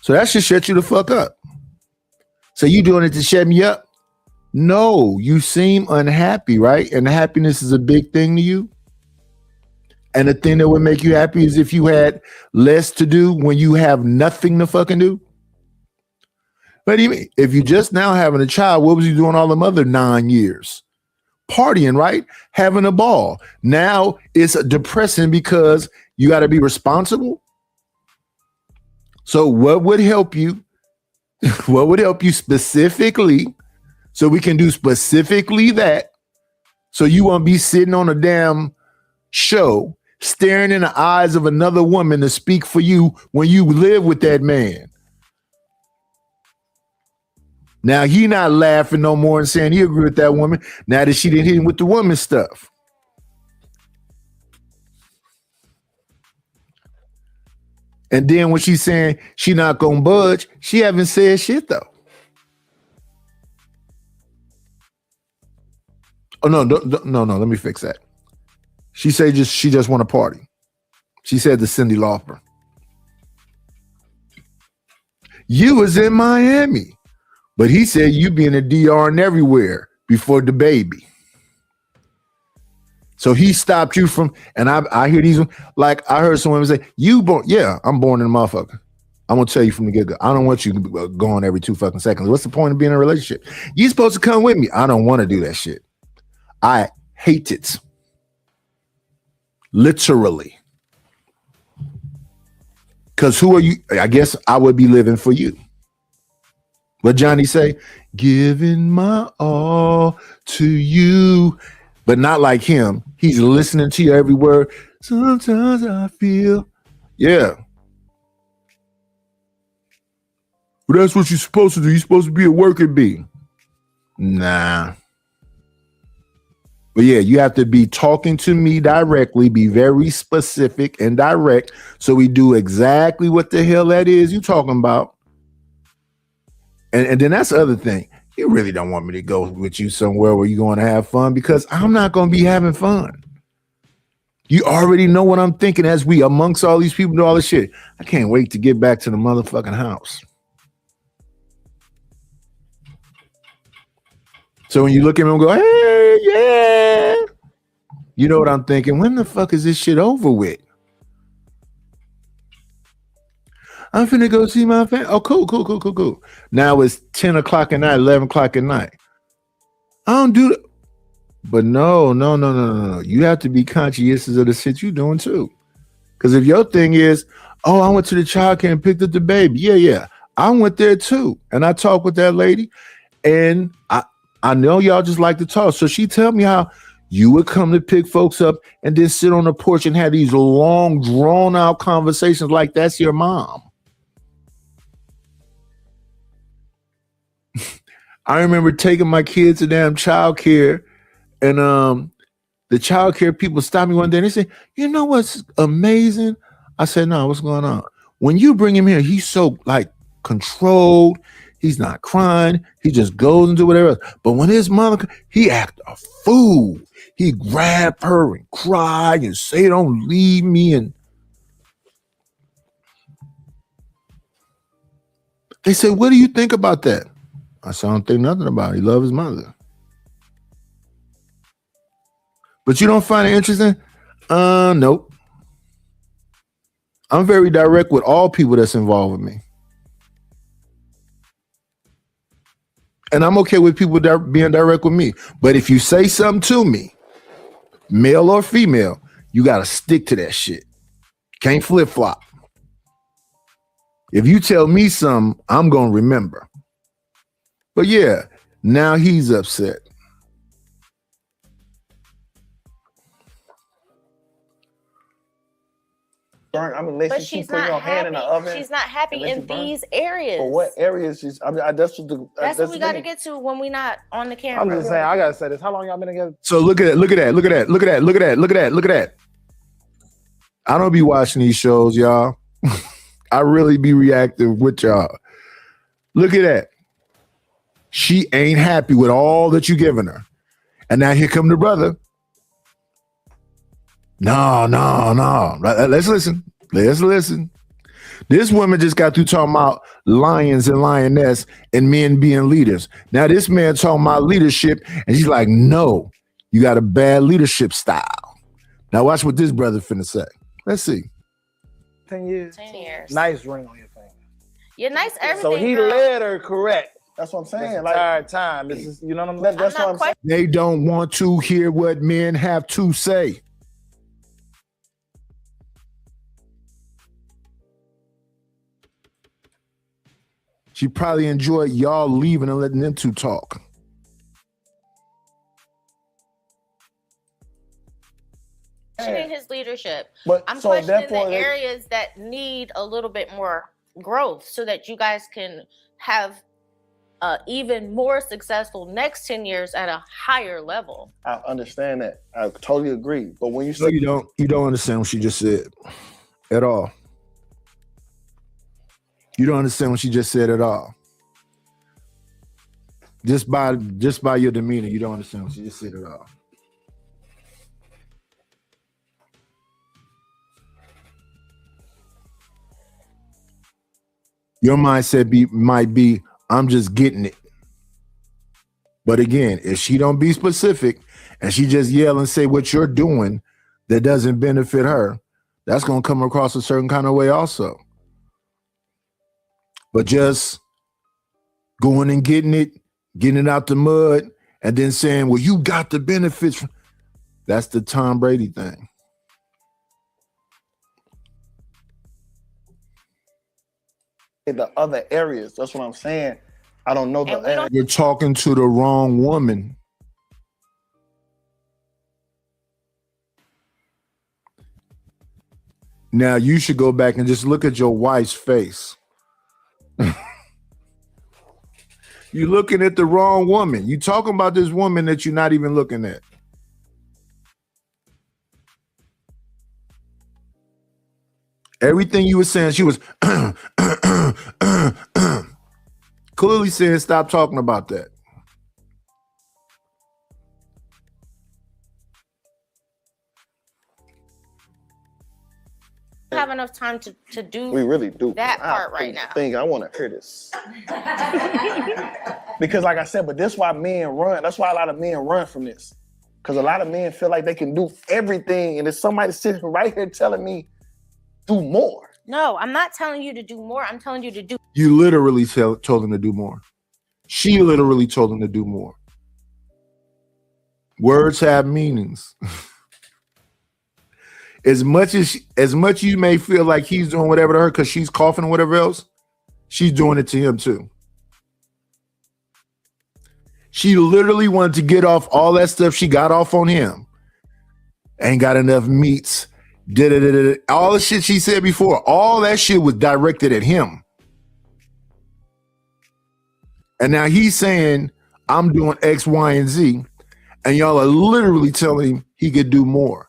So that should shut you the fuck up. So you doing it to shut me up? No, you seem unhappy, right? And happiness is a big thing to you. And the thing that would make you happy is if you had less to do when you have nothing to fucking do. What do you mean? If you just now having a child, what was you doing all them other 9 years? Partying, right? Having a ball. Now it's depressing because you got to be responsible. So what would help you? What would help you specifically? So we can do specifically that. So you won't be sitting on a damn show staring in the eyes of another woman to speak for you when you live with that man. Now he not laughing no more and saying he agree with that woman now that she didn't hit him with the woman stuff. And then when she's saying she not gonna budge, she haven't said shit though. Oh no, let me fix that. She just want to party. She said to Cyndi Lauper. You was in Miami, but he said you be in the DR and everywhere before the baby. So he stopped you from, and I hear these, like I heard some women say, you born, yeah, I'm born in a motherfucker. I'm gonna tell you from the get-go. I don't want you going every 2 fucking seconds. What's the point of being in a relationship? You supposed to come with me. I don't want to do that shit. I hate it. Literally. Because who are you? I guess I would be living for you. What Johnny say? Giving my all to you. But not like him. He's listening to you every word. Sometimes I feel. Yeah. Well, that's what you're supposed to do. You're supposed to be a worker bee. Nah. But yeah, you have to be talking to me directly, be very specific and direct, so we do exactly what the hell that is you talking about. And then that's the other thing. You really don't want me to go with you somewhere where you're going to have fun, because I'm not going to be having fun. You already know what I'm thinking as we amongst all these people do all this shit. I can't wait to get back to the motherfucking house. So when you look at me and go, hey, yeah, you know what I'm thinking? When the fuck is this shit over with? I'm finna go see my family. Oh, cool. Now it's 10 o'clock at night, 11 o'clock at night. I don't do that. But no. You have to be conscientious of the shit you're doing too. Because if your thing is, oh, I went to the childcare and picked up the baby. Yeah. I went there too. And I talked with that lady. And I know y'all just like to talk. So she tell me how you would come to pick folks up and then sit on the porch and have these long, drawn out conversations like that's your mom. I remember taking my kids to damn childcare, and the childcare people stopped me one day and they said, you know what's amazing? I said, no, what's going on? When you bring him here, he's so like controlled. He's not crying. He just goes and do whatever else. But when his mother, he act a fool. He grab her and cry and say, don't leave me. And they said, what do you think about that? I said, I don't think nothing about it. He loves his mother. But you don't find it interesting? Nope. I'm very direct with all people that's involved with me. And I'm okay with people being direct with me. But if you say something to me, male or female, you got to stick to that shit. Can't flip-flop. If you tell me something, I'm going to remember. But yeah, now he's upset. I mean, But she's not happy. She's not happy in these areas. For what areas? That's what we got to get to when we're not on the camera. I'm just saying, I gotta say this. How long y'all been together? So look at that. I don't be watching these shows, y'all. I really be reactive with y'all. Look at that. She ain't happy with all that you giving her. And now here come the brother. No. Let's listen. This woman just got through talking about lions and lioness and men being leaders. Now this man talking about leadership, and she's like, no, you got a bad leadership style. Now watch what this brother finna say. Let's see. 10 years. 10 years. Nice ring on your finger. You're nice everything. So he led her correct. That's what I'm saying. The entire time. This is, you know what I'm saying? That's what I'm saying. They don't want to hear what men have to say. She probably enjoyed y'all leaving and letting them two talk. Questioning his leadership. But I'm so questioning the therefore areas that need a little bit more growth so that you guys can have even more successful next 10 years at a higher level. I understand that. I totally agree. But when you say No, you don't understand what she just said at all. You don't understand what she just said at all. Just by your demeanor, you don't understand what she just said at all. Your mindset might be, I'm just getting it. But again, if she don't be specific and she just yell and say what you're doing that doesn't benefit her, that's going to come across a certain kind of way also. But just going and getting it out the mud, and then saying, well, you got the benefits. That's the Tom Brady thing. the other areas, that's what I'm saying. I don't know the. You're talking to the wrong woman. Now you should go back and just look at your wife's face. You're looking at the wrong woman. You talking about this woman that you're not even looking at. Everything you were saying, she was clearly saying, stop talking about that. Have enough time to do We really do. that part right now. I want to hear this. Because like I said, but this why men run. That's why a lot of men run from this. Because a lot of men feel like they can do everything. And if somebody sitting right here telling me, do more. No, I'm not telling you to do more. I'm telling you to do. You literally told him to do more. She literally told him to do more. Words have meanings. As much you may feel like he's doing whatever to her because she's coughing or whatever else, she's doing it to him too. She literally wanted to get off all that stuff she got off on him. Ain't got enough meats. All the shit she said before, all that shit was directed at him. And now he's saying, I'm doing X, Y, and Z. And y'all are literally telling him he could do more.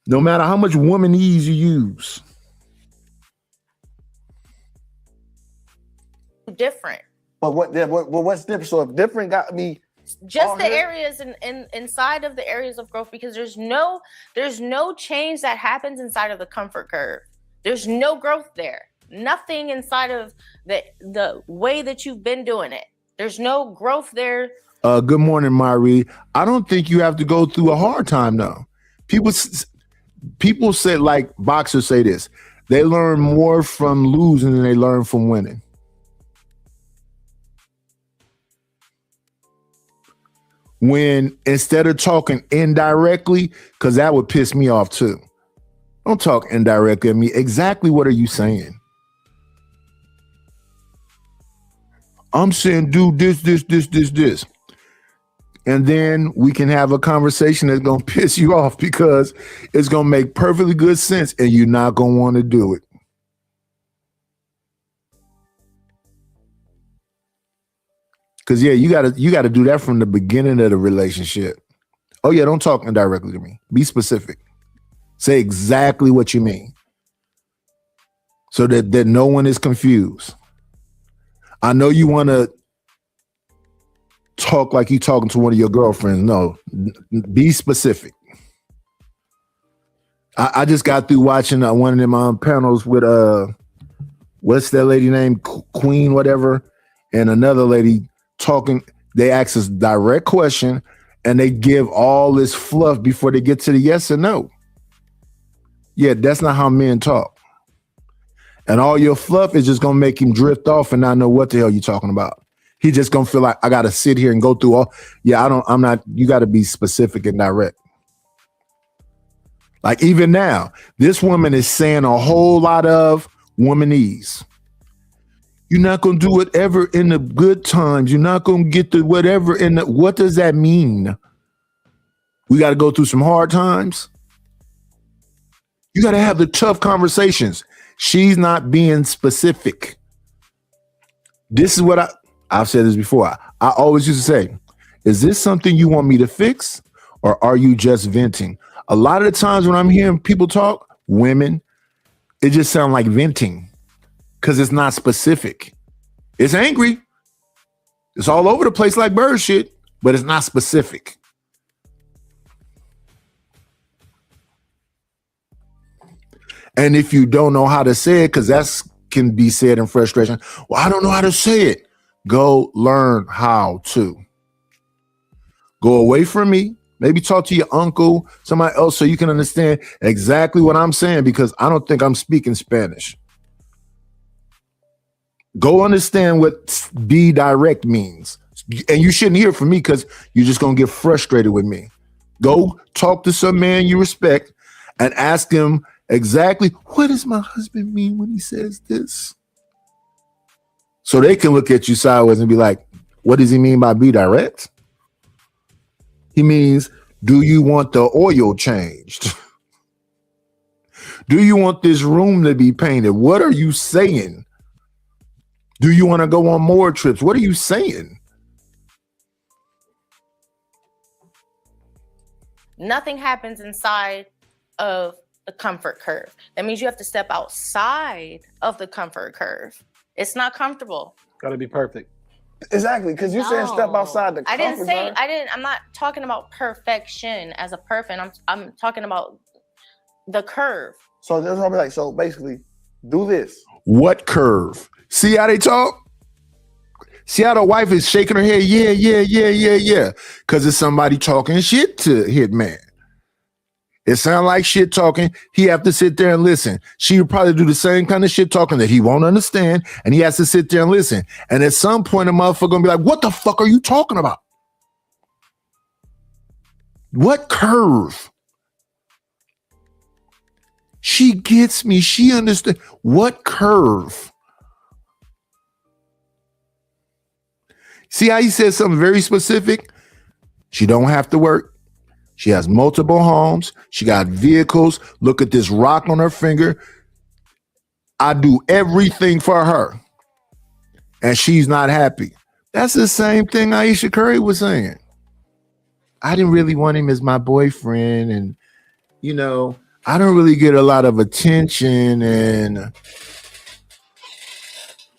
No matter how much womanese you use. Different. But what's different? So if different got me just the areas inside of the areas of growth, because there's no change that happens inside of the comfort curve. There's no growth there. Nothing inside of the way that you've been doing it. There's no growth there. Good morning, Mari. I don't think you have to go through a hard time though. People say, like boxers say this, they learn more from losing than they learn from winning. When instead of talking indirectly, because that would piss me off too. Don't talk indirectly at me. Exactly what are you saying? I'm saying do this. And then we can have a conversation that's going to piss you off because it's going to make perfectly good sense and you're not going to want to do it. Because, yeah, you gotta do that from the beginning of the relationship. Oh, yeah, don't talk indirectly to me. Be specific. Say exactly what you mean so that no one is confused. I know you want to talk like you talking to one of your girlfriends. No, be specific. I just got through watching one of them panels with what's that lady named Queen whatever, and another lady talking. They ask us direct question and they give all this fluff before they get to the yes or no. Yeah, that's not how men talk. And all your fluff is just gonna make him drift off and not know what the hell you're talking about. He just gonna feel like I gotta sit here and go through all. Yeah, I'm not. You gotta be specific and direct. Like even now, this woman is saying a whole lot of womanese. You're not gonna do whatever in the good times. You're not gonna get the whatever in the. What does that mean? We got to go through some hard times. You got to have the tough conversations. She's not being specific. This is what I've said this before. I always used to say, is this something you want me to fix or are you just venting? A lot of the times when I'm hearing people talk, women, it just sounds like venting because it's not specific. It's angry. It's all over the place like bird shit, but it's not specific. And if you don't know how to say it, because that can be said in frustration, well, I don't know how to say it. Go learn how to. Go away from me. Maybe talk to your uncle, somebody else, so you can understand exactly what I'm saying, because I don't think I'm speaking Spanish. Go understand what be direct means. And you shouldn't hear from me because you're just going to get frustrated with me. Go talk to some man you respect and ask him exactly, what does my husband mean when he says this? So they can look at you sideways and be like, what does he mean by be direct? He means, do you want the oil changed? Do you want this room to be painted? What are you saying? Do you want to go on more trips? What are you saying? Nothing happens inside of the comfort curve. That means you have to step outside of the comfort curve. It's not comfortable. Gotta be perfect. Exactly, because you said step outside the I comfort didn't say zone. I'm not talking about perfection as a perfect. I'm talking about the curve. So that's what I'm like. So basically, do this. What curve? See how they talk? See how the wife is shaking her head? Yeah. Because it's somebody talking shit to Hitman. It sounds like shit talking. He have to sit there and listen. She would probably do the same kind of shit talking that he won't understand, and he has to sit there and listen. And at some point, a motherfucker gonna be like, "What the fuck are you talking about? What curve?" She gets me. She understands. What curve? See how he said something very specific? She don't have to work. She has multiple homes. She got vehicles. Look at this rock on her finger. I do everything for her. And she's not happy. That's the same thing Aisha Curry was saying. I didn't really want him as my boyfriend. And, you know, I don't really get a lot of attention. And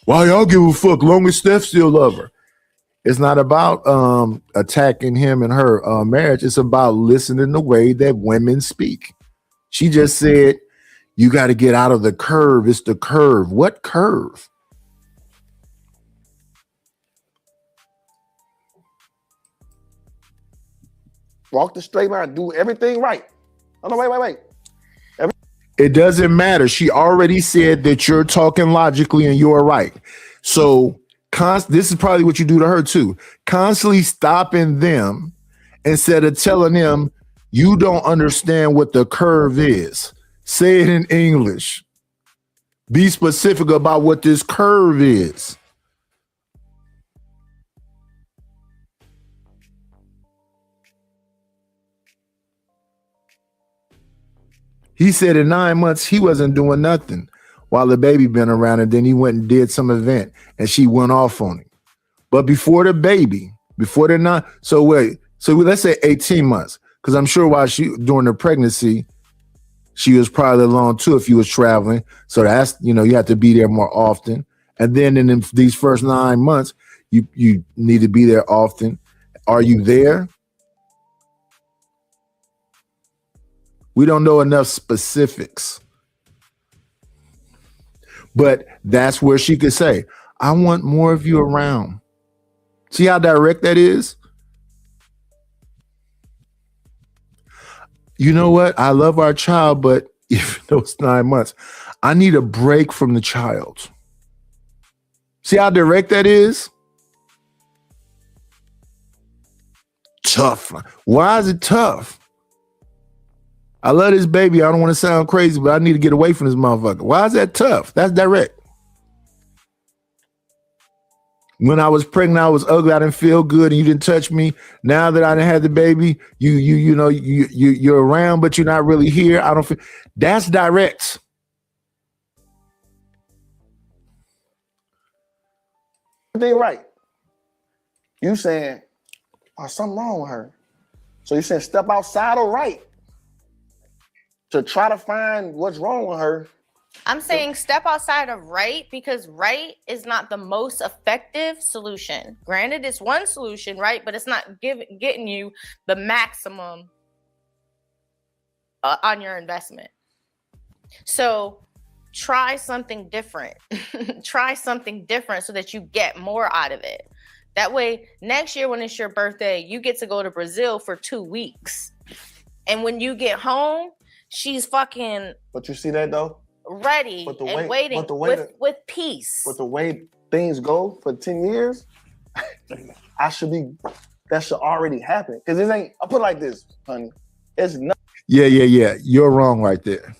why y'all give a fuck long as Steph still love her? It's not about attacking him and her marriage. It's about listening the way that women speak. She just said, you got to get out of the curve. It's the curve. What curve? Walk the straight line. Do everything right. Oh, no, wait. It doesn't matter. She already said that you're talking logically and you're right. So this is probably what you do to her too. Constantly stopping them instead of telling them you don't understand what the curve is. Say it in English. Be specific about what this curve is. He said in 9 months he wasn't doing nothing while the baby been around, and then he went and did some event and she went off on him. But before the baby, before they're not, so let's say 18 months, because I'm sure while during the pregnancy, she was probably alone too if you was traveling. So that's, you have to be there more often. And then in these first 9 months, you need to be there often. Are you there? We don't know enough specifics. But that's where she could say, I want more of you around. See how direct that is? You know what? I love our child, but if those 9 months, I need a break from the child. See how direct that is? Tough. Why is it tough? I love this baby. I don't want to sound crazy, but I need to get away from this motherfucker. Why is that tough? That's direct. When I was pregnant, I was ugly. I didn't feel good, and you didn't touch me. Now that I didn't have the baby, you're around, but you're not really here. I don't feel. That's direct. Everything right. You saying, something wrong with her. So you saying step outside of right to try to find what's wrong with her. I'm saying step outside of right because right is not the most effective solution. Granted, it's one solution, right? But it's not getting you the maximum on your investment. So try something different. Try something different so that you get more out of it. That way, next year when it's your birthday, you get to go to Brazil for 2 weeks. And when you get home, she's fucking. But you see that though? Ready and waiting with peace. With the way things go for 10 years, that should already happen. Because it ain't, I'll put it like this, honey. It's not. Yeah. You're wrong right there.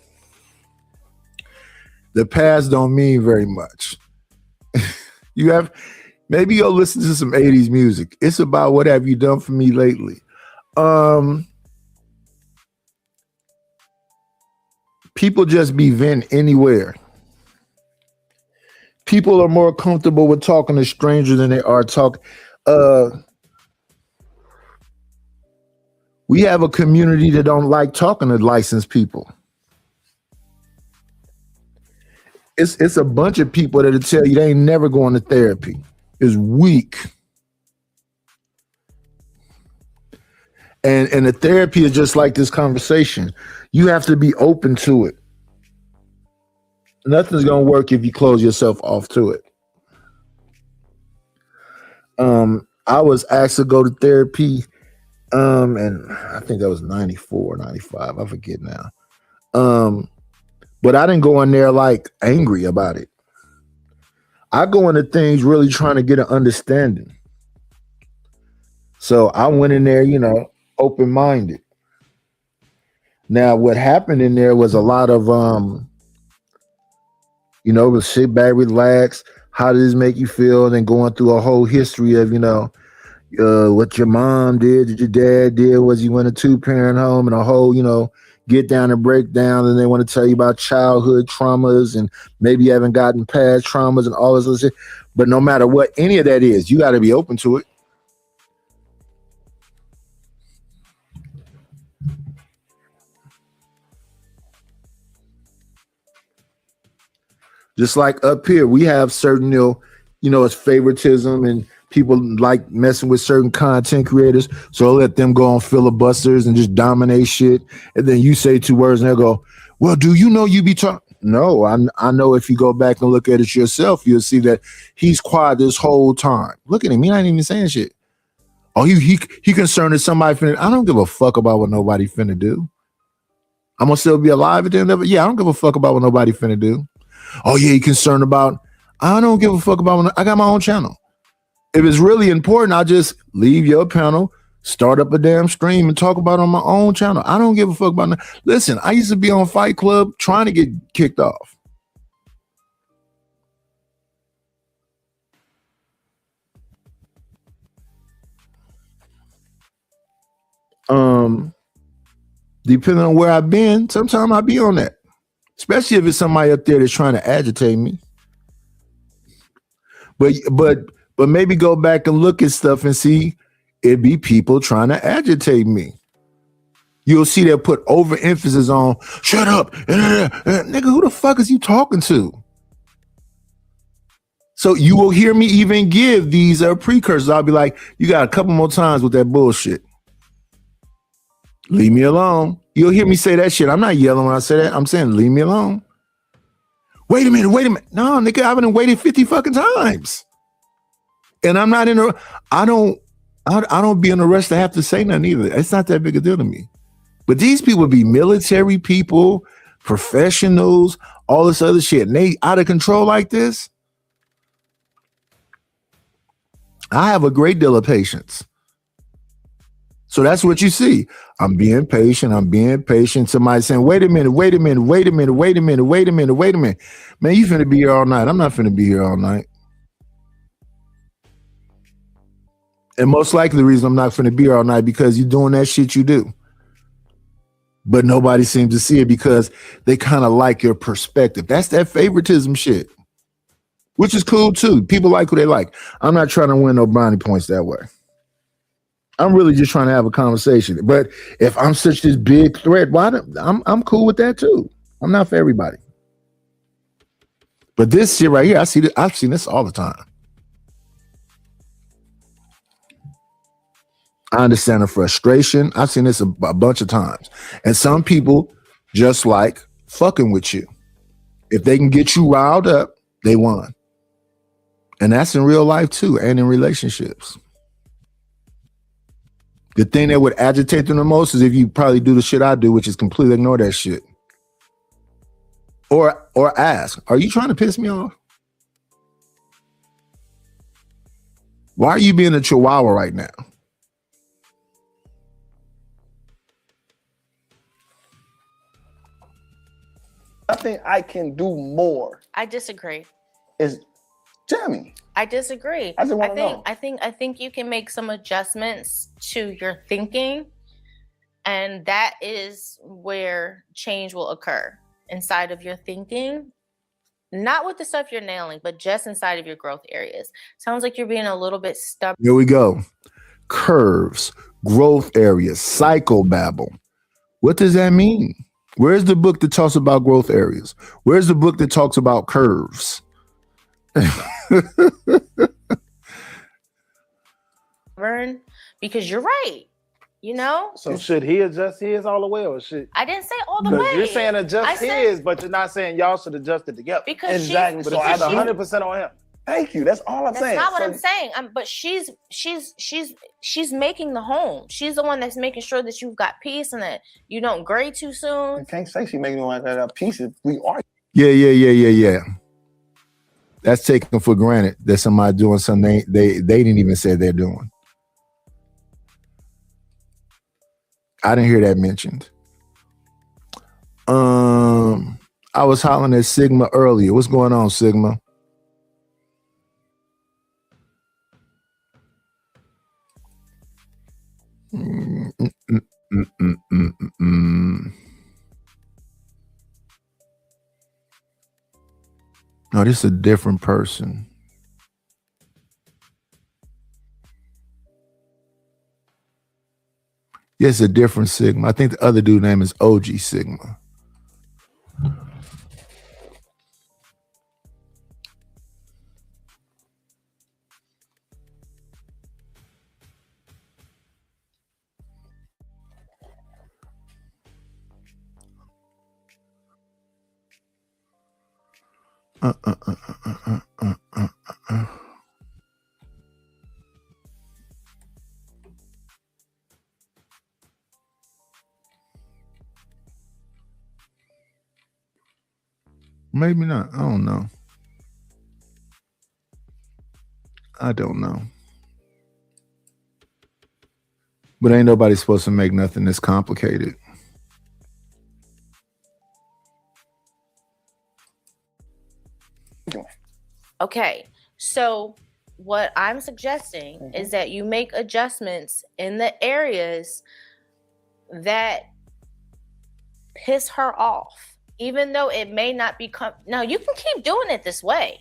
The past don't mean very much. Maybe you'll listen to some 80s music. It's about what have you done for me lately. People just be venting anywhere. people are more comfortable with talking to strangers than they are talking. We have a community that don't like talking to licensed people. It's a bunch of people that'll tell you they ain't never going to therapy. It's weak. And the therapy is just like this conversation. You have to be open to it. Nothing's gonna work if you close yourself off to it. I was asked to go to therapy, and I think that was 94, 95. I forget now. But I didn't go in there like angry about it. I go into things really trying to get an understanding. So I went in there, open-minded. Now, what happened in there was a lot of, sit back, relax. How does this make you feel? And then going through a whole history of, what your mom did, what your dad did, was you went a 2-parent home, and a whole, get down and break down. And they want to tell you about childhood traumas and maybe you haven't gotten past traumas and all this other shit. But no matter what any of that is, you got to be open to it. Just like up here, we have certain, it's favoritism and people like messing with certain content creators. So I'll let them go on filibusters and just dominate shit. And then you say 2 words and they'll go, well, do you know you be talking? No, I know if you go back and look at it yourself, you'll see that he's quiet this whole time. Look at him. He not even saying shit. Oh, he concerned that somebody finna. I don't give a fuck about what nobody finna do. I'm gonna still be alive at the end of it. Yeah, I don't give a fuck about what nobody finna do. Oh yeah, he concerned about. I don't give a fuck about when I got my own channel. If it's really important, I'll just leave your panel, start up a damn stream and talk about it on my own channel. I don't give a fuck about that. Listen, I used to be on Fight Club trying to get kicked off. Depending on where I've been, sometimes I'll be on that. Especially if it's somebody up there that's trying to agitate me. But maybe go back and look at stuff and see it be people trying to agitate me. You'll see they'll put overemphasis on shut up. Nigga, who the fuck is you talking to? So you will hear me even give these precursors. I'll be like, you got a couple more times with that bullshit. Leave me alone. You'll hear me say that shit. I'm not yelling when I say that. I'm saying, leave me alone. Wait a minute. No, nigga, I've been waiting 50 fucking times. And I'm not I don't be in a rush to have to say nothing either. It's not that big a deal to me. But these people be military people, professionals, all this other shit. And they out of control like this. I have a great deal of patience. So that's what you see. I'm being patient. Somebody saying, wait a minute. Man, you finna be here all night. I'm not finna be here all night. And most likely the reason I'm not finna be here all night because you're doing that shit you do. But nobody seems to see it because they kind of like your perspective. That's that favoritism shit, which is cool too. People like who they like. I'm not trying to win no brownie points that way. I'm really just trying to have a conversation. But if I'm such this big threat, I'm cool with that too. I'm not for everybody. But this shit right here, I've seen this all the time. I understand the frustration. I've seen this a bunch of times. And some people just like fucking with you. If they can get you riled up, they won. And that's in real life too, and in relationships. The thing that would agitate them the most is if you probably do the shit I do, which is completely ignore that shit. Or ask, are you trying to piss me off? Why are you being a chihuahua right now? I think I can do more. I disagree. Tell me. I disagree. I just want to know. I think you can make some adjustments to your thinking, and that is where change will occur inside of your thinking. Not with the stuff you're nailing, but just inside of your growth areas. Sounds like you're being a little bit stubborn. Here we go. Curves, growth areas, psychobabble. What does that mean? Where's the book that talks about growth areas? Where's the book that talks about curves? Because you're right. You know? So should he adjust his all the way, or should I didn't say all the 'cause way. you're saying I adjust said- his, but you're not saying y'all should adjust it together. Because Exactly. But So it's I 100% on him. Thank you. That's all I'm That's saying. not what So- I'm saying. But she's making the home. She's the one that's making sure that you've got peace and that you don't grade too soon. I can't say she making like that pieces. We are. Yeah. That's taken for granted that somebody doing something they didn't even say they're doing. I didn't hear that mentioned. I was hollering at Sigma earlier. What's going on, Sigma? No, this is a different person. Yes, a different Sigma. I think the other dude name is OG Sigma. Maybe not. I don't know. But ain't nobody supposed to make nothing this complicated. Okay, so what I'm suggesting is that you make adjustments in the areas that piss her off, even though it may not become. Now you can keep doing it this way.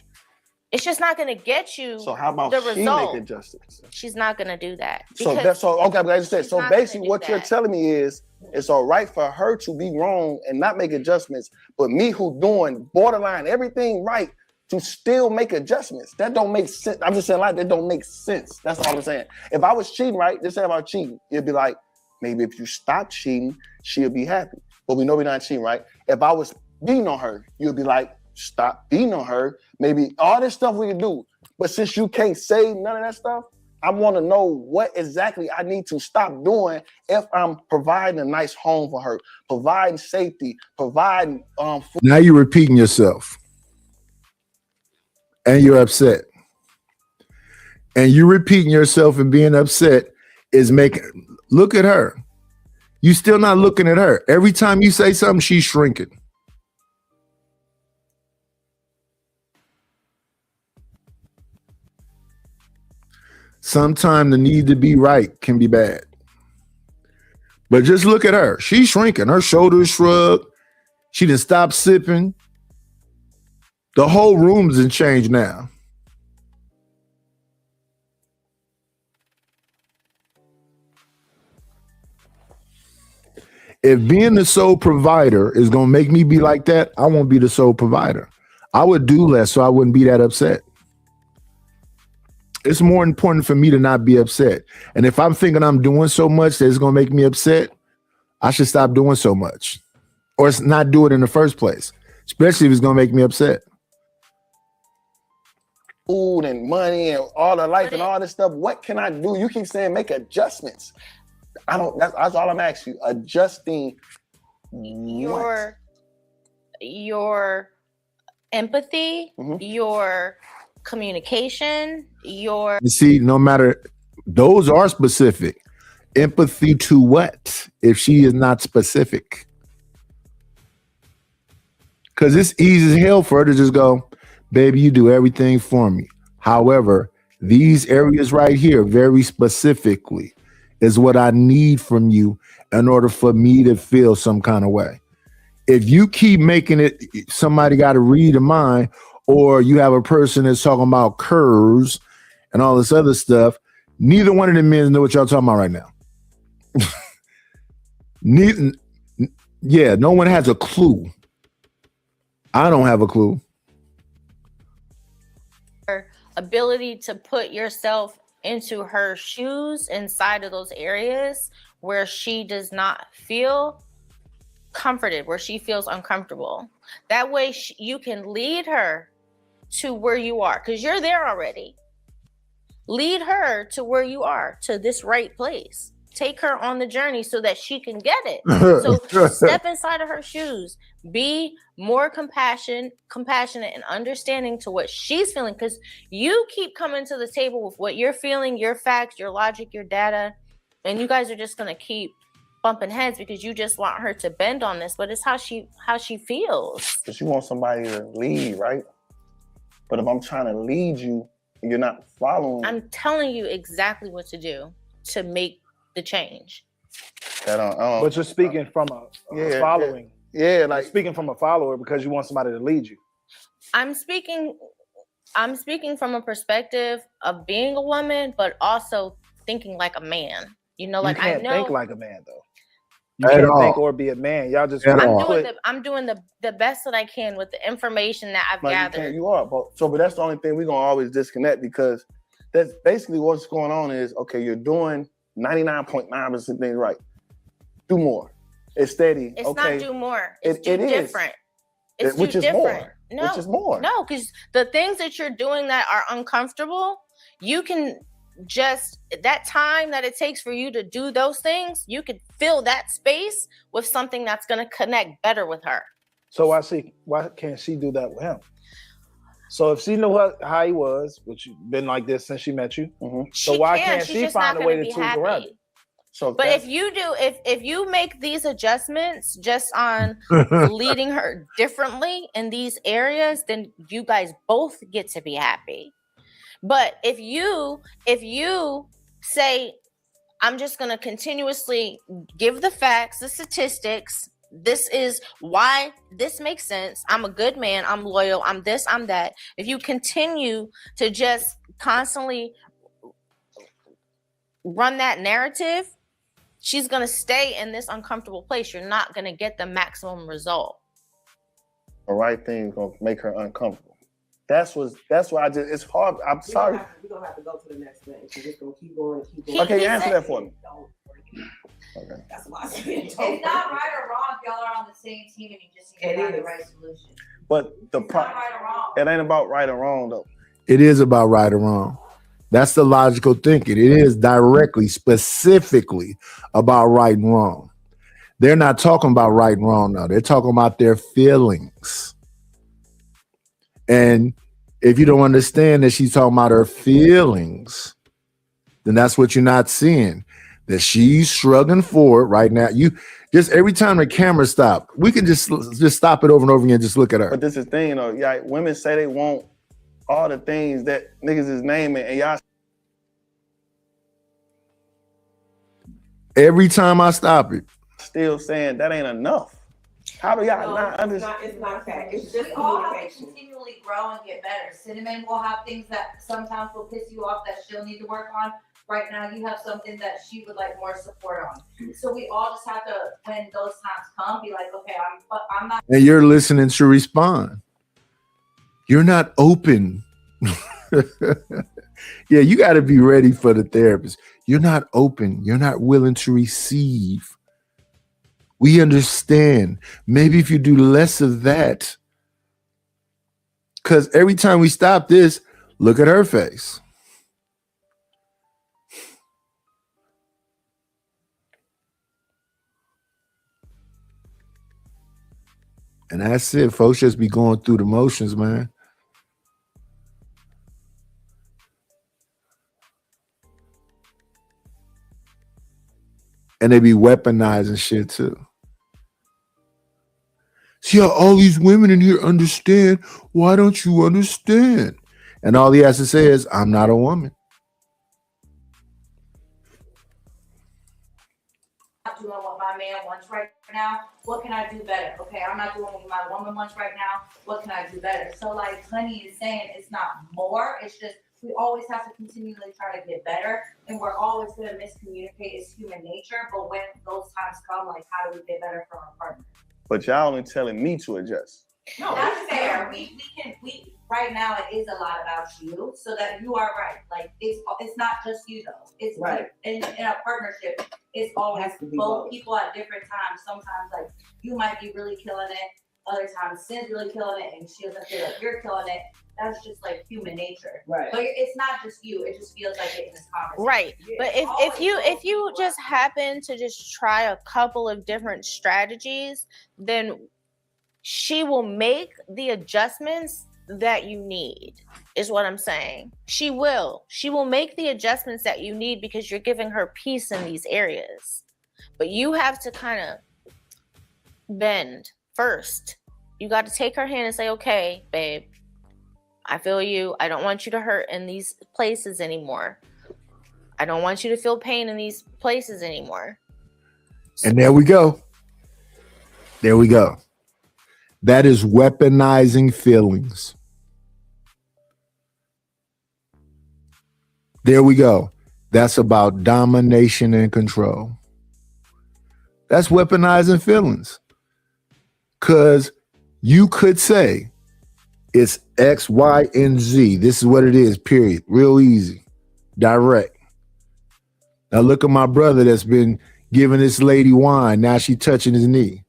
It's just not going to get you. So how about the she result. make adjustments? She's not going to do that. So because that's so okay. But I just said she's so. not gonna Basically, do what you're that. telling me is it's all right for her to be wrong and not make adjustments, but me who doing borderline everything right to still make adjustments. That don't make sense. I'm just saying like that don't make sense. That's all I'm saying. If I was cheating, right? Just say about cheating, it'd be like maybe if you stop cheating, she'll be happy. But we know we're not cheating, right? If I was beating on her, you'd be like stop beating on her. Maybe all this stuff we can do. But since you can't say none of that stuff, I want to know what exactly I need to stop doing if I'm providing a nice home for her, providing safety, providing food. Now you're repeating yourself. And you're upset. And you repeating yourself and being upset is making, look at her. You still not looking at her. Every time you say something, she's shrinking. Sometimes the need to be right can be bad. But just look at her. She's shrinking. Her shoulders shrug. She done stopped sipping. The whole room's in change now. If being the sole provider is going to make me be like that, I won't be the sole provider. I would do less so I wouldn't be that upset. It's more important for me to not be upset. And if I'm thinking I'm doing so much that it's going to make me upset, I should stop doing so much or not do it in the first place, especially if it's going to make me upset. Food and money and all the life and all this stuff. What can I do? You keep saying make adjustments. I don't. That's all I'm asking you. Adjusting. Your empathy, your communication, your. You see, no matter, those are specific. Empathy to what if she is not specific? Because it's easy as hell for her to just go, baby, you do everything for me. However, these areas right here, very specifically, is what I need from you in order for me to feel some kind of way. if you keep making it, somebody got to read a mind, or you have a person that's talking about curves and all this other stuff. Neither one of them men know what y'all talking about right now. No one has a clue. I don't have a clue. Ability to put yourself into her shoes inside of those areas where she does not feel comforted, where she feels uncomfortable. That way you can lead her to where you are, because you're there already. Lead her to where you are, to this right place. Take her on the journey so that she can get it. So step inside of her shoes. Be more compassionate and understanding to what she's feeling, because you keep coming to the table with what you're feeling, your facts, your logic, your data, and you guys are just going to keep bumping heads because you just want her to bend on this, but it's how she feels. Because you want somebody to lead, right? But if I'm trying to lead you and you're not following, I'm telling you exactly what to do to make the change. But you're speaking from a following. Yeah, like speaking from a follower because you want somebody to lead you. I'm speaking from a perspective of being a woman, but also thinking like a man. You know, like you can't I know think like a man though. You can't think or be a man. Y'all just I'm doing the best that I can with the information that I've gathered. You are, but that's the only thing we're gonna always disconnect, because that's basically what's going on is, okay, you're doing 99.9% things right. Do more. It's steady. It's okay. not do more. It's do different. It's which do is different. more. No, which is more. No, because the things that you're doing that are uncomfortable, you can just, that time that it takes for you to do those things, you could fill that space with something that's going to connect better with her. So why can't she do that with him? So if she knew how he was, which you've been like this since she met you, so why can't she find a way to tweak around it? So, but if you do, if you make these adjustments just on leading her differently in these areas, then you guys both get to be happy. But if you say, I'm just going to continuously give the facts, the statistics, this is why this makes sense, I'm a good man, I'm loyal, I'm this, I'm that. If you continue to just constantly run that narrative, she's going to stay in this uncomfortable place. You're not going to get the maximum result. The right thing is going to make her uncomfortable. That's why it's hard. I'm sorry. We're going to have to go to the next thing. We're just going to keep going. Okay, answer that for me. Okay. That's why I said it's not right or wrong if y'all are on the same team and you just need to find the right solution. But it ain't about right or wrong, though. It is about right or wrong. That's the logical thinking. It is directly, specifically about right and wrong. They're not talking about right and wrong now. They're talking about their feelings. And if you don't understand that she's talking about her feelings, then that's what you're not seeing. That she's shrugging forward right now. You just every time the camera stops, we can just stop it over and over again and just look at her. But this is the thing, yeah, women say they want all the things that niggas is naming, and y'all. Every time I stop it, still saying that ain't enough. How do y'all not understand? It's not a fact. It's just we all have to continually grow and get better. Cinnamon will have things that sometimes will piss you off that she'll need to work on. Right now, you have something that she would like more support on. So we all just have to, when those times come, be like, okay, I'm not. And you're listening to respond. You're not open. Yeah, you got to be ready for the therapist. You're not open. You're not willing to receive. We understand. Maybe if you do less of that, because every time we stop this, look at her face. And that's it. Folks just be going through the motions, man. And they be weaponizing shit too. See how all these women in here understand? Why don't you understand? And all he has to say is, I'm not a woman. Doing what my man wants right now. What can I do better? Okay, I'm not doing what my woman wants right now. What can I do better? So like Honey is saying, it's not more. It's just we always have to continually try to get better, and we're always going to miscommunicate. It's human nature. But when those times come, like how do we get better from our partner? But y'all only telling me to adjust. No, that's fair. We right now it is a lot about you, so that you are right. Like it's not just you though. It's Right. in a partnership. It's always Has to be both both. people at different times. Sometimes like you might be really killing it. Other times Sin's really killing it, and she doesn't feel like you're killing it. That's just like human nature. Right. But it's not just you. It just feels like it in this conversation. Right. But if you just happen to just try a couple of different strategies, then she will make the adjustments that you need, is what I'm saying. She will make the adjustments that you need because you're giving her peace in these areas. But you have to kind of bend first. You got to take her hand and say, okay, babe, I feel you. I don't want you to hurt in these places anymore. I don't want you to feel pain in these places anymore. And there we go. There we go. That is weaponizing feelings. There we go. That's about domination and control. That's weaponizing feelings. Because you could say it's X, Y, and Z. This is what it is, period. Real easy. Direct. Now look at my brother that's been giving this lady wine. Now she touching his knee.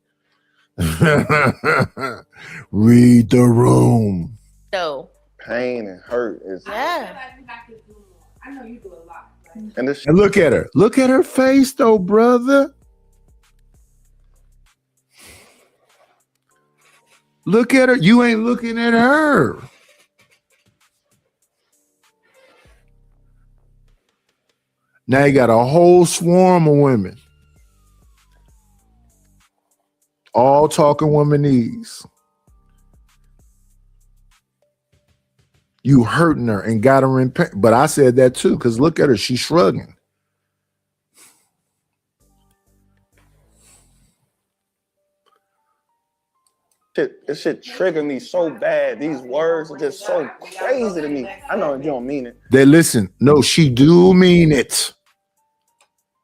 Read the room. So Pain and hurt is. yeah. I know you do a lot. And this. And look at her. Look at her face, though, brother. Look at her. You ain't looking at her. Now you got a whole swarm of women. All talking womanese. You hurting her and got her in pain. But I said that too, because look at her. She's shrugging. This shit trigger me so bad. These words are just so crazy to me. I know you don't mean it. They listen. No, she do mean it.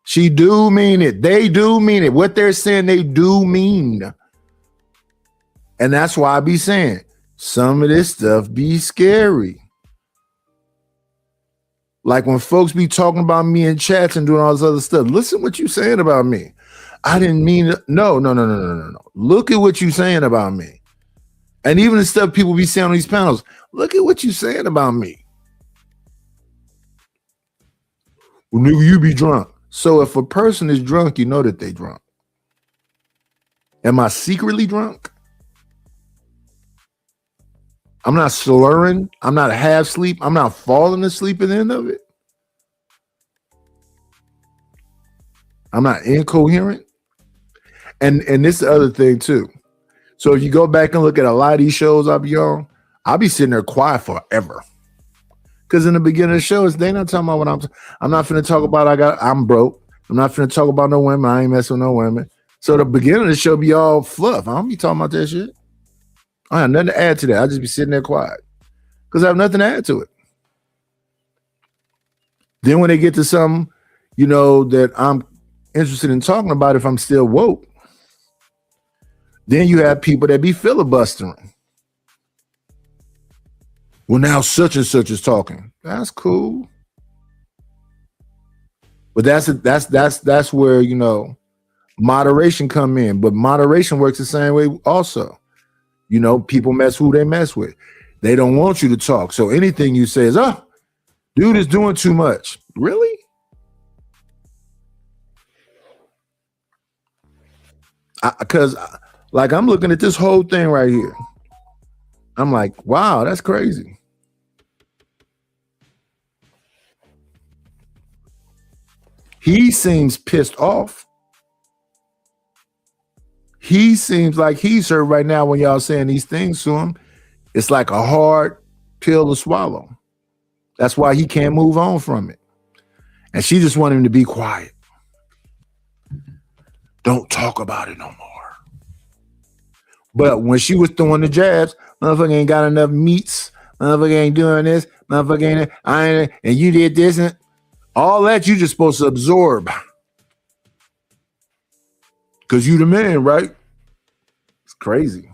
She do mean it. They do mean it. What they're saying, they do mean. And that's why I be saying some of this stuff be scary. Like when folks be talking about me in chats and doing all this other stuff. Listen what you saying about me. I didn't mean it. No. Look at what you saying about me. And even the stuff people be saying on these panels. Look at what you saying about me. Well, nigga, you be drunk. So if a person is drunk, you know that they drunk. Am I secretly drunk? I'm not slurring. I'm not half asleep. I'm not falling asleep at the end of it. I'm not incoherent. And this is the other thing too. So if you go back and look at a lot of these shows I be on, I'll be sitting there quiet forever. Because in the beginning of the shows, they not talking about what I'm not finna talk about. I'm broke. I'm not finna talk about no women. I ain't messing with no women. So the beginning of the show be all fluff. I don't be talking about that shit. I have nothing to add to that. I just be sitting there quiet. Because I have nothing to add to it. Then when they get to something, that I'm interested in talking about, if I'm still woke, then you have people that be filibustering. Well, now such and such is talking. That's cool. But that's where, moderation come in. But moderation works the same way also. People mess who they mess with. They don't want you to talk. So anything you say is, dude is doing too much. Really? Because I'm looking at this whole thing right here. I'm like, wow, that's crazy. He seems pissed off. He seems like he's hurt right now when y'all saying these things to him. It's like a hard pill to swallow. That's why he can't move on from it. And she just wanted him to be quiet. Don't talk about it no more. But when she was throwing the jabs, motherfucker ain't got enough meats. Motherfucker ain't doing this. Motherfucker ain't, and you did this and all that. You just supposed to absorb because you the man, right? It's crazy.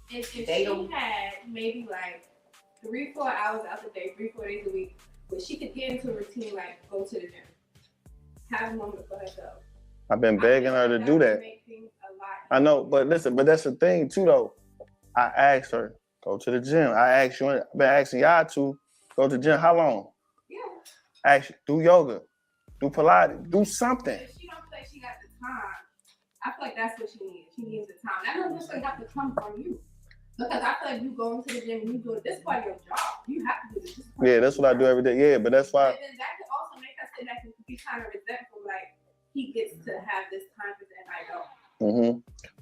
If she had maybe like 3-4 hours out the day, 3-4 days a week, where she could get into a routine like go to the gym, have a moment for herself. I've been begging her to do that. I know, but listen, but that's the thing too, though. I asked her, go to the gym. I've been asking y'all to go to the gym. How long? Yeah. Actually, do yoga, do Pilates, do something. If she don't feel like she got the time, I feel like that's what she needs. She needs the time. That doesn't necessarily have to come from you. Because I feel like you going to the gym and you do it. This is part of your job. You have to do this. Yeah, that's what I do every day. Yeah, but that's why. And then that could also make us sit back and be kind of resentful. Like, he gets to have this time and I don't.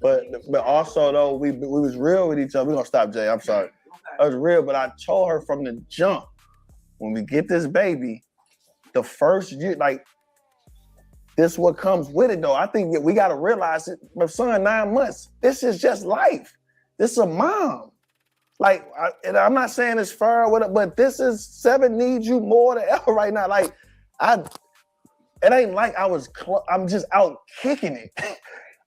But also though, we was real with each other. We're gonna stop, Jay. I'm sorry. I was real, but I told her from the jump, when we get this baby, the first year, like this what comes with it though. I think we gotta realize it. My son, 9 months. This is just life. This is a mom. Like, and I'm not saying it's fair, but this is 7 needs you more than ever right now. Like, it ain't like I'm just out kicking it.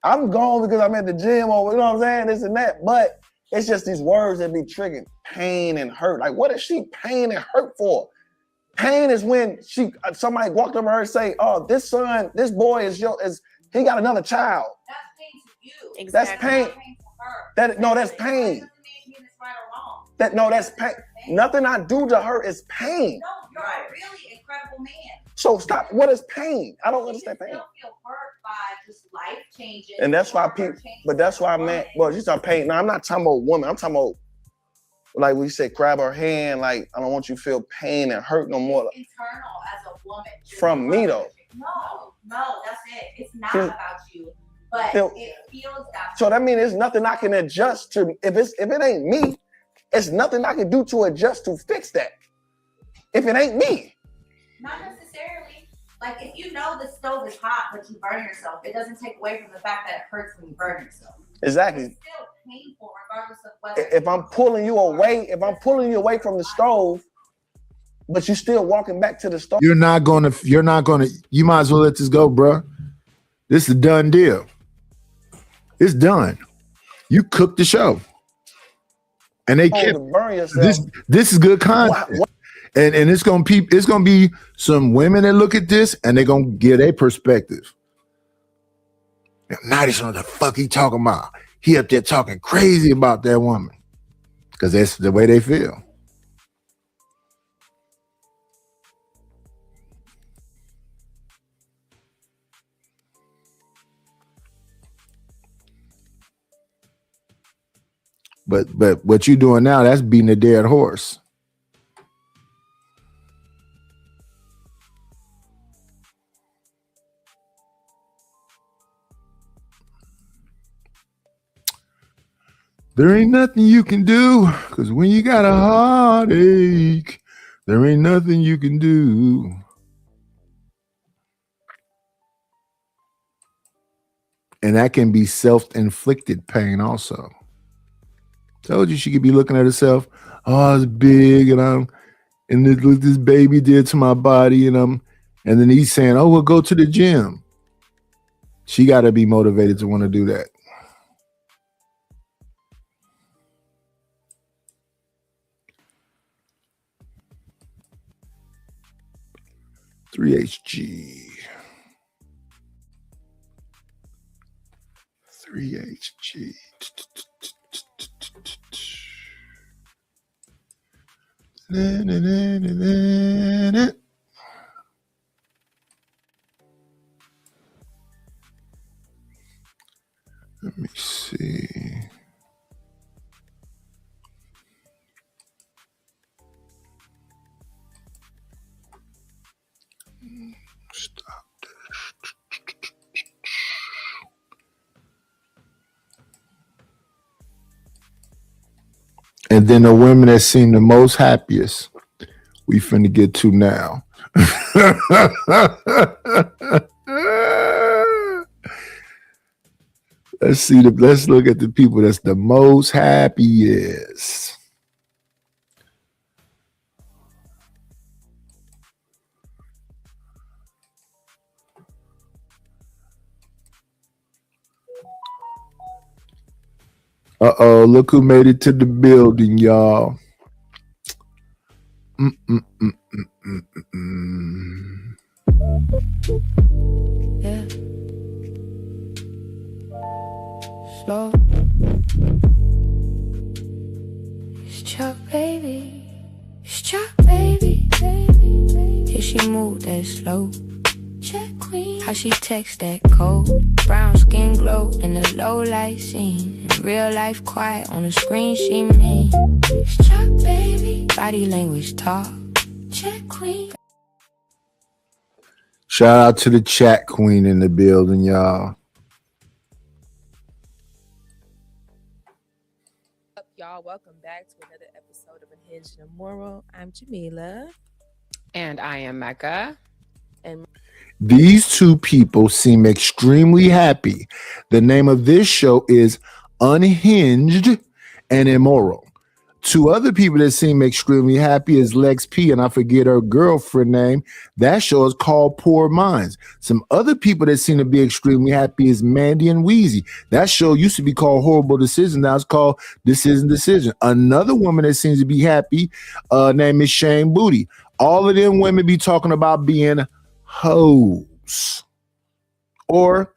I'm gone because I'm at the gym or you know what I'm saying, this and that. But it's just these words that be triggering pain and hurt. Like, what is she pain and hurt for? Pain is when somebody walked over her and say, "Oh, this boy he got another child." That's pain to you. Exactly. That's pain. That's pain. That's pain. Nothing I do to her is pain. No, you're a really incredible man. So stop. What is pain? I don't understand pain. You still feel hurt by just life changes. And that's why people. But that's why, man. Well, you start pain. Now I'm not talking about woman. I'm talking about like we said, grab her hand. Like I don't want you to feel pain and hurt no more. Internal as a woman. From me though. No, that's it. It's not about you, but it feels that. So that means there's nothing I can adjust to. If it ain't me, it's nothing I can do to adjust to fix that. If it ain't me. Not necessarily. Like if you know the stove is hot, but you burn yourself, it doesn't take away from the fact that it hurts when you burn yourself. Exactly. It's still painful regardless of whether. If I'm pulling you away from the stove, but you still walking back to the stove. You might as well let this go, bro. This is a done deal. It's done. You cooked the show. And they kept this is good content. And it's gonna be some women that look at this and they're gonna get a perspective. Now this is what the fuck he talking about. He up there talking crazy about that woman. Because that's the way they feel. But what you doing now, that's beating a dead horse. There ain't nothing you can do, because when you got a heartache, there ain't nothing you can do. And that can be self-inflicted pain also. Told you she could be looking at herself, oh, it's big, and look this baby did to my body, and then he's saying, oh, we'll go to the gym. She got to be motivated to want to do that. $3HG. Let me see. Stop this. And then the women that seem the most happiest, we finna get to now. Let's look at the people that's the most happiest. Uh-oh, look who made it to the building, y'all. Yeah. Slow. It's Chuck, baby. It's Chuck, baby. Yeah, she move that slow. Check queen. How she text that code. Brown skin glow in the low light scene. In real life quiet on the screen she mean. It's Chuck, baby. Body language talk. Check queen. Shout out to the chat queen in the building, y'all. Y'all, welcome back to another episode of Unhinged and Immoral. I'm Jamila. And I am Mecca. And These two people seem extremely happy. The name of this show is Unhinged and Immoral. Two other people that seem extremely happy is Lex P, and I forget her girlfriend name. That show is called Poor Minds. Some other people that seem to be extremely happy is Mandy and Wheezy. That show used to be called Horrible Decision. Now it's called Decision. Another woman that seems to be happy, name is Shane Booty. All of them women be talking about being hoes or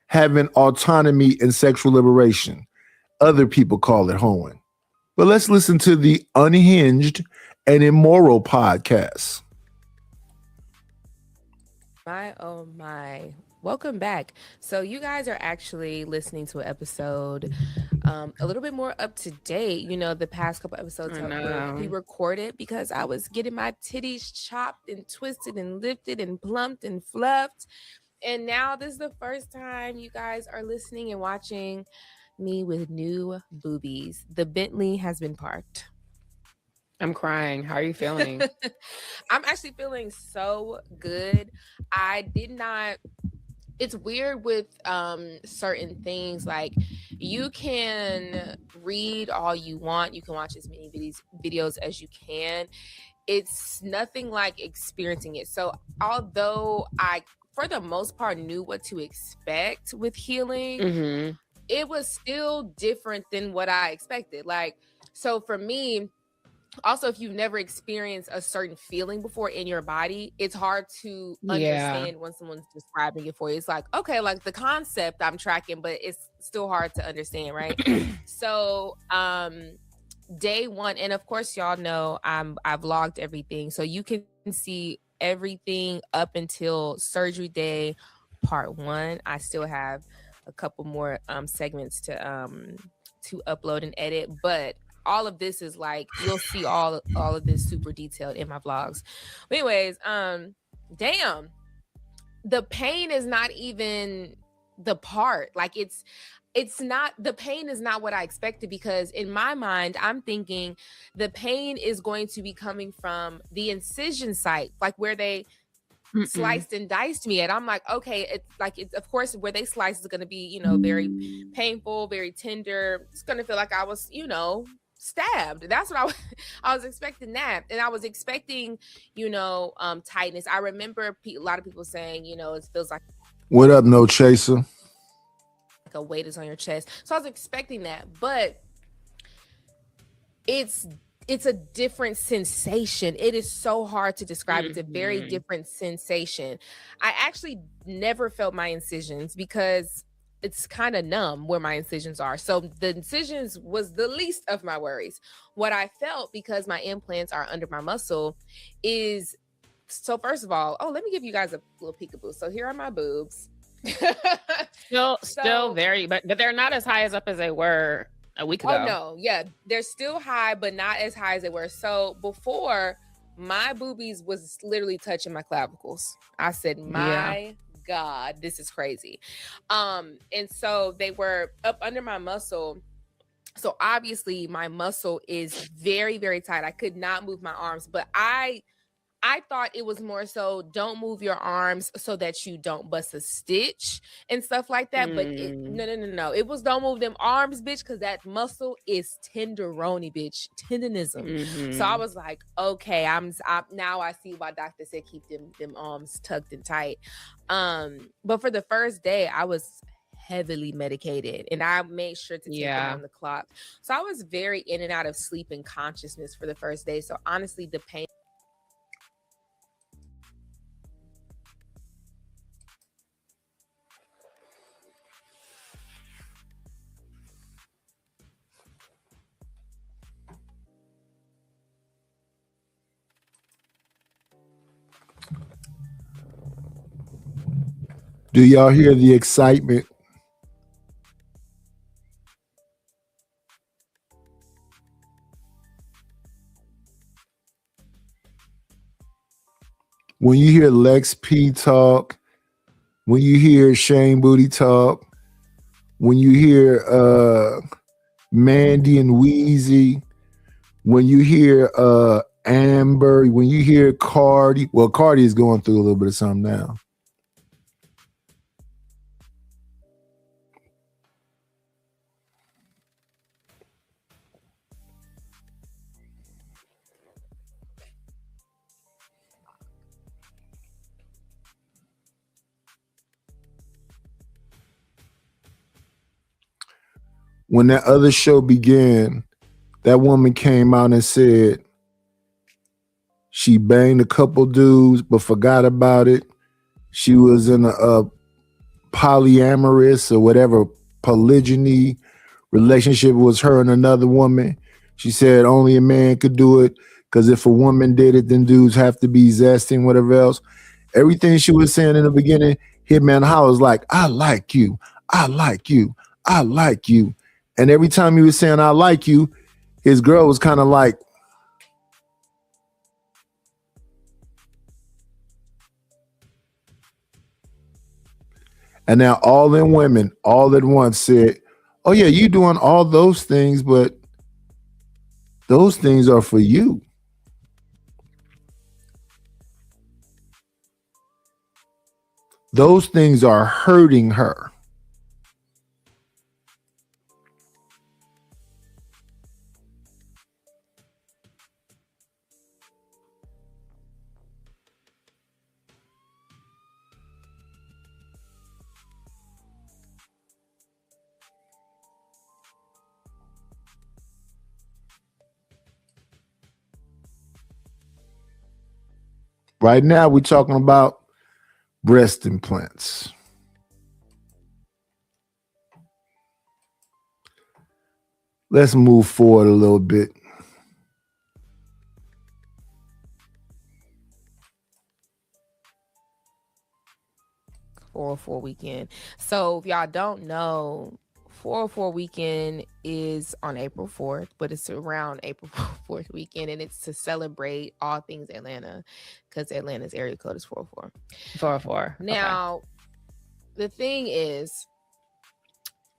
having autonomy and sexual liberation. Other people call it hoeing. But let's listen to the Unhinged and Immoral podcast. my, oh my. Welcome back. So you guys are actually listening to an episode a little bit more up to date. You know, the past couple episodes were pre-recorded because I was getting my titties chopped and twisted and lifted and plumped and fluffed. And now this is the first time you guys are listening and watching me with new boobies. The Bentley has been parked. I'm crying. How are you feeling? I'm actually feeling so good. I did not. It's weird with certain things. Like, you can read all you want. You can watch as many videos as you can. It's nothing like experiencing it. So although I, for the most part, knew what to expect with healing, it was still different than what I expected. Like, so for me, also, if you've never experienced a certain feeling before in your body, it's hard to understand when someone's describing it for you. It's like, okay, like the concept I'm tracking, but it's still hard to understand, right? So day one, and of course, y'all know I've logged everything. So you can see everything up until surgery day, part one. I still have a couple more segments to upload and edit, but all of this is like, you'll see all of this super detailed in my vlogs. But anyways, damn, the pain is not even the part. Like, it's not, the pain is not what I expected, because in my mind, I'm thinking the pain is going to be coming from the incision site, like where they sliced and diced me. And I'm like, okay, it's of course where they slice is going to be, you know, very painful, very tender. It's going to feel like I was, you know, stabbed. That's what I was expecting that. And I was expecting, you know, tightness. I remember a lot of people saying, you know, it feels like, What up, No Chaser? like a weight is on your chest. So I was expecting that, but it's a different sensation. It is so hard to describe. It's a very different sensation. I actually never felt my incisions because it's kind of numb where my incisions are. So the incisions was the least of my worries. What I felt, because my implants are under my muscle, is, so first of all, let me give you guys a little peekaboo. So here are my boobs. Still very, but they're not as high up as they were a week ago. Oh no, yeah, they're still high, but not as high as they were. So before, my boobies was literally touching my clavicles. I said, my God, this is crazy. And so they were up under my muscle. So obviously my muscle is very, very tight. I could not move my arms, but I I thought it was more so don't move your arms so that you don't bust a stitch and stuff like that. But no. It was don't move them arms, bitch, because that muscle is tenderoni, bitch. Tendonism. So I was like, okay, I'm now I see why doctor said keep them arms tucked and tight. But for the first day, I was heavily medicated and I made sure to take them on the clock. So I was very in and out of sleep and consciousness for the first day. So honestly, the pain. Do y'all hear the excitement? When you hear Lex P talk, when you hear Shane Booty talk, when you hear Mandy and Wheezy, when you hear Amber, when you hear Cardi, well, Cardi is going through a little bit of something now. When that other show began, that woman came out and said she banged a couple dudes but forgot about it. She was in a polyamorous or whatever polygyny relationship, was her and another woman. She said only a man could do it because if a woman did it, then dudes have to be zesting, whatever else. Everything she was saying in the beginning, Hitman Holla was like, I like you, I like you, I like you. And every time he was saying, I like you, his girl was kind of like, and now all them women, all at once said, oh yeah, you doing all those things, but those things are for you. Those things are hurting her. Right now, we're talking about breast implants. Let's move forward a little bit. .404 weekend. So if y'all don't know, .404 weekend is on April 4th, but it's around April 4th weekend, and it's to celebrate all things Atlanta because Atlanta's area code is 404. 404. Now, the thing is,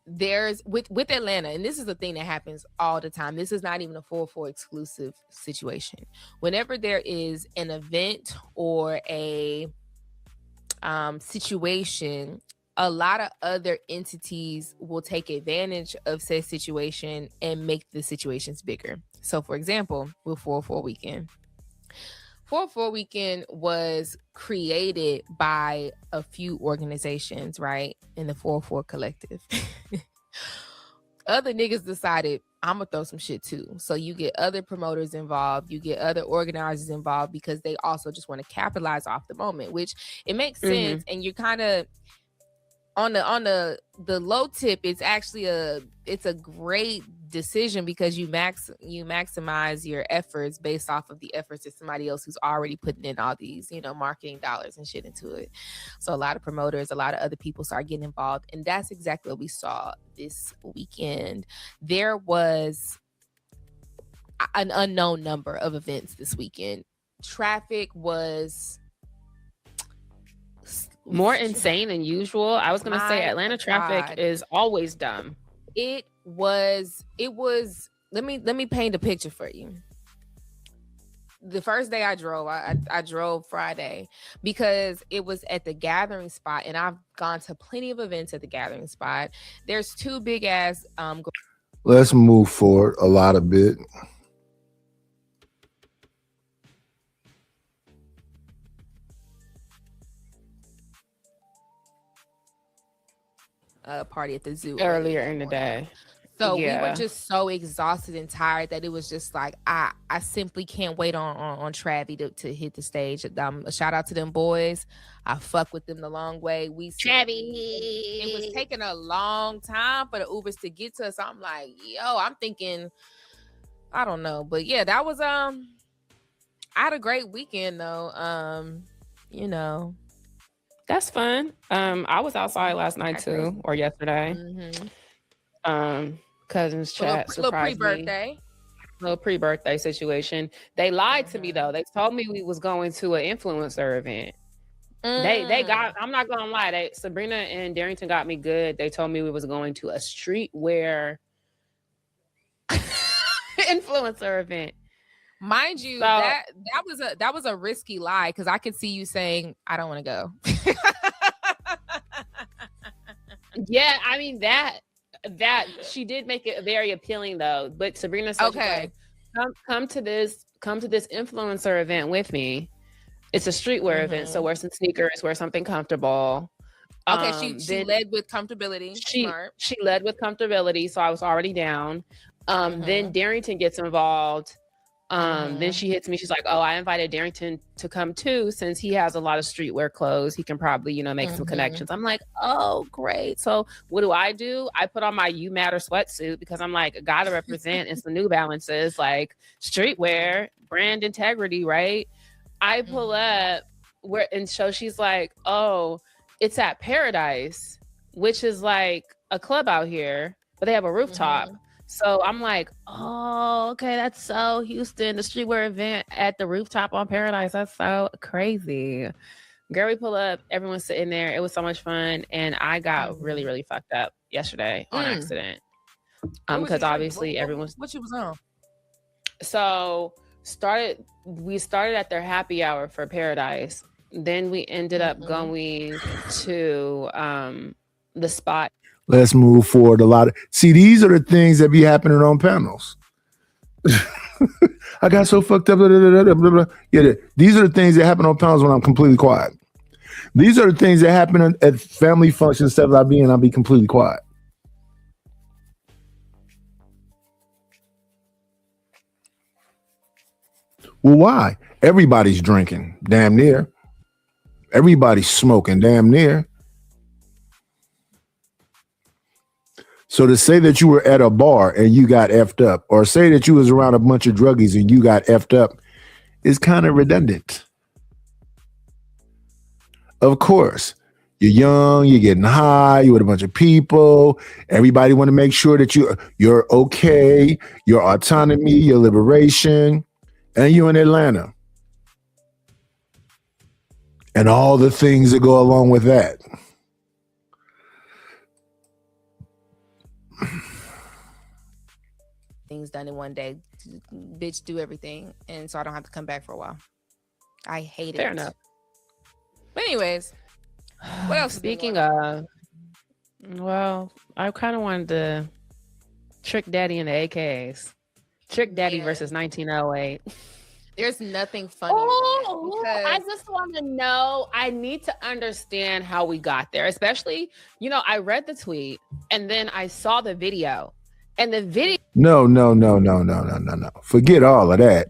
there's with Atlanta, and this is the thing that happens all the time. This is not even a 404 exclusive situation. Whenever there is an event or a situation, a lot of other entities will take advantage of said situation and make the situations bigger. So, for example, with 404 weekend. 404 weekend was created by a few organizations, right? In the 404 collective. Other niggas decided, I'm gonna throw some shit too. So you get other promoters involved, you get other organizers involved because they also just want to capitalize off the moment, which it makes sense. And you're kind of on the low tip. It's actually a great decision because you maximize your efforts based off of the efforts of somebody else who's already putting in all these, marketing dollars and shit into it. So a lot of promoters, a lot of other people start getting involved. And that's exactly what we saw this weekend. There was an unknown number of events this weekend. Traffic was more insane than usual. I was going to say Atlanta traffic is always dumb. It was let me paint a picture for you. the first day I drove, I drove Friday because it was at the gathering spot, and I've gone to plenty of events at the gathering spot. There's two big ass Let's move forward a lot of bit. party at the zoo earlier in the day. So we Yeah. were just so exhausted and tired that it was just like I simply can't wait on Travie to hit the stage. A shout out to them boys. I fuck with them the long way. It was taking a long time for the Ubers to get to us. I'm like, yo, I'm thinking, I don't know, but yeah, that was I had a great weekend though. You know, That's fun. I was outside last night too, or yesterday. Cousins chat little surprised me. pre-birthday. Little pre-birthday situation. They lied to me though. They told me we was going to an influencer event. They got. I'm not gonna lie. Sabrina and Darrington got me good. They told me we was going to a streetwear influencer event. Mind you, So- that was a risky lie because I could see you saying I don't want to go. Yeah, I mean that she did make it very appealing though. But Sabrina said, Okay. come to this influencer event with me. It's a streetwear event, so wear some sneakers, wear something comfortable. Okay, she Then led with comfortability. Smart. she led with comfortability, so I was already down. Then Darrington gets involved. Then she hits me. She's like, "Oh, I invited Darrington to come too, since he has a lot of streetwear clothes. He can probably, make some connections." I'm like, "Oh, great." So what do? I put on my You Matter sweatsuit because I'm like, gotta represent in some New Balances, like streetwear, brand integrity, right? I pull up and so she's like, "Oh, it's at Paradise, which is like a club out here, but they have a rooftop." So I'm like, "Oh, okay, that's so Houston, the streetwear event at the rooftop on Paradise. That's so crazy." Girl, we pull up, everyone's sitting there. It was so much fun. And I got really, really fucked up yesterday on accident. Because obviously everyone's what you was on. So we started at their happy hour for Paradise. Then we ended up going to the spot. Let's move forward a lot. See, these are the things that be happening on panels. I got so fucked up. Blah, blah, blah, blah, blah. Yeah, these are the things that happen on panels when I'm completely quiet. These are the things that happen at family functions. Instead of I'll be completely quiet. Well, why? Everybody's drinking, damn near. Everybody's smoking, damn near. So to say that you were at a bar and you got effed up, or say that you was around a bunch of druggies and you got effed up, is kind of redundant. Of course, you're young, you're getting high, you're with a bunch of people. Everybody want to make sure that you're okay, your autonomy, your liberation, and you're in Atlanta. And all the things that go along with that. Things done in one day. Bitch, do everything. And so I don't have to come back for a while. I hate it. Fair enough. But anyways, what else? Speaking of, well, I kind of wanted to Trick Daddy and the AKs. Trick Daddy versus 1908. There's nothing funny. I just want to know. I need to understand how we got there, especially, I read the tweet and then I saw the video. And the video. No. Forget all of that.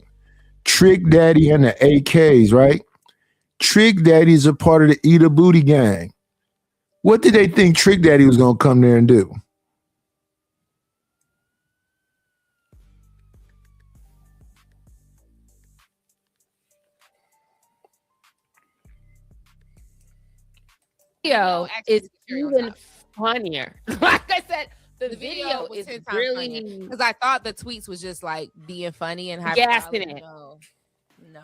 Trick Daddy and the AKs, right? Trick Daddy's a part of the Eat a Booty gang. What did they think Trick Daddy was going to come there and do? Video is even funnier. Like I said, the video is really because I thought the tweets was just like being funny and having gassing it.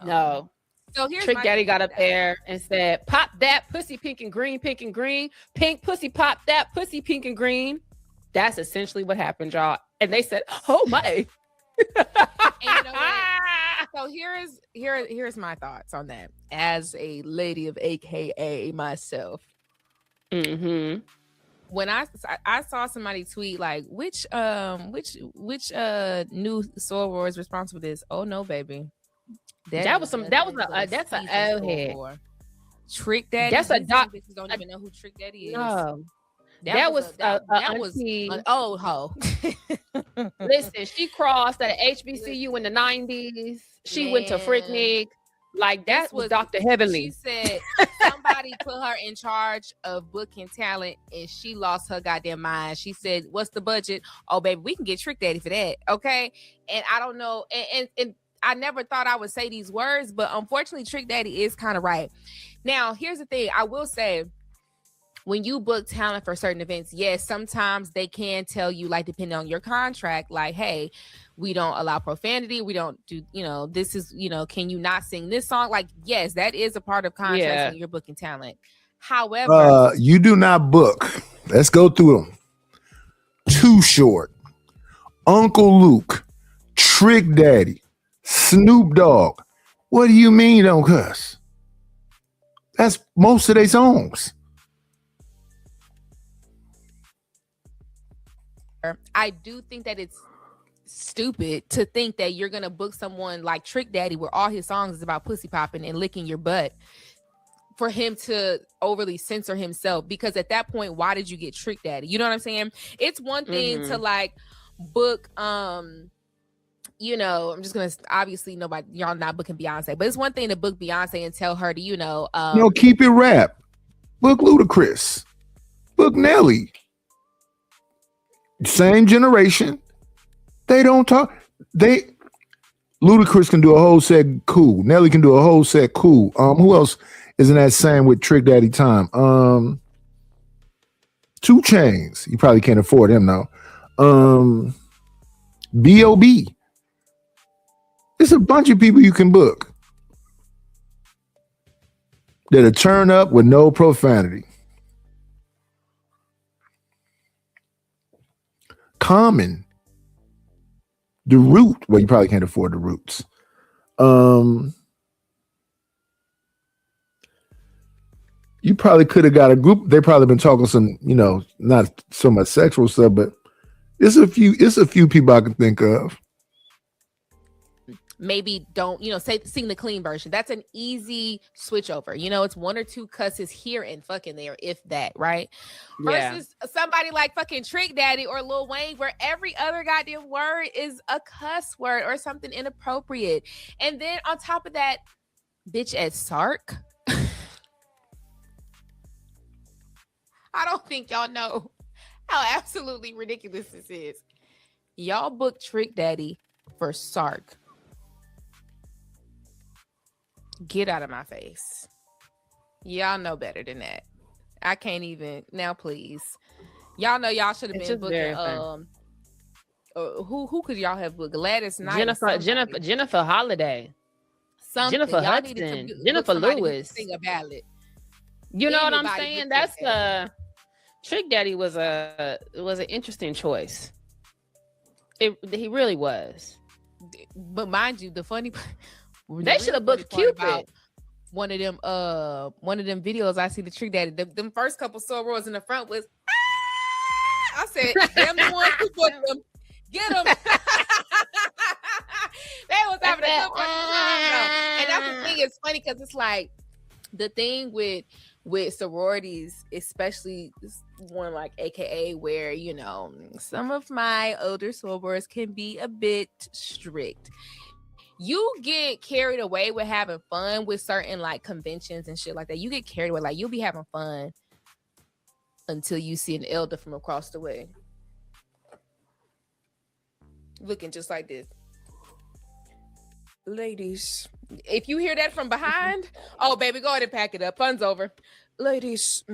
No. So here's Trick Daddy got up there and said, "Pop that pussy pink and green, pink pussy pop that pussy pink and green." That's essentially what happened, y'all. And they said, "Oh my." And you know what? So here's my thoughts on that. As a lady of AKA myself, when I saw somebody tweet like, which new soror is responsible for this? Oh no, baby, that's an old head. Trick Daddy. That's a doc. Bitches don't even know who Trick Daddy is. No. That was an old hoe. Listen, she crossed at HBCU in the 90s. She went to Freaknik. Like that was Dr. Heavenly. She said somebody put her in charge of booking talent and she lost her goddamn mind. She said, "What's the budget? Oh, baby, we can get Trick Daddy for that." Okay. And I don't know. And I never thought I would say these words, but unfortunately, Trick Daddy is kind of right. Now, here's the thing. I will say, when you book talent for certain events, yes, sometimes they can tell you, like, depending on your contract, like, hey, we don't allow profanity. We don't do, this is, can you not sing this song? Like, yes, that is a part of contracts when you're booking talent. However, you do not book. Let's go through them. Too Short, Uncle Luke, Trick Daddy, Snoop Dogg. What do you mean don't cuss? That's most of their songs. I do think that it's stupid to think that you're gonna book someone like Trick Daddy, where all his songs is about pussy popping and licking your butt, for him to overly censor himself. Because at that point, why did you get Trick Daddy? You know what I'm saying? It's one thing to like book I'm just gonna, obviously y'all not booking Beyonce, but it's one thing to book Beyonce and tell her to keep it rap. Book Ludacris, book Nelly. Same generation. They don't talk. Ludacris can do a whole set, cool. Nelly can do a whole set, cool. Who else is in that same with Trick Daddy time? 2 Chainz. You probably can't afford him now. B.O.B. It's a bunch of people you can book that'll turn up with no profanity. Common, The Root. Well, you probably can't afford The Roots. You probably could have got a group. They probably been talking some, not so much sexual stuff, but it's a few people I can think of. Maybe don't, sing the clean version. That's an easy switch over. It's 1 or 2 cusses here and fucking there, if that, right? Yeah. Versus somebody like fucking Trick Daddy or Lil Wayne, where every other goddamn word is a cuss word or something inappropriate. And then on top of that, bitch at Sark. I don't think y'all know how absolutely ridiculous this is. Y'all booked Trick Daddy for Sark. Get out of my face. Y'all know better than that. I can't even now, please. Y'all know y'all should have been booking who could y'all have booked? Gladys Knight, Jennifer Holiday, something. Jennifer y'all Hudson, Jennifer Lewis. Sing a ballad. You know what I'm saying? That's Trick Daddy was an interesting choice. He really was. But mind you, the funny they should have booked Cupid. One of them videos I see the Trick Daddy. Them first couple sorors in the front was I said, damn the ones who booked them. Get them. They was having a good time. And that's the thing. It's funny because it's like the thing with sororities, especially one like AKA, where some of my older sorors can be a bit strict. You get carried away with having fun with certain like conventions and shit like that. You get carried away, like you'll be having fun until you see an elder from across the way looking just like this. Ladies, if you hear that from behind, oh baby, go ahead and pack it up. Fun's over. Ladies,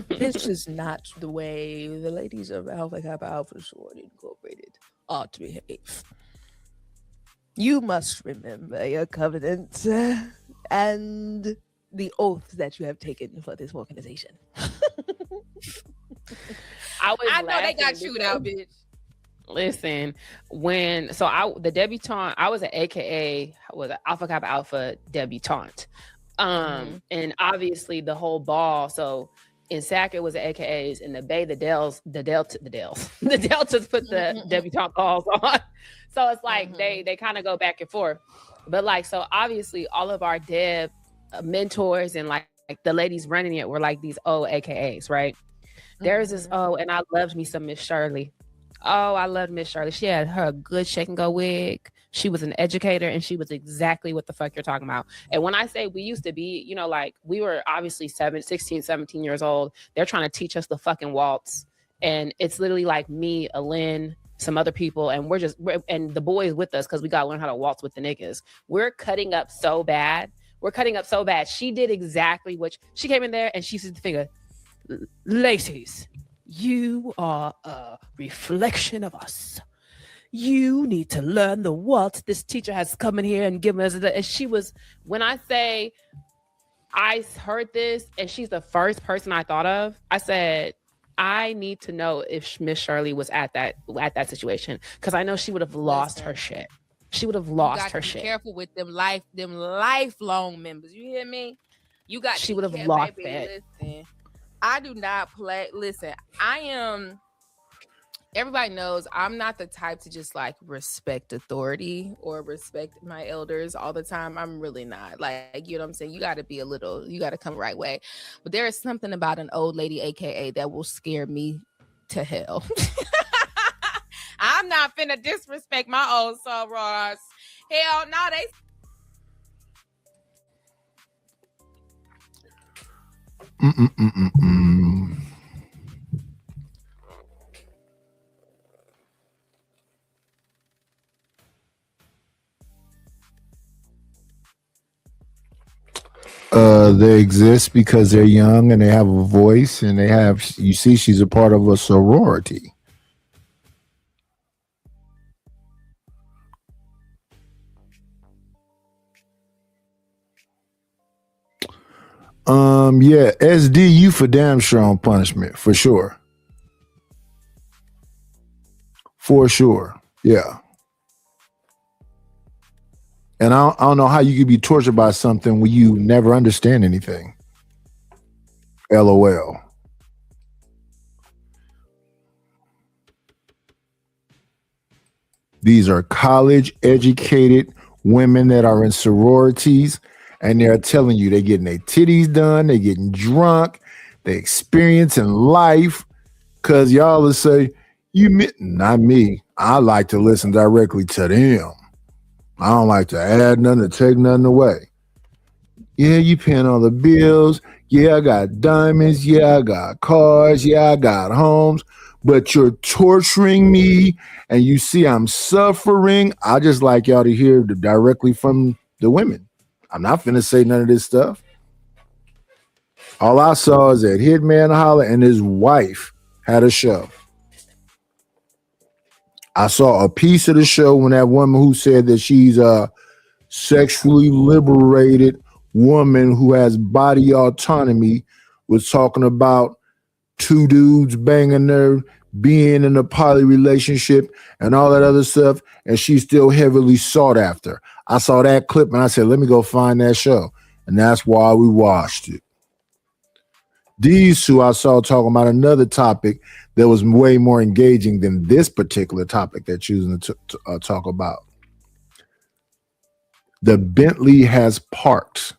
this is not the way the ladies of Alpha Kappa Alpha Sorority Incorporated ought to behave. You must remember your covenant and the oath that you have taken for this organization. I know they got chewed out, bitch. Listen, the debutante, I was an AKA, was an Alpha Kappa Alpha debutante. And obviously the whole ball. So in SAC it was the AKAs, in the Bay the Deltas put the debutante balls on. So it's like they kind of go back and forth. But like, so obviously all of our deb mentors and like the ladies running it were like these old AKAs, right? There's this, and I loved me some Miss Shirley. Oh, I loved Miss Shirley. She had her good shake and go wig. She was an educator and she was exactly what the fuck you're talking about. And when I say we used to be, you know, like we were obviously 16, 17 years old. They're trying to teach us the fucking waltz. And it's literally like me, Alin, some other people, and and the boys with us because we got to learn how to waltz with the niggas. We're cutting up so bad. She did exactly what she came in there and she said the finger, ladies, you are a reflection of us. You need to learn the waltz. This teacher has come in here and given us and she was, when I say I heard this and she's the first person I thought of, I said, I need to know if Miss Shirley was at that situation, because I know she would have lost her shit. She would have lost her shit. Be careful with them lifelong members. You hear me? You got. She would have lost that. Listen, I do not play. Listen, I am. Everybody knows I'm not the type to just like respect authority or respect my elders all the time. I'm really not. Like, you know what I'm saying? You got to come the right way. But there is something about an old lady, AKA, that will scare me to hell. I'm not finna disrespect my old sorors. Hell no, they. They exist because they're young and they have a voice and they have, you see, she's a part of a sorority. Yeah, SD, you for damn sure on punishment, for sure. For sure, yeah. And I don't know how you could be tortured by something when you never understand anything. LOL. These are college educated women that are in sororities, and they're telling you they're getting their titties done, they're getting drunk, they experiencing life, because y'all will say, not me. I like to listen directly to them. I don't like to add nothing or take nothing away. Yeah, you paying all the bills. Yeah, I got diamonds. Yeah, I got cars. Yeah, I got homes. But you're torturing me and you see I'm suffering. I just like y'all to hear directly from the women. I'm not finna say none of this stuff. All I saw is that Hitman Holla and his wife had a show. I saw a piece of the show when that woman who said that she's a sexually liberated woman who has body autonomy was talking about two dudes banging her, being in a poly relationship and all that other stuff, and she's still heavily sought after. I saw that clip and I said, let me go find that show. And that's why we watched it. These two I saw talking about another topic that was way more engaging than this particular topic they're choosing to talk about. The Bentley has parked.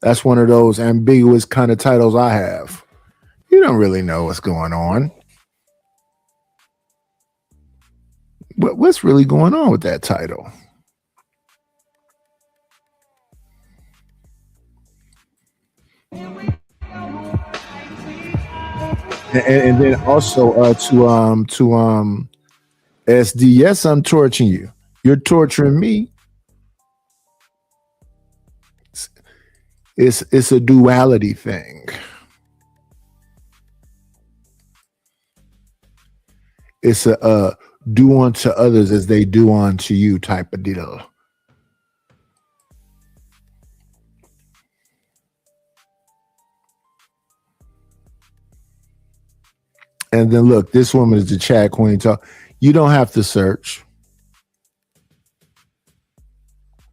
That's one of those ambiguous kind of titles I have. You don't really know what's going on. But what's really going on with that title? And then also to SD, yes, I'm torturing you. You're torturing me. It's a duality thing. It's a do unto others as they do unto you type of deal. And then look, this woman is the chat queen talk. You don't have to search.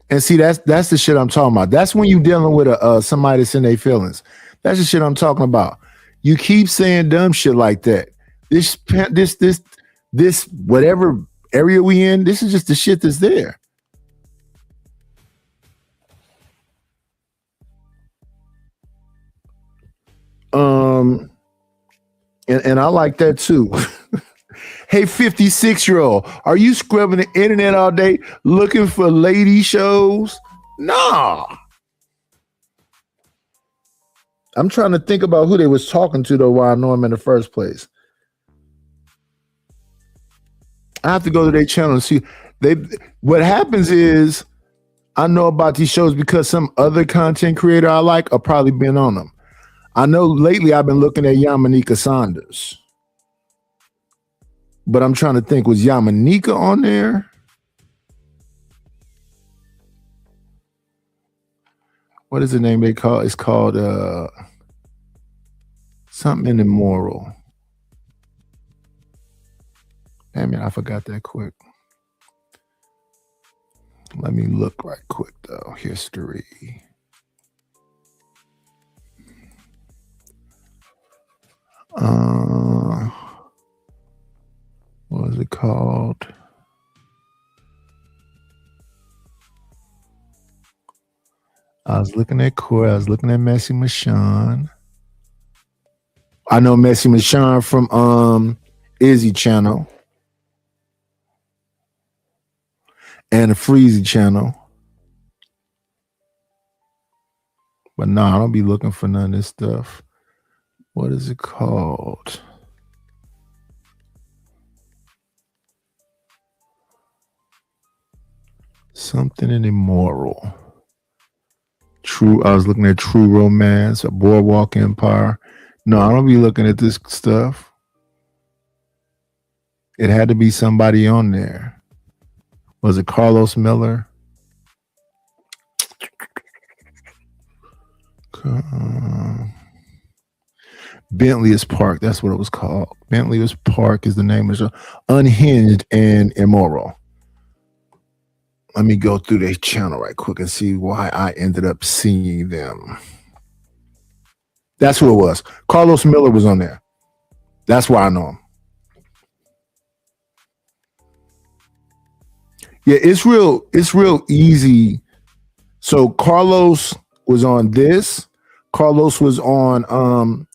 And see, that's the shit I'm talking about. That's when you're dealing with somebody that's in their feelings. That's the shit I'm talking about. You keep saying dumb shit like that. This whatever area we in, this is just the shit that's there. And I like that too. Hey, 56-year-old, are you scrubbing the internet all day looking for lady shows? Nah. I'm trying to think about who they was talking to, though, while I know them in the first place. I have to go to their channel and see. What happens is I know about these shows because some other content creator I like have probably been on them. I know lately I've been looking at Yamanika Saunders. But I'm trying to think, was Yamanika on there? What is the name they call? It's called something immoral. Damn it, I forgot that quick. Let me look right quick though. History. What was it called? I was looking at Corey. I was looking at Messi Michon. I know Messi Michon from Izzy channel and the Freezy channel. But no, I don't be looking for none of this stuff. What is it called? Something in immoral. True. I was looking at True Romance, a Boardwalk Empire. No, I don't be looking at this stuff. It had to be somebody on there. Was it Carlos Miller? Bentley's Park. That's what it was called. Bentley's Park is the name of the show. Unhinged and Immoral. Let me go through their channel right quick and see why I ended up seeing them. That's who it was. Carlos Miller was on there. That's why I know him. Yeah, it's real easy. So Carlos was on this. Carlos was on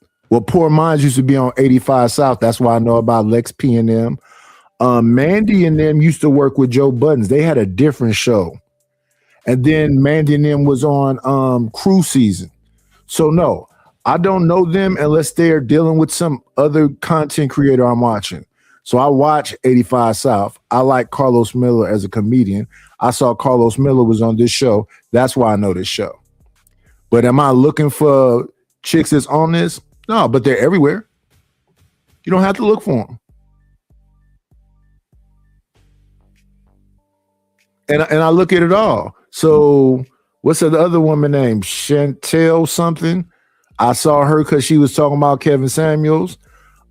Poor Minds used to be on 85 South. That's why I know about Lex P and them. Mandy and them used to work with Joe Buttons. They had a different show. And then Mandy and them was on Crew Season. So no, I don't know them unless they're dealing with some other content creator I'm watching. So I watch 85 South. I like Carlos Miller as a comedian. I saw Carlos Miller was on this show. That's why I know this show. But am I looking for chicks that's on this? No, but they're everywhere. You don't have to look for them. And I look at it all. So what's the other woman named? Chantel something. I saw her because she was talking about Kevin Samuels.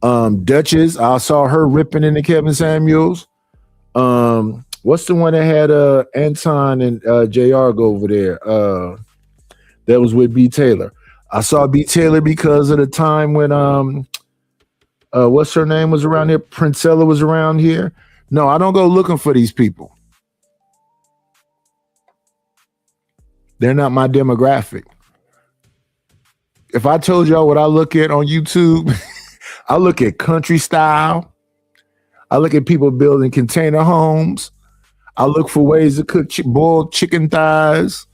Duchess, I saw her ripping into Kevin Samuels. What's the one that had Anton and JR go over there? That was with B. Taylor. I saw B. Taylor because of the time when what's her name was around here? Princella was around here. No, I don't go looking for these people. They're not my demographic. If I told y'all what I look at on YouTube, I look at country style. I look at people building container homes. I look for ways to cook boiled chicken thighs.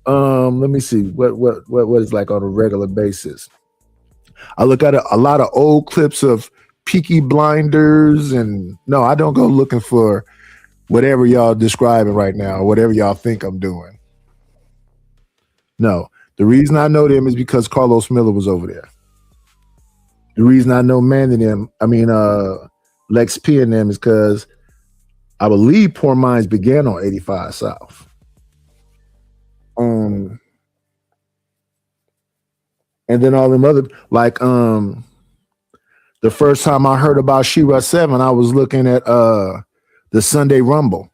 Let me see what is like on a regular basis. I look at a lot of old clips of Peaky Blinders, and no, I don't go looking for whatever y'all describing right now, or whatever y'all think I'm doing. No, the reason I know them is because Carlos Miller was over there. The reason I know Lex P and them is because I believe Poor Minds began on 85 South. And then all them other, like the The first time I heard about She-Ra 7, I was looking at the Sunday Rumble.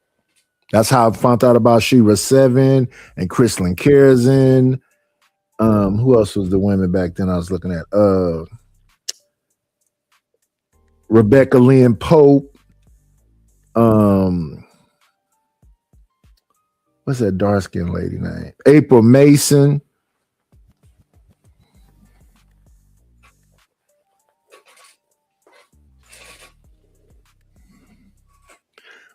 That's how I found out about She-Ra 7 and Kristlyn Kerzin. Who else was the women back then I was looking at? Rebecca Lynn Pope. What's that dark-skinned lady name? April Mason.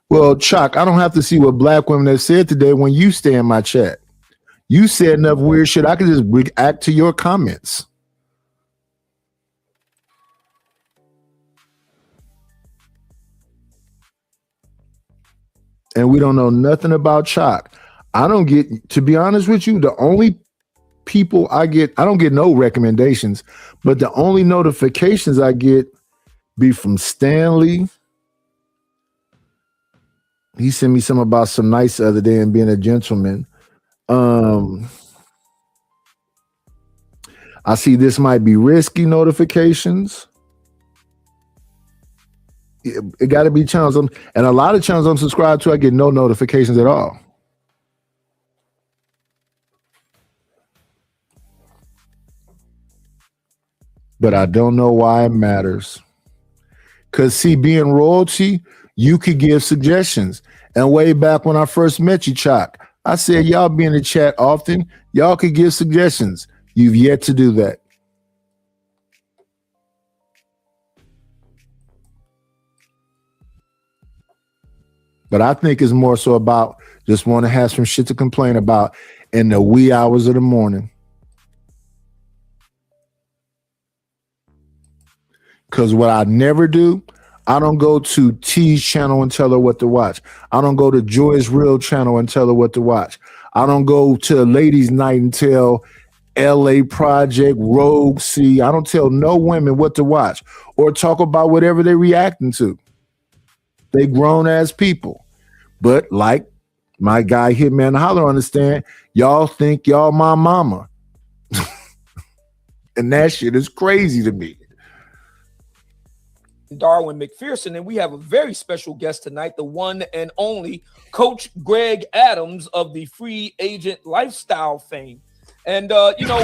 Well, Chuck, I don't have to see what black women have said today when you stay in my chat. You said enough weird shit. I could just react to your comments. And we don't know nothing about Chuck. I don't get, to be honest with you, the only people I don't get no recommendations, but the only notifications I get be from Stanley. He sent me some about some nights the other day and being a gentleman. I see this might be risky notifications. It got to be channels. And a lot of channels I'm subscribed to, I get no notifications at all. But I don't know why it matters. Because see, being royalty, you could give suggestions. And way back when I first met you, Chuck, I said, y'all be in the chat often. Y'all could give suggestions. You've yet to do that. But I think it's more so about just want to have some shit to complain about in the wee hours of the morning. Because what I never do, I don't go to T's channel and tell her what to watch. I don't go to Joy's Real channel and tell her what to watch. I don't go to Ladies Night and tell LA Project, Rogue C. I don't tell no women what to watch or talk about whatever they're reacting to. They grown ass people. But like my guy Hitman Holler understand, y'all think y'all my mama. And that shit is crazy to me. Darwin McPherson, and we have a very special guest tonight, the one and only Coach Greg Adams of the Free Agent Lifestyle fame. And you know,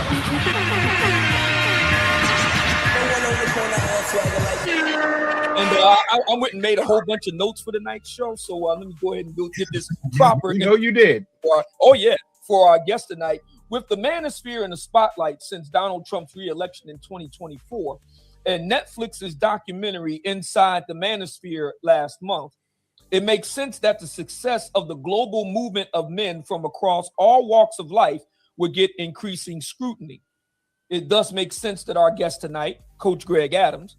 I went and made a whole bunch of notes for tonight's show, so let me go ahead and go get this proper. You know you did. For our guest tonight, with the manosphere in the spotlight since Donald Trump's re-election in 2024. And Netflix's documentary Inside the Manosphere last month, it makes sense that the success of the global movement of men from across all walks of life would get increasing scrutiny. It thus makes sense that our guest tonight, Coach Greg Adams,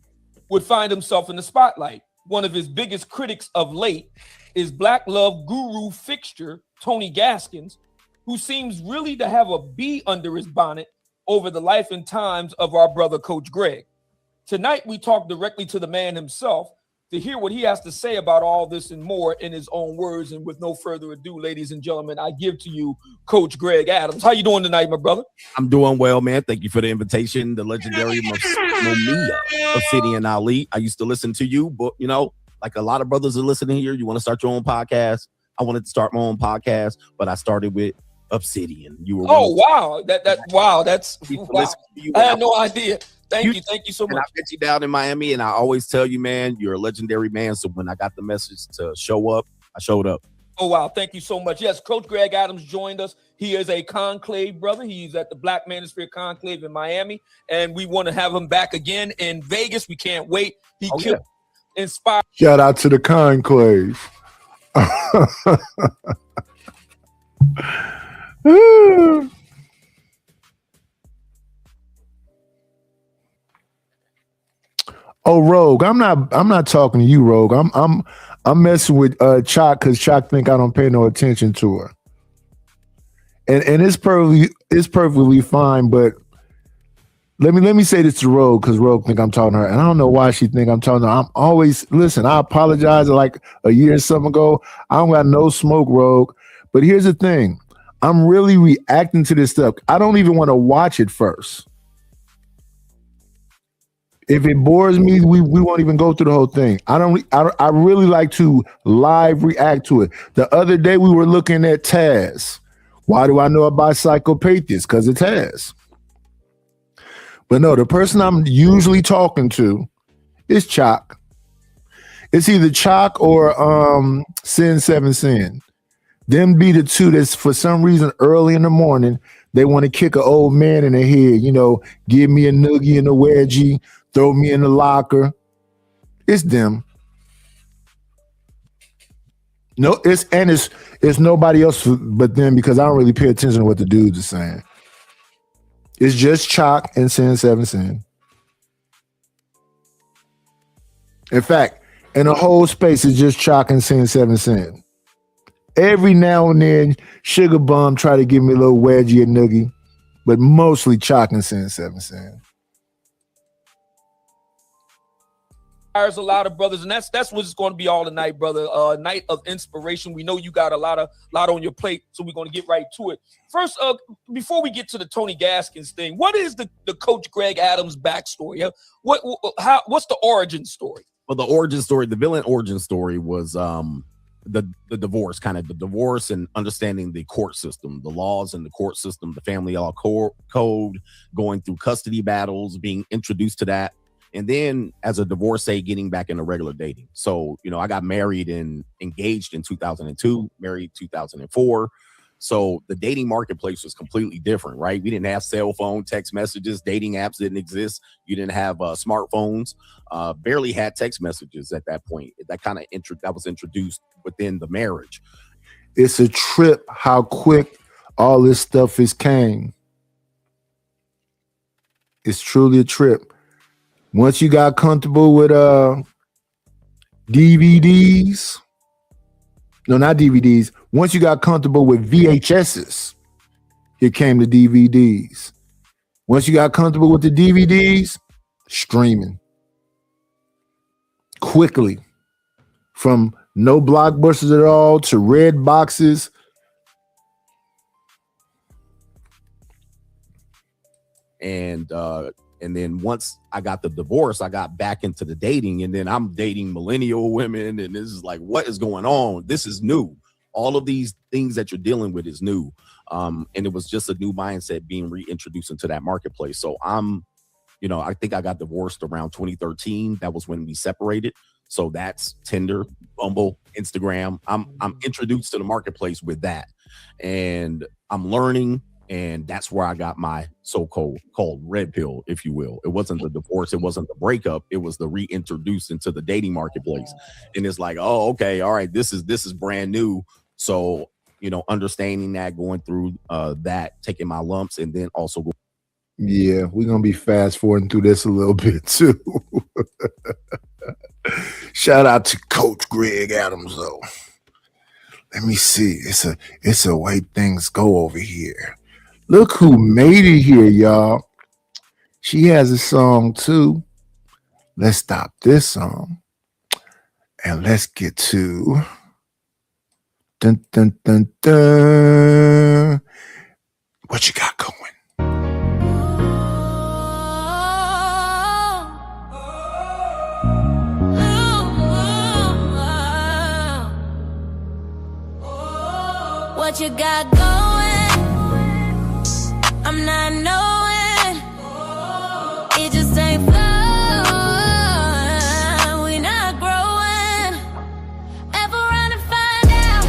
would find himself in the spotlight. One of his biggest critics of late is Black Love guru fixture Tony Gaskins, who seems really to have a bee under his bonnet over the life and times of our brother, Coach Greg. Tonight, we talk directly to the man himself to hear what he has to say about all this and more in his own words. And with no further ado, ladies and gentlemen, I give to you Coach Greg Adams. How you doing tonight, my brother? I'm doing well, man. Thank you for the invitation. The legendary Mumia Obsidian Ali. I used to listen to you, but you know, like a lot of brothers are listening here. You want to start your own podcast? I wanted to start my own podcast, but I started with Obsidian. You were wow. That's wow. I had no idea. Thank you so much. And I met you down in Miami, and I always tell you, man, you're a legendary man. So when I got the message to show up, I showed up. Oh, wow. Thank you so much. Yes, Coach Greg Adams joined us. He is a conclave brother. He's at the Black Manosphere Conclave in Miami, and we want to have him back again in Vegas. We can't wait. He inspired. Shout out to the conclave. Oh, Rogue, I'm not talking to you, Rogue. I'm messing with Chalk because Chalk think I don't pay no attention to her. And it's perfectly fine, but let me say this to Rogue because Rogue think I'm talking to her. And I don't know why she think I'm talking to her. I'm always listen, I apologize like a year or something ago. I don't got no smoke, Rogue. But here's the thing. I'm really reacting to this stuff. I don't even want to watch it first. If it bores me, we won't even go through the whole thing. I really like to live react to it. The other day we were looking at Taz. Why do I know about Psychopathist? Because it's Taz. But no, the person I'm usually talking to is Chalk. It's either Chalk or Sin 7 Sin. Them be the two that's for some reason early in the morning, they want to kick an old man in the head, give me a noogie and a wedgie, throw me in the locker. It's them. No, it's nobody else but them because I don't really pay attention to what the dudes are saying. It's just Chalk and Sin 7 Sin. In fact, in the whole space, it's just Chalk and Sin 7 Sin. Every now and then, Sugar Bum try to give me a little wedgie or noogie, but mostly Chalk and Sin 7 Sin. There's a lot of brothers, and that's what it's going to be all tonight, brother. Night of inspiration. We know you got a lot on your plate, so we're going to get right to it. First, before we get to the Tony Gaskins thing, what is the Coach Greg Adams backstory? What's the origin story? Well, the villain origin story was the divorce, kind of the divorce and understanding the court system, the laws in the court system, the family law code, going through custody battles, being introduced to that. And then as a divorcee, getting back into regular dating. So, I got married and engaged in 2002, married 2004. So the dating marketplace was completely different, right? We didn't have cell phone, text messages, dating apps didn't exist. You didn't have smartphones, barely had text messages at that point. That was introduced within the marriage. It's a trip how quick all this stuff came. It's truly a trip. Once you got comfortable with DVDs, no, not DVDs. Once you got comfortable with VHSs, it came to DVDs. Once you got comfortable with the DVDs, streaming. Quickly. From no blockbusters at all to red boxes. And then once I got the divorce, I got back into the dating, and then I'm dating millennial women, and this is like, what is going on? This is new. All of these things that you're dealing with is new. And it was just a new mindset being reintroduced into that marketplace. So I think I got divorced around 2013. That was when we separated. So that's Tinder, Bumble, Instagram. I'm introduced to the marketplace with that, and I'm learning. And that's where I got my so-called red pill, if you will. It wasn't the divorce. It wasn't the breakup. It was the reintroduced into the dating marketplace. And it's like, oh, okay, all right, this is brand new. So, understanding that, going through that, taking my lumps, and then also Yeah, we're going to be fast forwarding through this a little bit too. Shout out to Coach Greg Adams, though. Let me see. It's a way things go over here. Look who made it here, y'all. She has a song too. Let's stop this song and let's get to dun dun dun dun. What you got going? What you got going? I'm not knowing. It just ain't flowing. We not growing. Ever run and find out?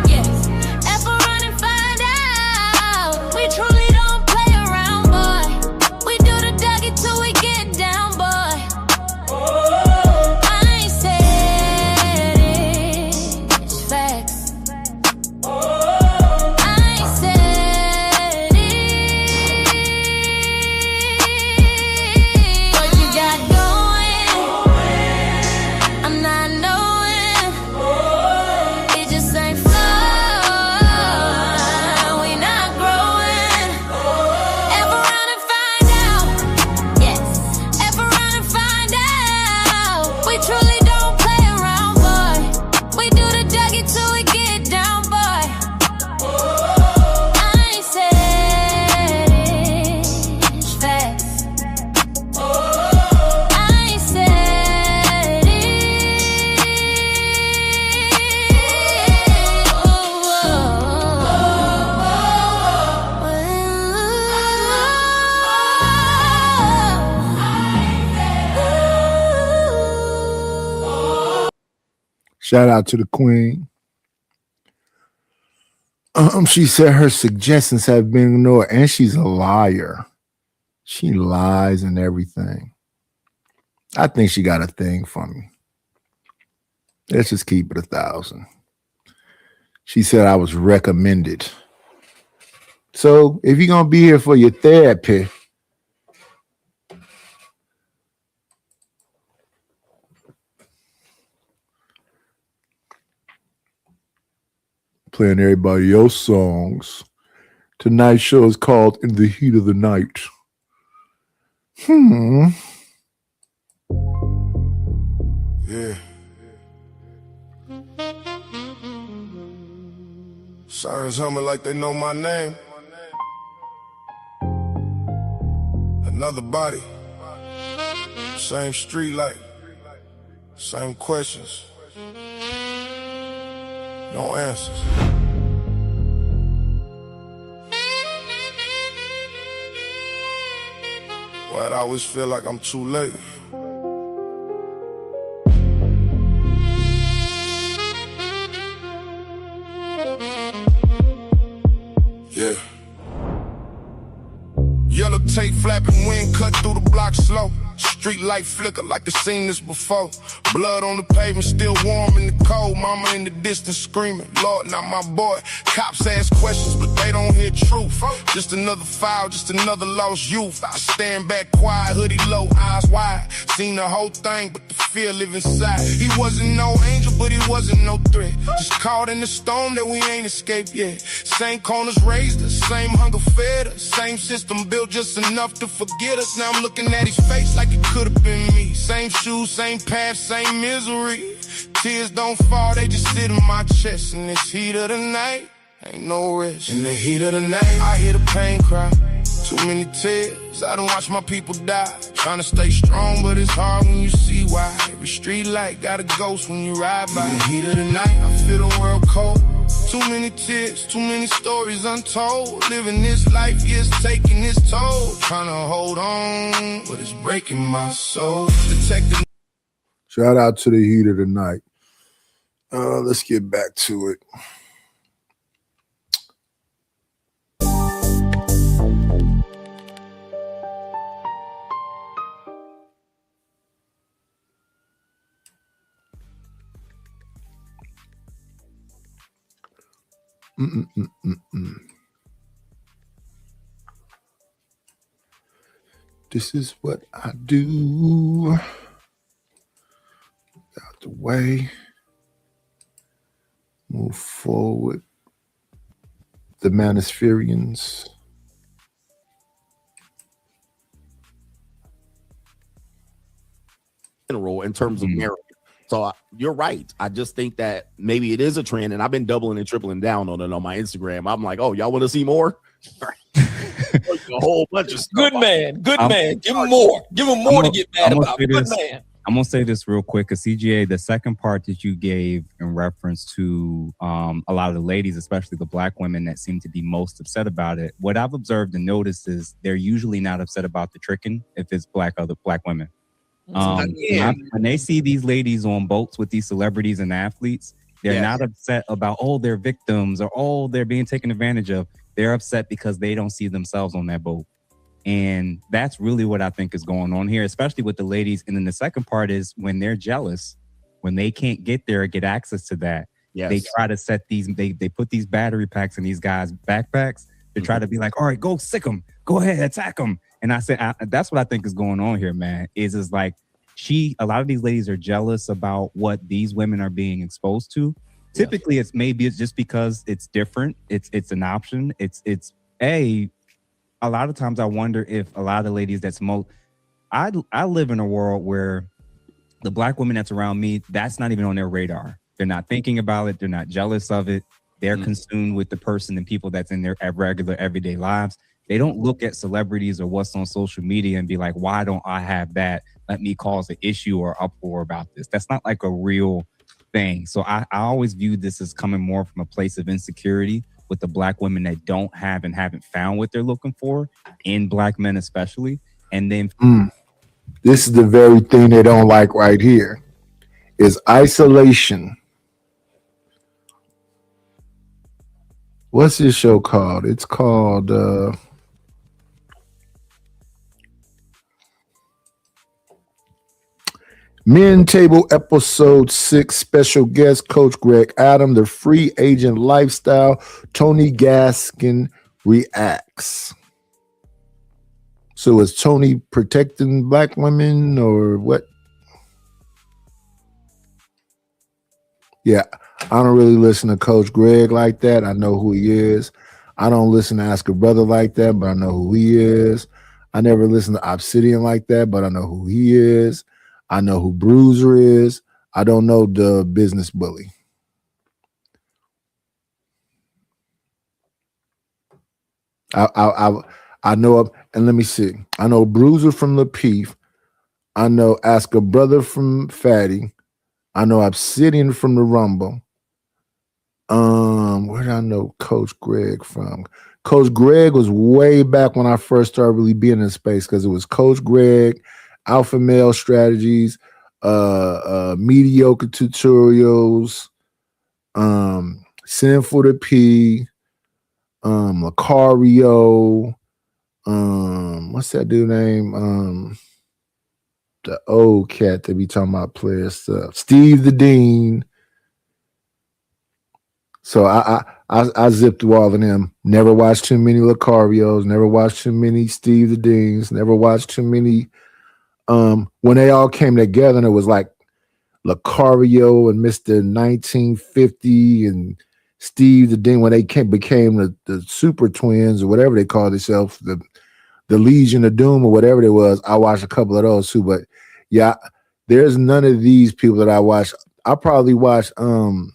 Yes. Ever run and find out? We truly don't play around, boy. We do the Dougie till we get down, boy. I ain't said it's facts. I ain't said it. Shout out to the queen. She said her suggestions have been ignored, and she's a liar. She lies and everything. I think she got a thing for me. Let's just keep it 1,000. She said I was recommended. So if you're gonna be here for your therapy, playing everybody else's songs. Tonight's show is called In the Heat of the Night. Yeah. Sirens humming like they know my name. Another body. Same street light. Same questions. No answers. Why'd I always feel like I'm too late? Yeah. Yellow tape flapping, wind cut through the block slow. Street light flicker like I seen this before. Blood on the pavement, still warm in the cold. Mama in the distance screaming, Lord, not my boy. Cops ask questions, but they don't hear truth. Just another foul, just another lost youth. I stand back quiet, hoodie low, eyes wide. Seen the whole thing, but the fear live inside. He wasn't no angel, but he wasn't no threat. Just caught in the storm that we ain't escaped yet. Same corners raised us, same hunger fed us. Same system built just enough to forget us. Now I'm looking at his face like it could have been me. Same shoes, same path, same misery. Tears don't fall, they just sit in my chest. In this heat of the night, ain't no rest. In the heat of the night, I hear the pain cry. Too many tears, I done watch my people die. Trying to stay strong, but it's hard when you see why. Every street light got a ghost when you ride by. In the heat of the night, I feel the world cold. Too many tears, too many stories untold. Living this life, yes, taking its toll. Trying to hold on, but it's breaking my soul. Detective. shout out to the heat of the night. Let's get back to it. This is what I do. Out the way. Move forward. The Manispherians. In terms of marriage. So you're right. I just think that maybe it is a trend, and I've been doubling and tripling down on it on my Instagram. I'm like, oh, y'all want to see more? A whole bunch of stuff. Good man. Give him more. Give him more to get mad about. Good man. I'm gonna say this real quick, because CGA, the second part that you gave in reference to a lot of the ladies, especially the black women that seem to be most upset about it. What I've observed and noticed is they're usually not upset about the tricking if it's other black women. When they see these ladies on boats with these celebrities and athletes, they're not upset about, oh, they're victims or, oh, they're being taken advantage of. They're upset because they don't see themselves on that boat. And that's really what I think is going on here, especially with the ladies. And then the second part is when they're jealous, when they can't get there or get access to that, they try to set these, they put these battery packs in these guys' backpacks to try to be like, all right, go sick them, go ahead, attack them. And I said, that's what I think is going on here, man, is like a lot of these ladies are jealous about what these women are being exposed to. Typically, it's just because it's different. It's an option. A lot of times I wonder if a lot of the ladies I live in a world where the black women that's around me, that's not even on their radar. They're not thinking about it. They're not jealous of it. They're consumed with the person and people that's in their regular everyday lives. They don't look at celebrities or what's on social media and be like, why don't I have that? Let me cause an issue or uproar about this. That's not like a real thing. So I always view this as coming more from a place of insecurity with the black women that don't have and haven't found what they're looking for in black men especially. And then this is the very thing they don't like right here is isolation What's this show called? It's called Men Table Episode 6. Special guest Coach Greg Adam, the free agent lifestyle. Tony Gaskin reacts. So is Tony protecting black women or what? Yeah, I don't really listen to Coach Greg like that. I know who he is. I don't listen to Ask a Brother like that, but I know who he is. I never listen to Obsidian like that, but I know who he is. I know who Bruiser is. I don't know the Business Bully. I know, and let me see. I know Bruiser from Lapeef. I know Ask a Brother from Fatty. I know Obsidian from the Rumble. Where did I know Coach Greg from? Coach Greg was way back when I first started really being in space, because it was Coach Greg, Alpha Male Strategies, Mediocre Tutorials, Sinful to P, Macario, what's that dude name? The old cat that be talking about player stuff. Steve the Dean. So I zipped through all of them. Never watched too many Lacarios. Never watched too many Steve the Deans. Never watched too many. When they all came together, and it was like Lacario and Mr. 1950 and Steve the Dean, when they became the Super Twins or whatever they called themselves, the Legion of Doom or whatever it was. I watched a couple of those too, but yeah, there's none of these people that I watch. I probably watched who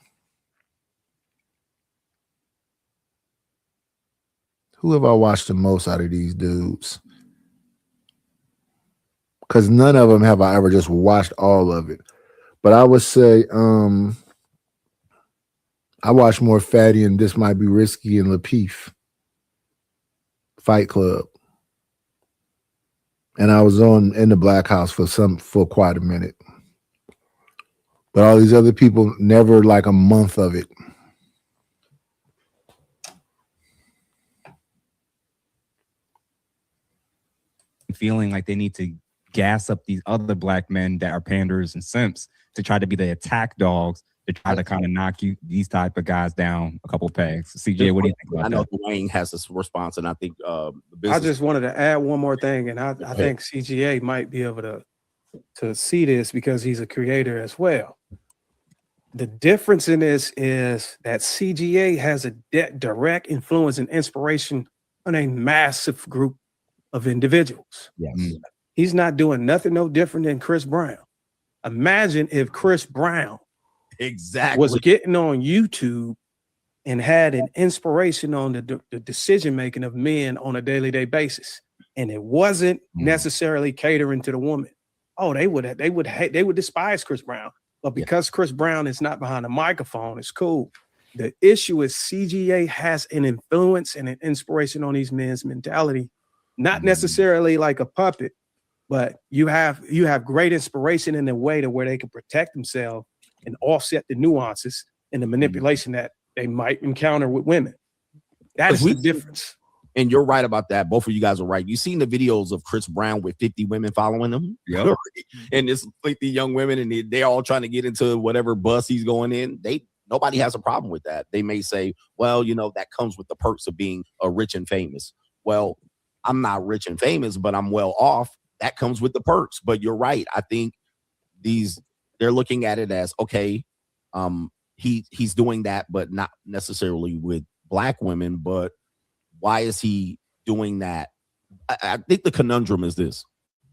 have I watched the most out of these dudes? Because none of them have I ever just watched all of it. But I would say I watched more Fatty and This Might Be Risky and Lapeef. Fight Club. And I was in the Black House for quite a minute. But all these other people, never like a month of it. Feeling like they need to gas up these other black men that are panders and simps to try to be the attack dogs to try to kind of knock these type of guys down a couple pegs. CJ, what do you think about I know that? Dwayne has this response, and I think I just wanted to add one more thing, and I think CGA might be able to see this because he's a creator as well. The difference in this is that CGA has a direct influence and inspiration on a massive group of individuals. Yes. He's not doing nothing no different than Chris Brown. Imagine if Chris Brown was getting on YouTube and had an inspiration on the decision making of men on a daily basis, and it wasn't necessarily catering to the woman. Oh, they would despise Chris Brown. But because Chris Brown is not behind a microphone, it's cool. The issue is CGA has an influence and an inspiration on these men's mentality, not necessarily like a puppet, but you have great inspiration in a way to where they can protect themselves and offset the nuances and the manipulation that they might encounter with women. That's the difference. And you're right about that. Both of you guys are right. You've seen the videos of Chris Brown with 50 women following him. Yeah. And it's 50 young women, and they're all trying to get into whatever bus he's going in. Nobody has a problem with that. They may say, well, that comes with the perks of being a rich and famous. Well, I'm not rich and famous, but I'm well off. That comes with the perks. But you're right. I think they're looking at it as, okay, he's doing that, but not necessarily with black women. But why is he doing that? I think the conundrum is this.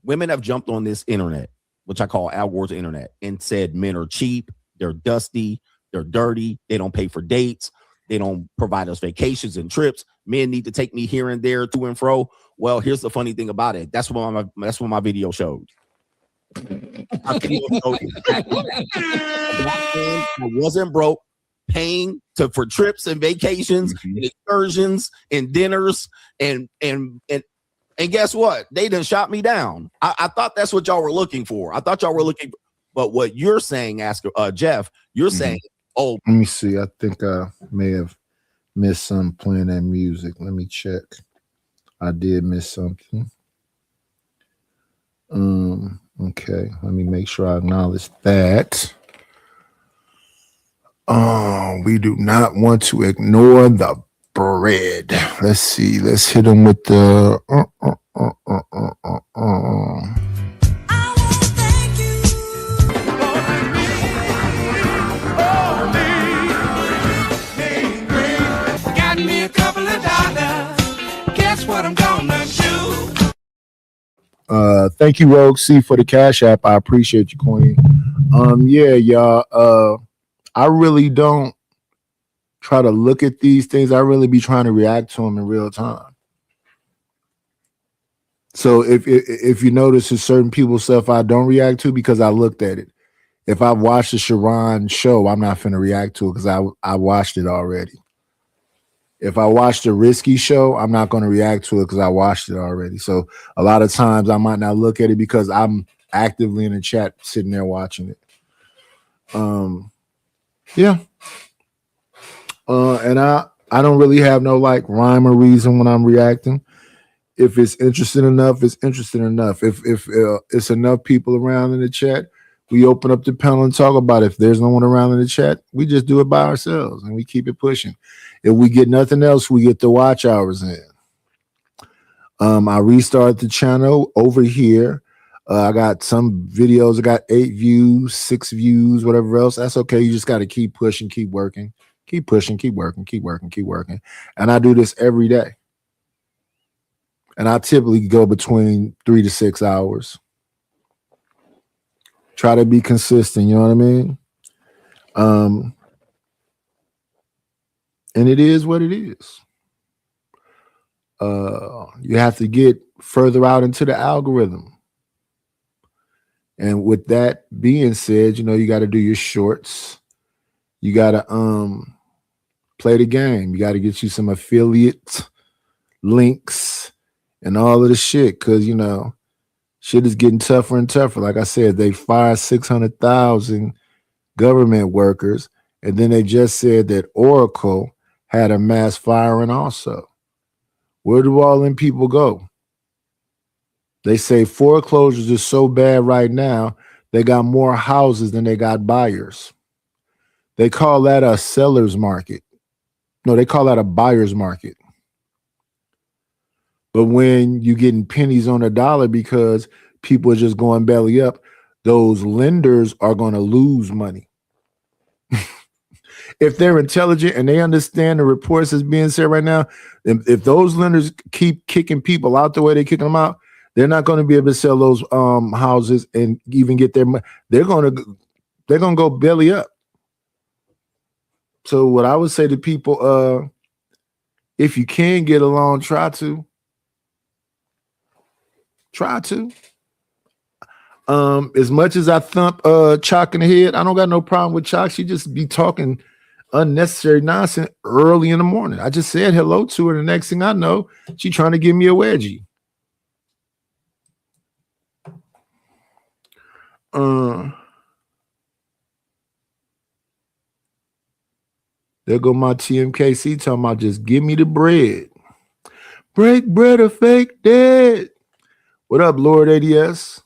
Women have jumped on this internet, which I call Al Gore's internet, and said men are cheap, they're dusty, they're dirty, they don't pay for dates, they don't provide us vacations and trips. Men need to take me here and there, to and fro. Well, here's the funny thing about it. That's what my video showed. My video showed I wasn't broke, paying for trips and vacations and excursions and dinners and guess what? They done shot me down. I thought that's what y'all were looking for. I thought y'all were looking for, but what you're saying, Jeff, you're saying, oh, let me see. I think I may missed some playing that music. Let me check. I did miss something. Okay, let me make sure I acknowledge that. We do not want to ignore the bread. Let's see. Let's hit them with the. Got me a couple of dollars. Guess what I'm gonna do? Thank you, Rogue C, for the Cash App. I appreciate you, Queen. Yeah, y'all. I really don't try to look at these things. I really be trying to react to them in real time. So if you notice, there's certain people's stuff I don't react to because I looked at it. If I watched the Sharon show, I'm not finna react to it because I watched it already. If I watched the Risky show, I'm not going to react to it because I watched it already. So a lot of times I might not look at it because I'm actively in the chat sitting there watching it. Yeah. And I don't really have no like rhyme or reason when I'm reacting. If it's interesting enough, it's interesting enough. If it's enough people around in the chat, we open up the panel and talk about it. If there's no one around in the chat, we just do it by ourselves and we keep it pushing. If we get nothing else, we get the watch hours in. I restart the channel over here. I got some videos. I got 8 views, 6 views, whatever else. That's okay. You just got to keep pushing, keep working, keep pushing, keep working, keep working, keep working. And I do this every day. And I typically go between 3 to 6 hours. Try to be consistent. You know what I mean? And it is what it is. You have to get further out into the algorithm. And with that being said, you know, you got to do your shorts. You got to play the game. You got to get you some affiliate links and all of the shit because, you know, shit is getting tougher and tougher. Like I said, they fired 600,000 government workers. And then they just said that Oracle had a mass firing also. Where do all them people go? They say foreclosures is so bad right now, they got more houses than they got buyers. They call that a seller's market. No, they call that a buyer's market. But when you're getting pennies on a dollar because people are just going belly up, those lenders are going to lose money. If they're intelligent and they understand the reports that's being said right now, if those lenders keep kicking people out the way they're kicking them out, they're not going to be able to sell those houses and even get their money. They're going to go belly up. So what I would say to people, if you can get along, try to. As much as I thump Chalk in the head, I don't got no problem with Chalk. She just be talking unnecessary nonsense early in the morning. I just said hello to her. The next thing I know, she trying to give me a wedgie. There go my TMKC talking about just give me the bread. Break bread or fake dead. What up, Lord ADS?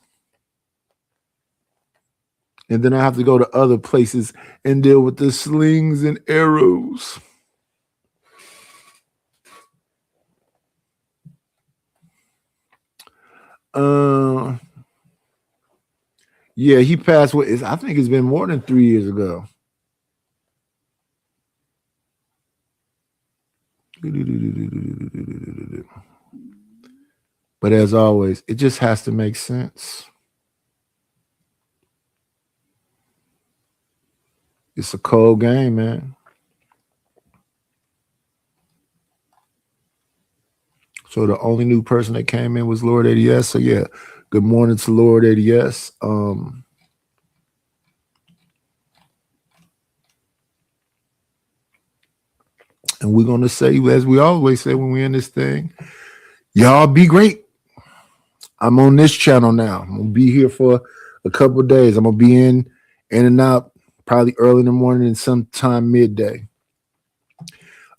And then I have to go to other places and deal with the slings and arrows. Yeah, he passed away. I think it's been more than 3 years ago. But as always, it just has to make sense. It's a cold game, man. So the only new person that came in was Lord ADS. So yeah, good morning to Lord ADS. And we're going to say, as we always say when we're in this thing, y'all be great. I'm on this channel now. I'm going to be here for a couple of days. I'm going to be in and out probably early in the morning and sometime midday.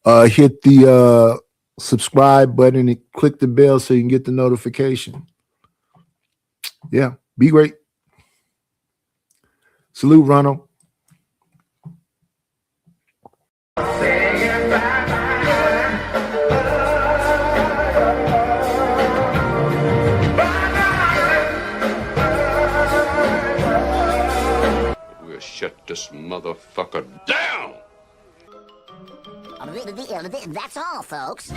hit the subscribe button and click the bell so you can get the notification. Yeah, be great. Salute, Ronald. We'll shut this motherfucker down. That's all, folks.